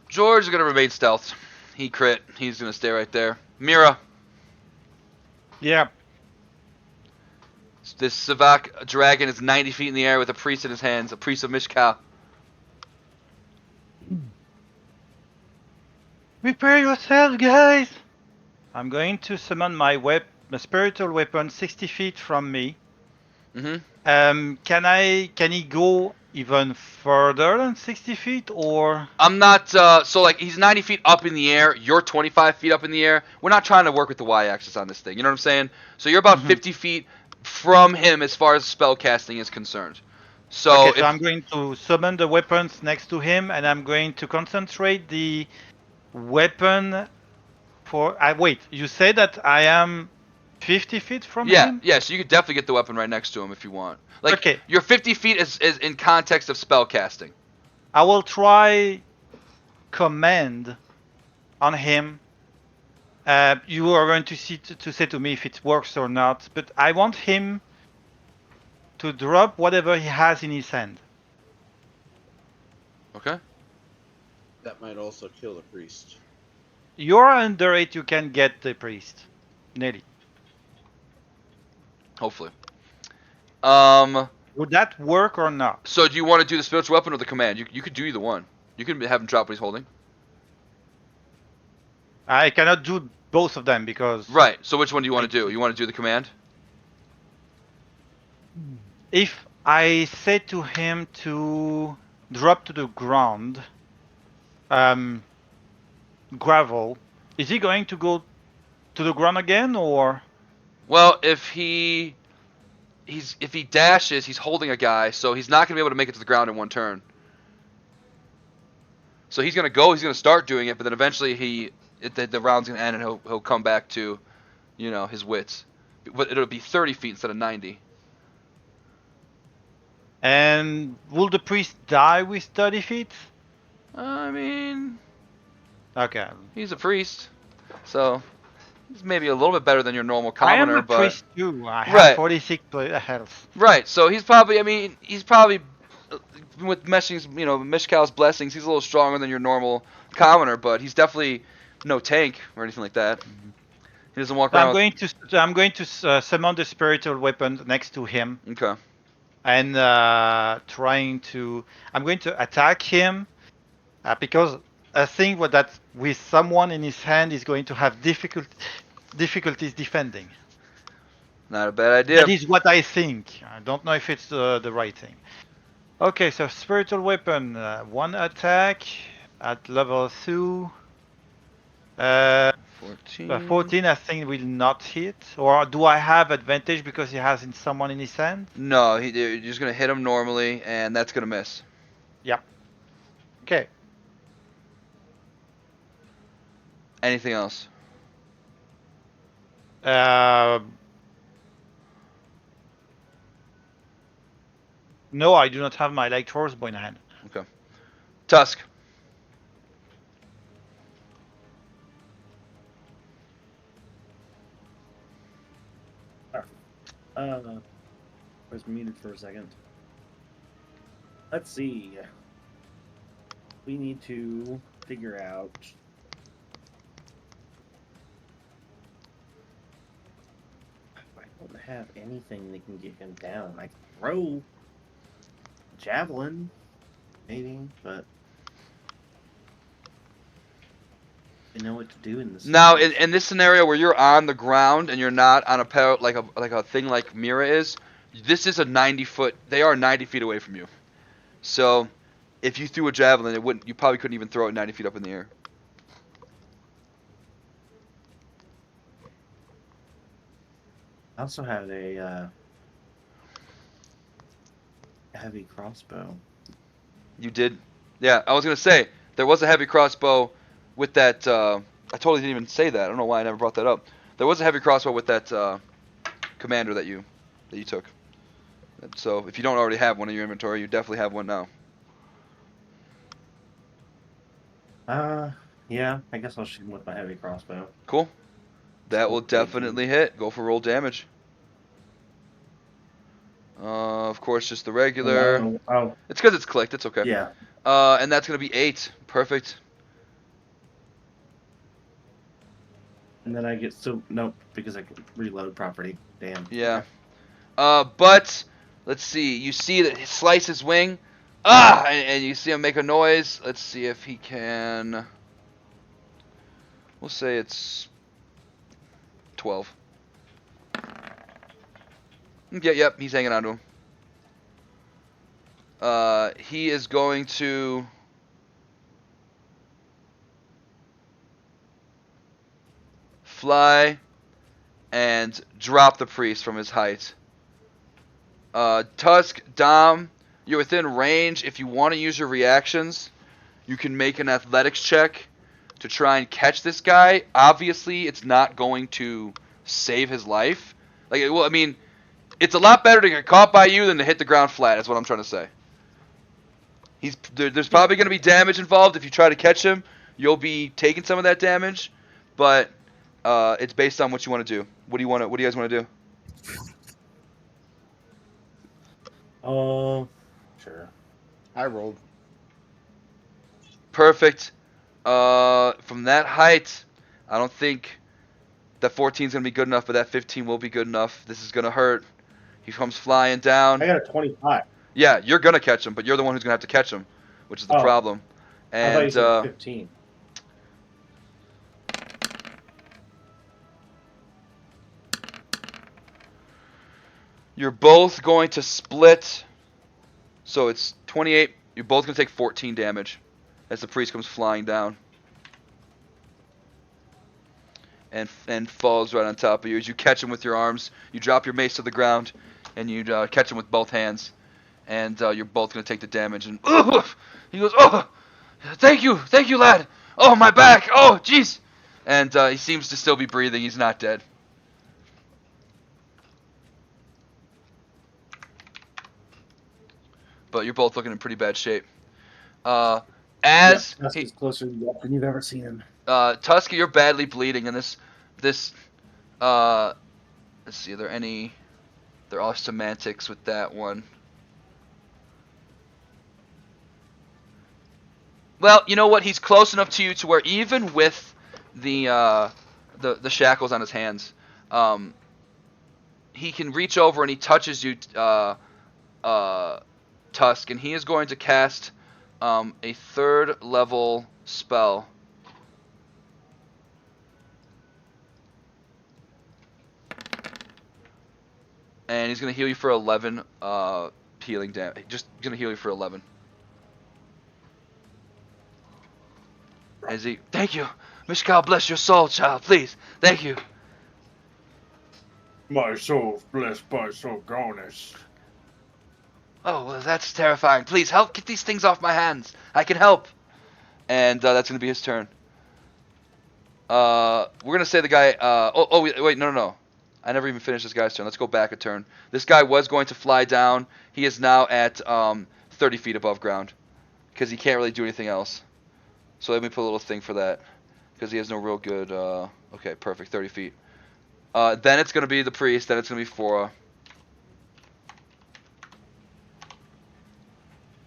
George is gonna remain stealth. He crit. He's gonna stay right there. Mira, Yeah. this Savak dragon is 90 feet in the air with a priest in his hands, a priest of Mishkal. Prepare yourselves, guys. I'm going to summon my spiritual weapon 60 feet from me. Mm-hmm. Can he go even further than 60 feet, or? I'm not, so like, he's 90 feet up in the air, you're 25 feet up in the air. We're not trying to work with the y-axis on this thing, you know what I'm saying? So you're about 50 feet from him as far as spell casting is concerned. So, Okay, so I'm going to summon the weapons next to him, and I'm going to concentrate the weapon for... wait, you say that I am 50 feet from him? yeah, so you could definitely get the weapon right next to him if you want. Like, Okay. you're 50 feet is in context of spell casting. I will try command on him. You are going to say to me if it works or not, but I want him to drop whatever he has in his hand. Okay? That might also kill the priest. You're under it, you can get the priest. Nelly. Hopefully. Would that work or not? So do you want to do the spiritual weapon or the command? You could do either one. You can have him drop what he's holding. I cannot do both of them because Right. So which one do you want to do? You want to do the command? if I say to him to drop to the ground, gravel, is he going to go to the ground again, or? Well, if he dashes, he's holding a guy, so he's not gonna be able to make it to the ground in one turn. So he's gonna go. He's gonna start doing it, but then eventually the round's gonna end, and he'll come back to, his wits. But it'll be 30 feet instead of 90. And will the priest die with 30 feet? I mean, Okay. he's a priest, so he's maybe a little bit better than your normal I am commoner, a but priest too. I have Right. 46 health. right. So he's probably. I mean, he's probably with Mishkal's blessings. He's a little stronger than your normal commoner, but he's definitely no tank or anything like that. He doesn't walk So around. I'm going to summon the spiritual weapon next to him, Okay. and I'm going to attack him because I think that with someone in his hand is going to have difficulties defending. Not a bad idea. That is what I think. I don't know if it's the right thing. Okay, so spiritual weapon, 1 attack at level 2. 14. 14, I think will not hit. Or do I have advantage because he has someone in his hand? No, you're just gonna hit him normally, and that's gonna miss. Yep. Okay. Anything else? No, I do not have my light crossbow in hand. Okay. Tusk. I was muted for a second. Let's see. We need to figure out. I don't have anything that can get him down. I can throw javelin, maybe, but I know what to do in this. Now, in this scenario where you're on the ground and you're not on a like a thing like Mira is, this is a 90-foot. They are 90 feet away from you. So, if you threw a javelin, it wouldn't. You probably couldn't even throw it 90 feet up in the air. I also have a heavy crossbow. You did? Yeah, I was gonna say there was a heavy crossbow with that. I totally didn't even say that. I don't know why I never brought that up. There was a heavy crossbow with that commander that you took. So if you don't already have one in your inventory, you definitely have one now. Yeah, I guess I'll shoot him with my heavy crossbow. Cool. That will definitely hit. Go for roll damage. Of course, just the regular. Oh, It's because it's clicked. It's okay. yeah. And that's gonna be 8. Perfect. And then I get nope, because I can reload property. Damn. Yeah. But let's see. You see that he slice his wing. And you see him make a noise. Let's see if he can. We'll say it's 12. Yep, he's hanging on to him. He is going to fly and drop the priest from his height. Tusk, Dom, you're within range. If you want to use your reactions, you can make an athletics check to try and catch this guy. Obviously, it's not going to save his life. Well, I mean, it's a lot better to get caught by you than to hit the ground flat. That's what I'm trying to say. There's probably going to be damage involved. If you try to catch him, you'll be taking some of that damage, but it's based on what you want to do. What do you guys want to do? Sure. I rolled. Perfect. From that height, I don't think that 14 is going to be good enough, but that 15 will be good enough. This is going to hurt. He comes flying down. I got a 25. Yeah, you're going to catch him, but you're the one who's going to have to catch him, which is the problem. I thought you And said 15. you're both going to split. So it's 28. You're both going to take 14 damage as the priest comes flying down. And falls right on top of you. As you catch him with your arms, you drop your mace to the ground, and you catch him with both hands. And you're both going to take the damage. And he goes, thank you, lad. Oh, my back. Oh, jeez. And he seems to still be breathing. He's not dead. But you're both looking in pretty bad shape. Tusk is closer to death than you've ever seen him. Tusk, you're badly bleeding, and this let's see, there are semantics with that one. Well, you know what? He's close enough to you to where even with the shackles on his hands, he can reach over and he touches you, Tusk, and he is going to cast a 3rd level spell. And he's gonna heal you for 11 healing damage. Just gonna heal you for 11. As he, thank you, Mishkal, bless your soul, child, please, thank you. My soul's blessed by Sorgonis. Oh, well, that's terrifying. Please help get these things off my hands. I can help. And that's gonna be his turn. We're gonna say the guy. Wait, no. I never even finished this guy's turn. Let's go back a turn. This guy was going to fly down. He is now at 30 feet above ground because he can't really do anything else. So let me put a little thing for that because he has no real good. Okay, perfect. 30 feet. Then it's gonna be the priest. Then it's gonna be Flora.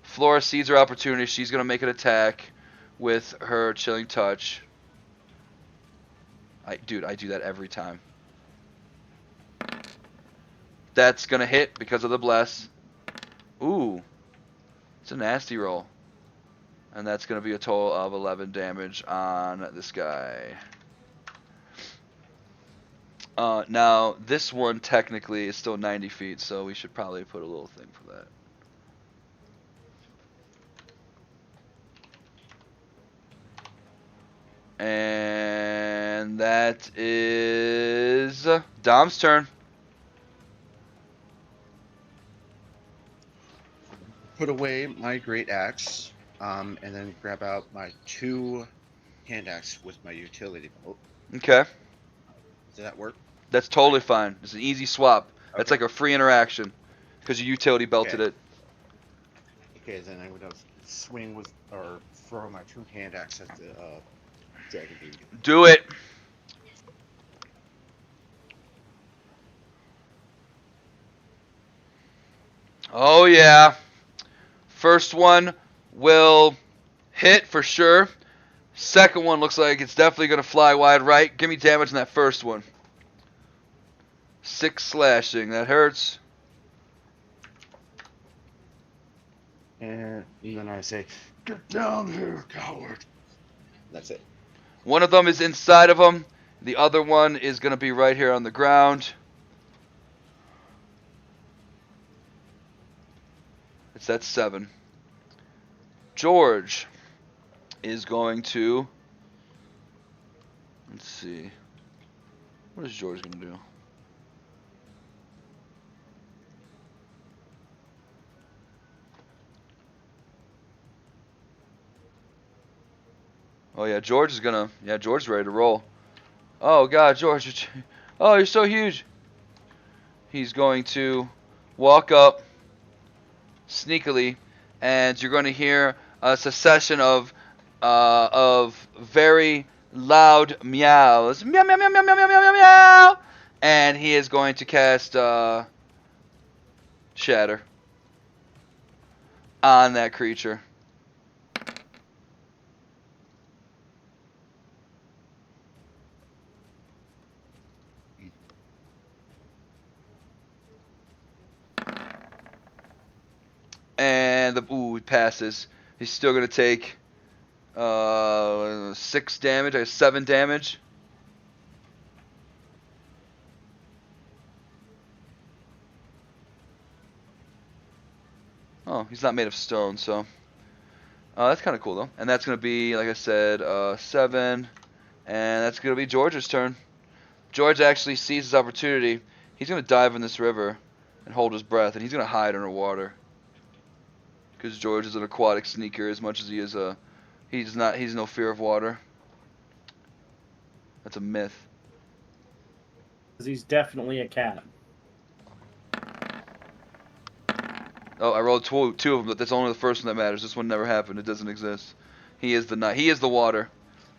Flora sees her opportunity. She's gonna make an attack with her chilling touch. Dude, I do that every time. That's gonna hit because of the bless. Ooh, it's a nasty roll. And that's gonna be a total of 11 damage on this guy. Now this one technically is still 90 feet, so we should probably put a little thing for that. And that is Dom's turn. Put away my great axe, and then grab out my 2 hand axe with my utility belt. Okay. Does that work? That's totally fine. It's an easy swap. That's Okay. like a free interaction because you utility belted Okay. it. Okay, then I would swing with, or throw my 2 hand axe at the dragon dude. Do it. Oh yeah. First one will hit for sure. Second one looks like it's definitely going to fly wide right. Give me damage in that first one. 6 slashing. That hurts. And then I say, "Get down here, coward." That's it. One of them is inside of him. The other one is going to be right here on the ground. That's 7. George is going to... Let's see. What is George going to do? Oh yeah, George is gonna... Yeah, George's ready to roll. Oh god, George. Oh, you're so huge. He's going to walk up sneakily, and you're going to hear a succession of very loud meows. Meow, meow, meow, meow, meow, meow, meow, meow. And he is going to cast Shatter on that creature. And he passes. He's still gonna take 6 damage. I have 7 damage. Oh, he's not made of stone, so that's kind of cool though. And that's gonna be, like I said, 7, and that's gonna be George's turn. George actually sees his opportunity. He's gonna dive in this river and hold his breath, and he's gonna hide underwater. Because George is an aquatic sneaker as much as he is a... He's no fear of water. That's a myth. Because he's definitely a cat. Oh, I rolled two of them, but that's only the first one that matters. This one never happened. It doesn't exist. He is the night. He is the water.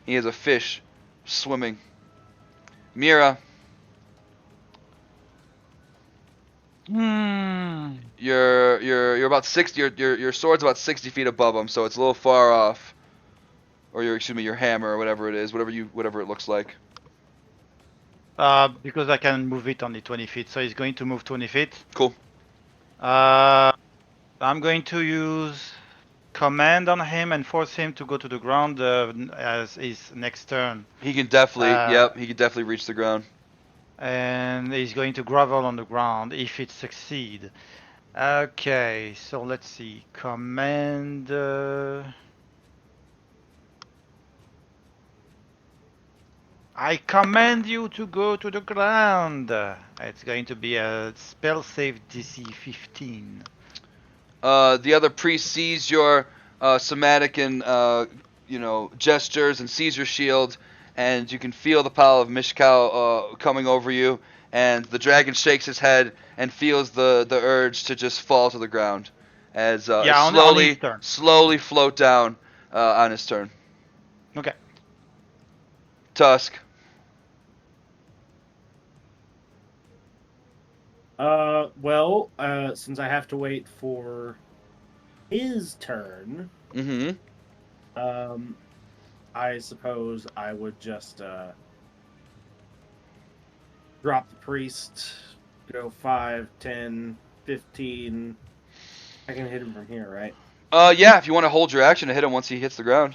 He is a fish swimming. Mira. You're about 60. Your sword's about 60 feet above him, so it's a little far off. Or your hammer or whatever it is, whatever it looks like. Because I can move it only 20 feet, so he's going to move 20 feet. Cool. I'm going to use command on him and force him to go to the ground as his next turn. He can definitely, he can definitely reach the ground. and he's going to grovel on the ground if it succeeds. Okay, so let's see. Command. I command you to go to the ground. It's going to be a spell save DC 15. The other priest sees your somatic and gestures and sees your shield, and you can feel the power of Mishkal coming over you. And the dragon shakes his head and feels the urge to just fall to the ground, as Yeah, on his turn. slowly float down on his turn. Okay. Tusk. Since I have to wait for his turn, Mm-hmm. I suppose I would just drop the priest, go 5, 10, 15. I can hit him from here, right? Yeah, if you want to hold your action to hit him once he hits the ground.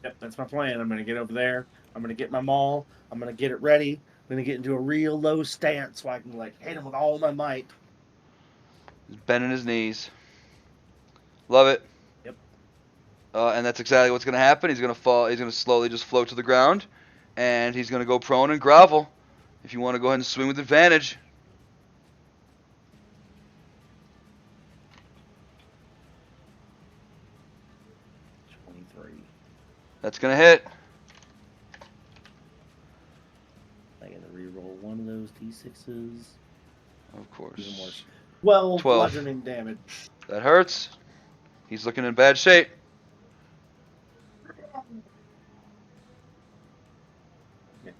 Yep, that's my plan. I'm gonna get over there. I'm gonna get my maul. I'm gonna get it ready. I'm gonna get into a real low stance so I can hit him with all my might. He's bending his knees. Love it. Yep. And that's exactly what's going to happen. He's going to fall. He's going to slowly just float to the ground, and he's going to go prone and grovel. If you want to go ahead and swing with advantage. That's going to hit. I gotta re-roll one of those d6s. Of course. Even worse. 12 12. bludgeoning damage. That hurts. He's looking in bad shape. Yeah.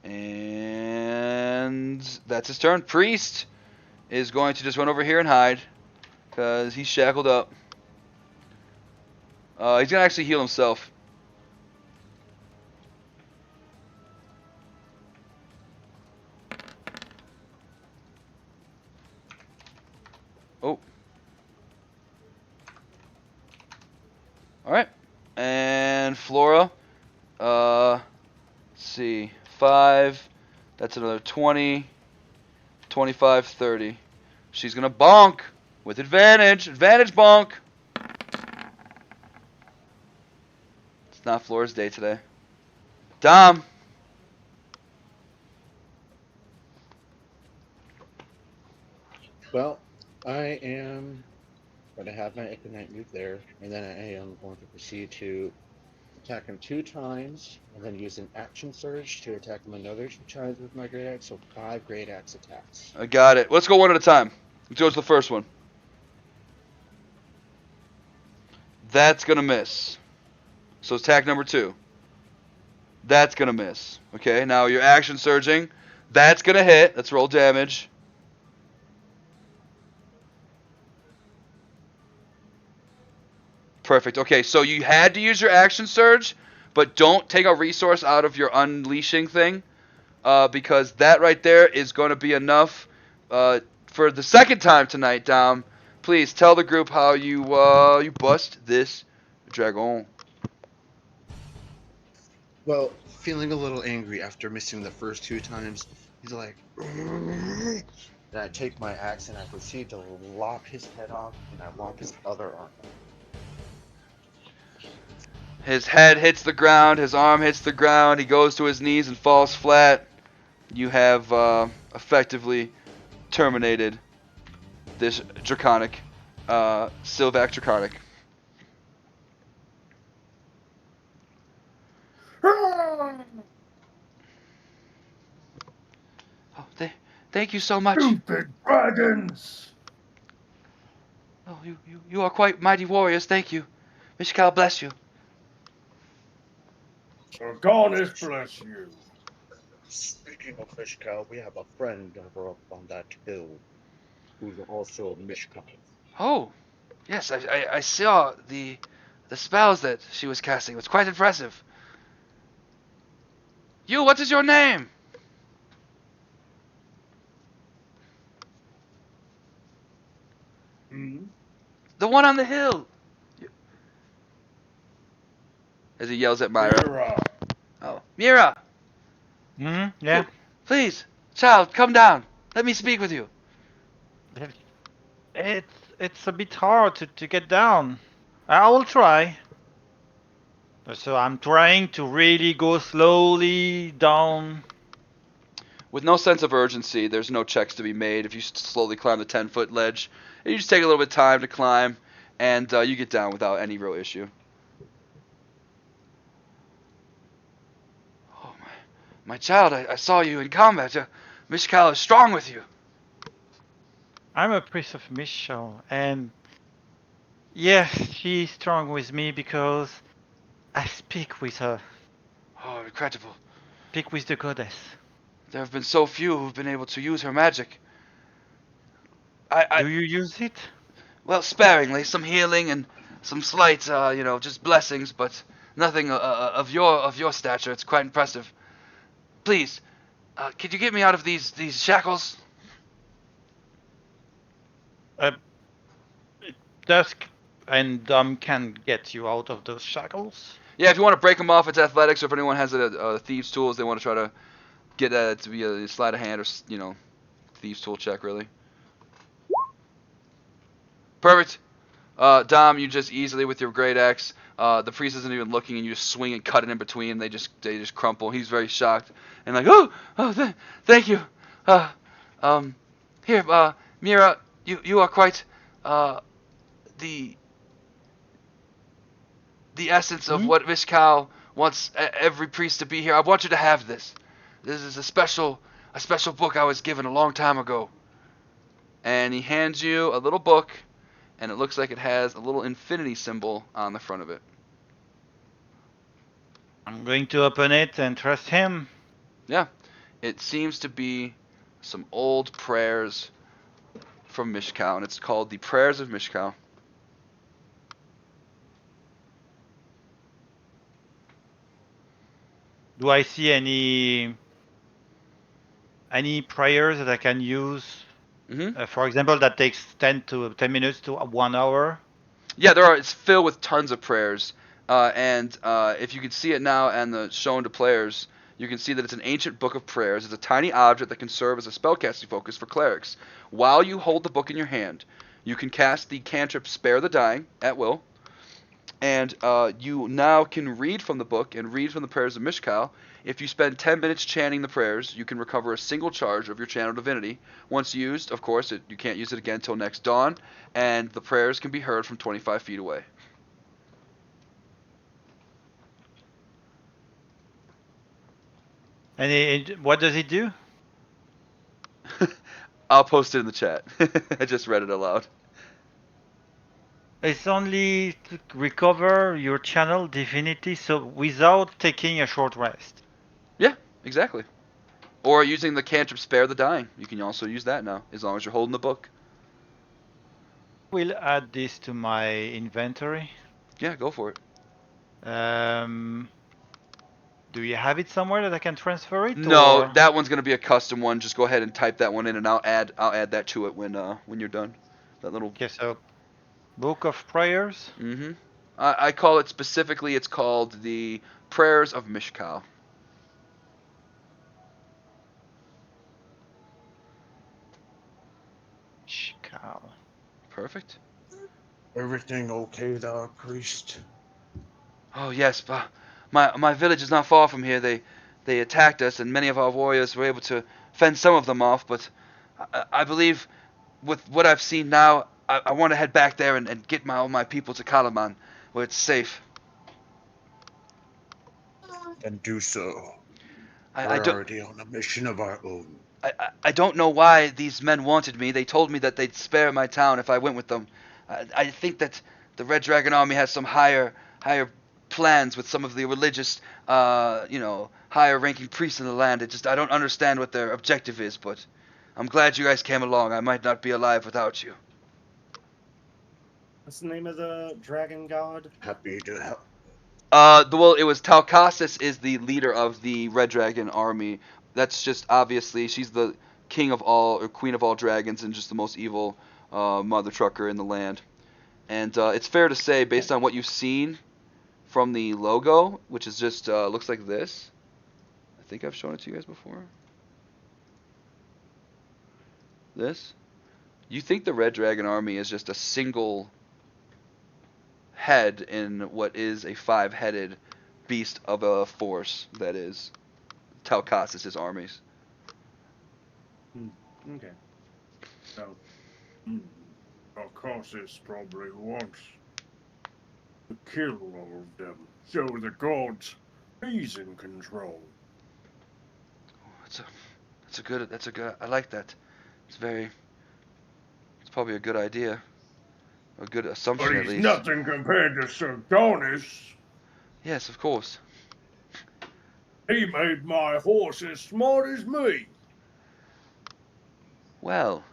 And that's his turn. Priest is going to just run over here and hide because he's shackled up. He's going to actually heal himself. Oh. Alright. And Flora. Let's see. 5. That's another 20. 25, 30. She's going to bonk with advantage. Advantage bonk. It's not Flora's day today. Dom. Well, I am going to have my Ignite move there, and then I am going to proceed to attack him 2 times, and then use an action surge to attack him another 2 times with my Great Axe, so 5 Great Axe attacks. I got it. Let's go one at a time. Let's go to the first one. That's going to miss. So attack number 2. That's going to miss. Okay, now you're action surging. That's going to hit. Let's roll damage. Perfect. Okay, so you had to use your action surge, but don't take a resource out of your unleashing thing, because that right there is going to be enough for the second time tonight, Dom. Please tell the group how you bust this dragon. Well, feeling a little angry after missing the first 2 times, he's like, And I take my axe and I proceed to lop his head off, and I lop his other arm off. His head hits the ground, his arm hits the ground, he goes to his knees and falls flat. You have effectively terminated this Draconic, Sylvac Draconic. Oh, thank you so much. Stupid dragons! Oh, you are quite mighty warriors, thank you. Mishkal bless you. Sir Garnish bless you. Speaking of Mishkal, we have a friend over up on that hill who's also a Mishkal. Oh, yes, I saw the spells that she was casting. It was quite impressive. You, what is your name? Hmm? The one on the hill. as he yells at Myra. Mira. Oh, Mira, Yeah. please, child, come down. Let me speak with you. It's a bit hard to get down. I will try. So I'm trying to really go slowly down. With no sense of urgency, there's no checks to be made. If you slowly climb the 10-foot ledge, you just take a little bit of time to climb, and you get down without any real issue. Oh, my child, I saw you in combat. Mishkal is strong with you. I'm a priest of Mishal, and yes, she's strong with me because I speak with her. Oh, incredible. Speak with the goddess. There have been so few who've been able to use her magic. Do you use it? Well, sparingly, some healing and some slight, just blessings, but nothing of your stature. It's quite impressive. Please, could you get me out of these shackles? Dusk and can get you out of those shackles. Yeah, if you want to break them off, it's athletics. Or if anyone has a thieves' tools, they want to try to get it to be a sleight of hand or thieves' tool check, really. Perfect. Dom, you just easily with your great axe. The priest isn't even looking, and you just swing and cut it in between. They just crumple. He's very shocked and like, thank you. Here, Mira, you are quite the essence of what Mishkal wants every priest to be here. I want you to have this. This is a special book I was given a long time ago. And he hands you a little book, and it looks like it has a little infinity symbol on the front of it. I'm going to open it and trust him. Yeah, it seems to be some old prayers from Mishkal, and it's called the Prayers of Mishkal. Do I see any prayers that I can use? For example, that takes 10 minutes to 1 hour. Yeah, there are. It's filled with tons of prayers, and if you can see it now and shown to players, you can see that it's an ancient book of prayers. It's a tiny object that can serve as a spellcasting focus for clerics. While you hold the book in your hand, you can cast the cantrip Spare the Dying at will, and you now can read from the book and read from the prayers of Mishkal. If you spend 10 minutes chanting the prayers, you can recover a single charge of your channel divinity. Once used, of course, you can't use it again until next dawn, and the prayers can be heard from 25 feet away. And what does it do? I'll post it in the chat. I just read it aloud. It's only to recover your channel divinity, so without taking a short rest. Yeah, exactly. Or using the cantrip Spare the Dying. You can also use that now, as long as you're holding the book. We'll add this to my inventory. Yeah, go for it. Do you have it somewhere that I can transfer it? No, or? that one's gonna be a custom one. Just go ahead and type that one in, and I'll add that to it when you're done. That little. Okay, so Book of Prayers. Mm-hmm. I call it specifically. It's called the Prayers of Mishkal. Mishkal. Perfect. Everything okay there, priest? Oh yes, but my village is not far from here. They attacked us, and many of our warriors were able to fend some of them off. But I believe, with what I've seen now, I want to head back there and get all my people to Kalaman, where it's safe. Then do so. I We're don't. already on a mission of our own. I don't know why these men wanted me. They told me that they'd spare my town if I went with them. I think that the Red Dragon Army has some higher plans with some of the religious, higher ranking priests in the land. I don't understand what their objective is, but I'm glad you guys came along. I might not be alive without you. What's the name of the dragon god? Happy to help. It was Talcasis is the leader of the Red Dragon Army. That's just obviously she's the king of all or queen of all dragons and just the most evil mother trucker in the land. And it's fair to say, based on what you've seen from the logo, which is just looks like this. I think I've shown it to you guys before. This. You think the Red Dragon Army is just a single head in what is a 5-headed beast of a force that is Tel'Kas' armies. Okay. So, Arcasis probably wants to kill all of them. Show the gods he's in control. That's a good, I like that. It's probably a good idea. A good assumption But at he's least. nothing compared to Sir Donis. Yes, of course. He made my horse as smart as me. Well,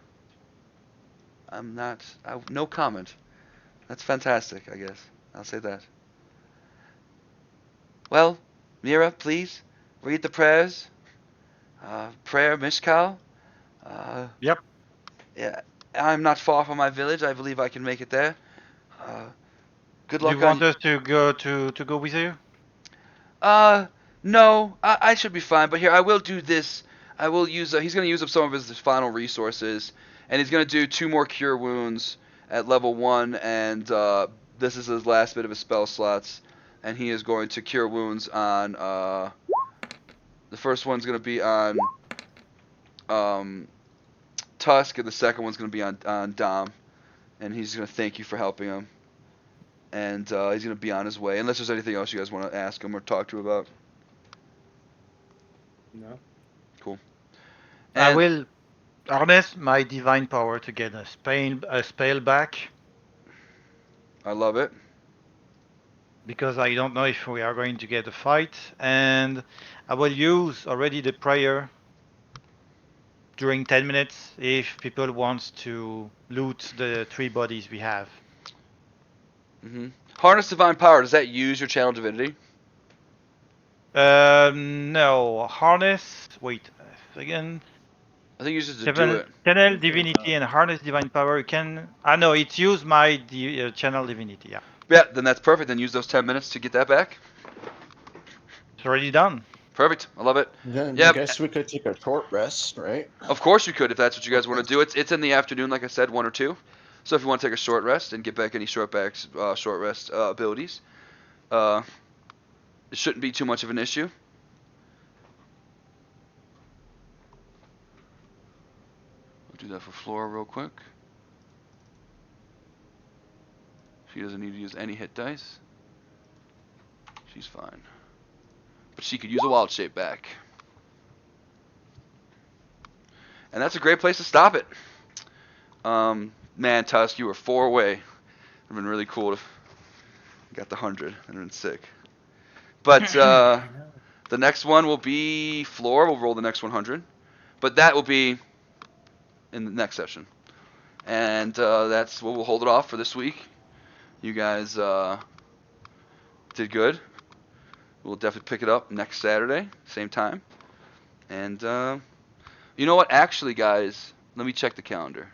no comment. That's fantastic, I guess. I'll say that. Well, Mira, please, read the prayers. Prayer Mishkal. Yep. Yeah, I'm not far from my village. I believe I can make it there. Good Do you luck want on. us to go with you? No, I should be fine. But here, I will do this. I will use. He's going to use up some of his final resources, and he's going to do 2 more cure wounds at level 1, and this is his last bit of his spell slots, and he is going to cure wounds on. The first one's going to be on Tusk, and the second one's going to be on Dom, and he's going to thank you for helping him, and he's going to be on his way. Unless there's anything else you guys want to ask him or talk to him about. No. I And- will harness my divine power to get a spell back, I love it. because I don't know if we are going to get a fight, and I will use already the prayer during 10 minutes if people want to loot the 3 bodies we have. Harness divine power. Does that use your channel divinity? No, harness. Wait a second. I think it uses to do it. Channel divinity and harness divine power. You can. I know it's used my channel divinity. Yeah, Yeah, then that's perfect. Then use those 10 minutes to get that back. it's already done. Perfect. I love it. Then Yep. I guess we could take a short rest, right? Of course you could if that's what you guys want to do. It's in the afternoon, like I said, 1 or 2. So if you want to take a short rest and get back any short rest abilities, it shouldn't be too much of an issue. I'll do that for Flora real quick. She doesn't need to use any hit dice. She's fine. But she could use a wild shape back. And that's a great place to stop it. Man, Tusk, you were 4 away. It would have been really cool if you got the 100. That would have been sick. But the next one will be Floor. We'll roll the next 100. But that will be in the next session. And that's what we'll hold it off for this week. You guys did good. We'll definitely pick it up next Saturday, same time. And you know what? Actually, guys, let me check the calendar.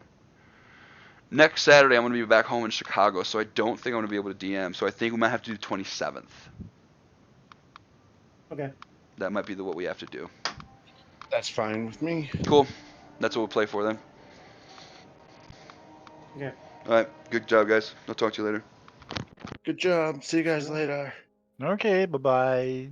Next Saturday, I'm going to be back home in Chicago, so I don't think I'm going to be able to DM. So I think we might have to do the 27th. Okay. That might be what we have to do. That's fine with me. Cool. That's what we'll play for then. Okay. All right. Good job, guys. I'll talk to you later. Good job. See you guys later. Okay, bye bye.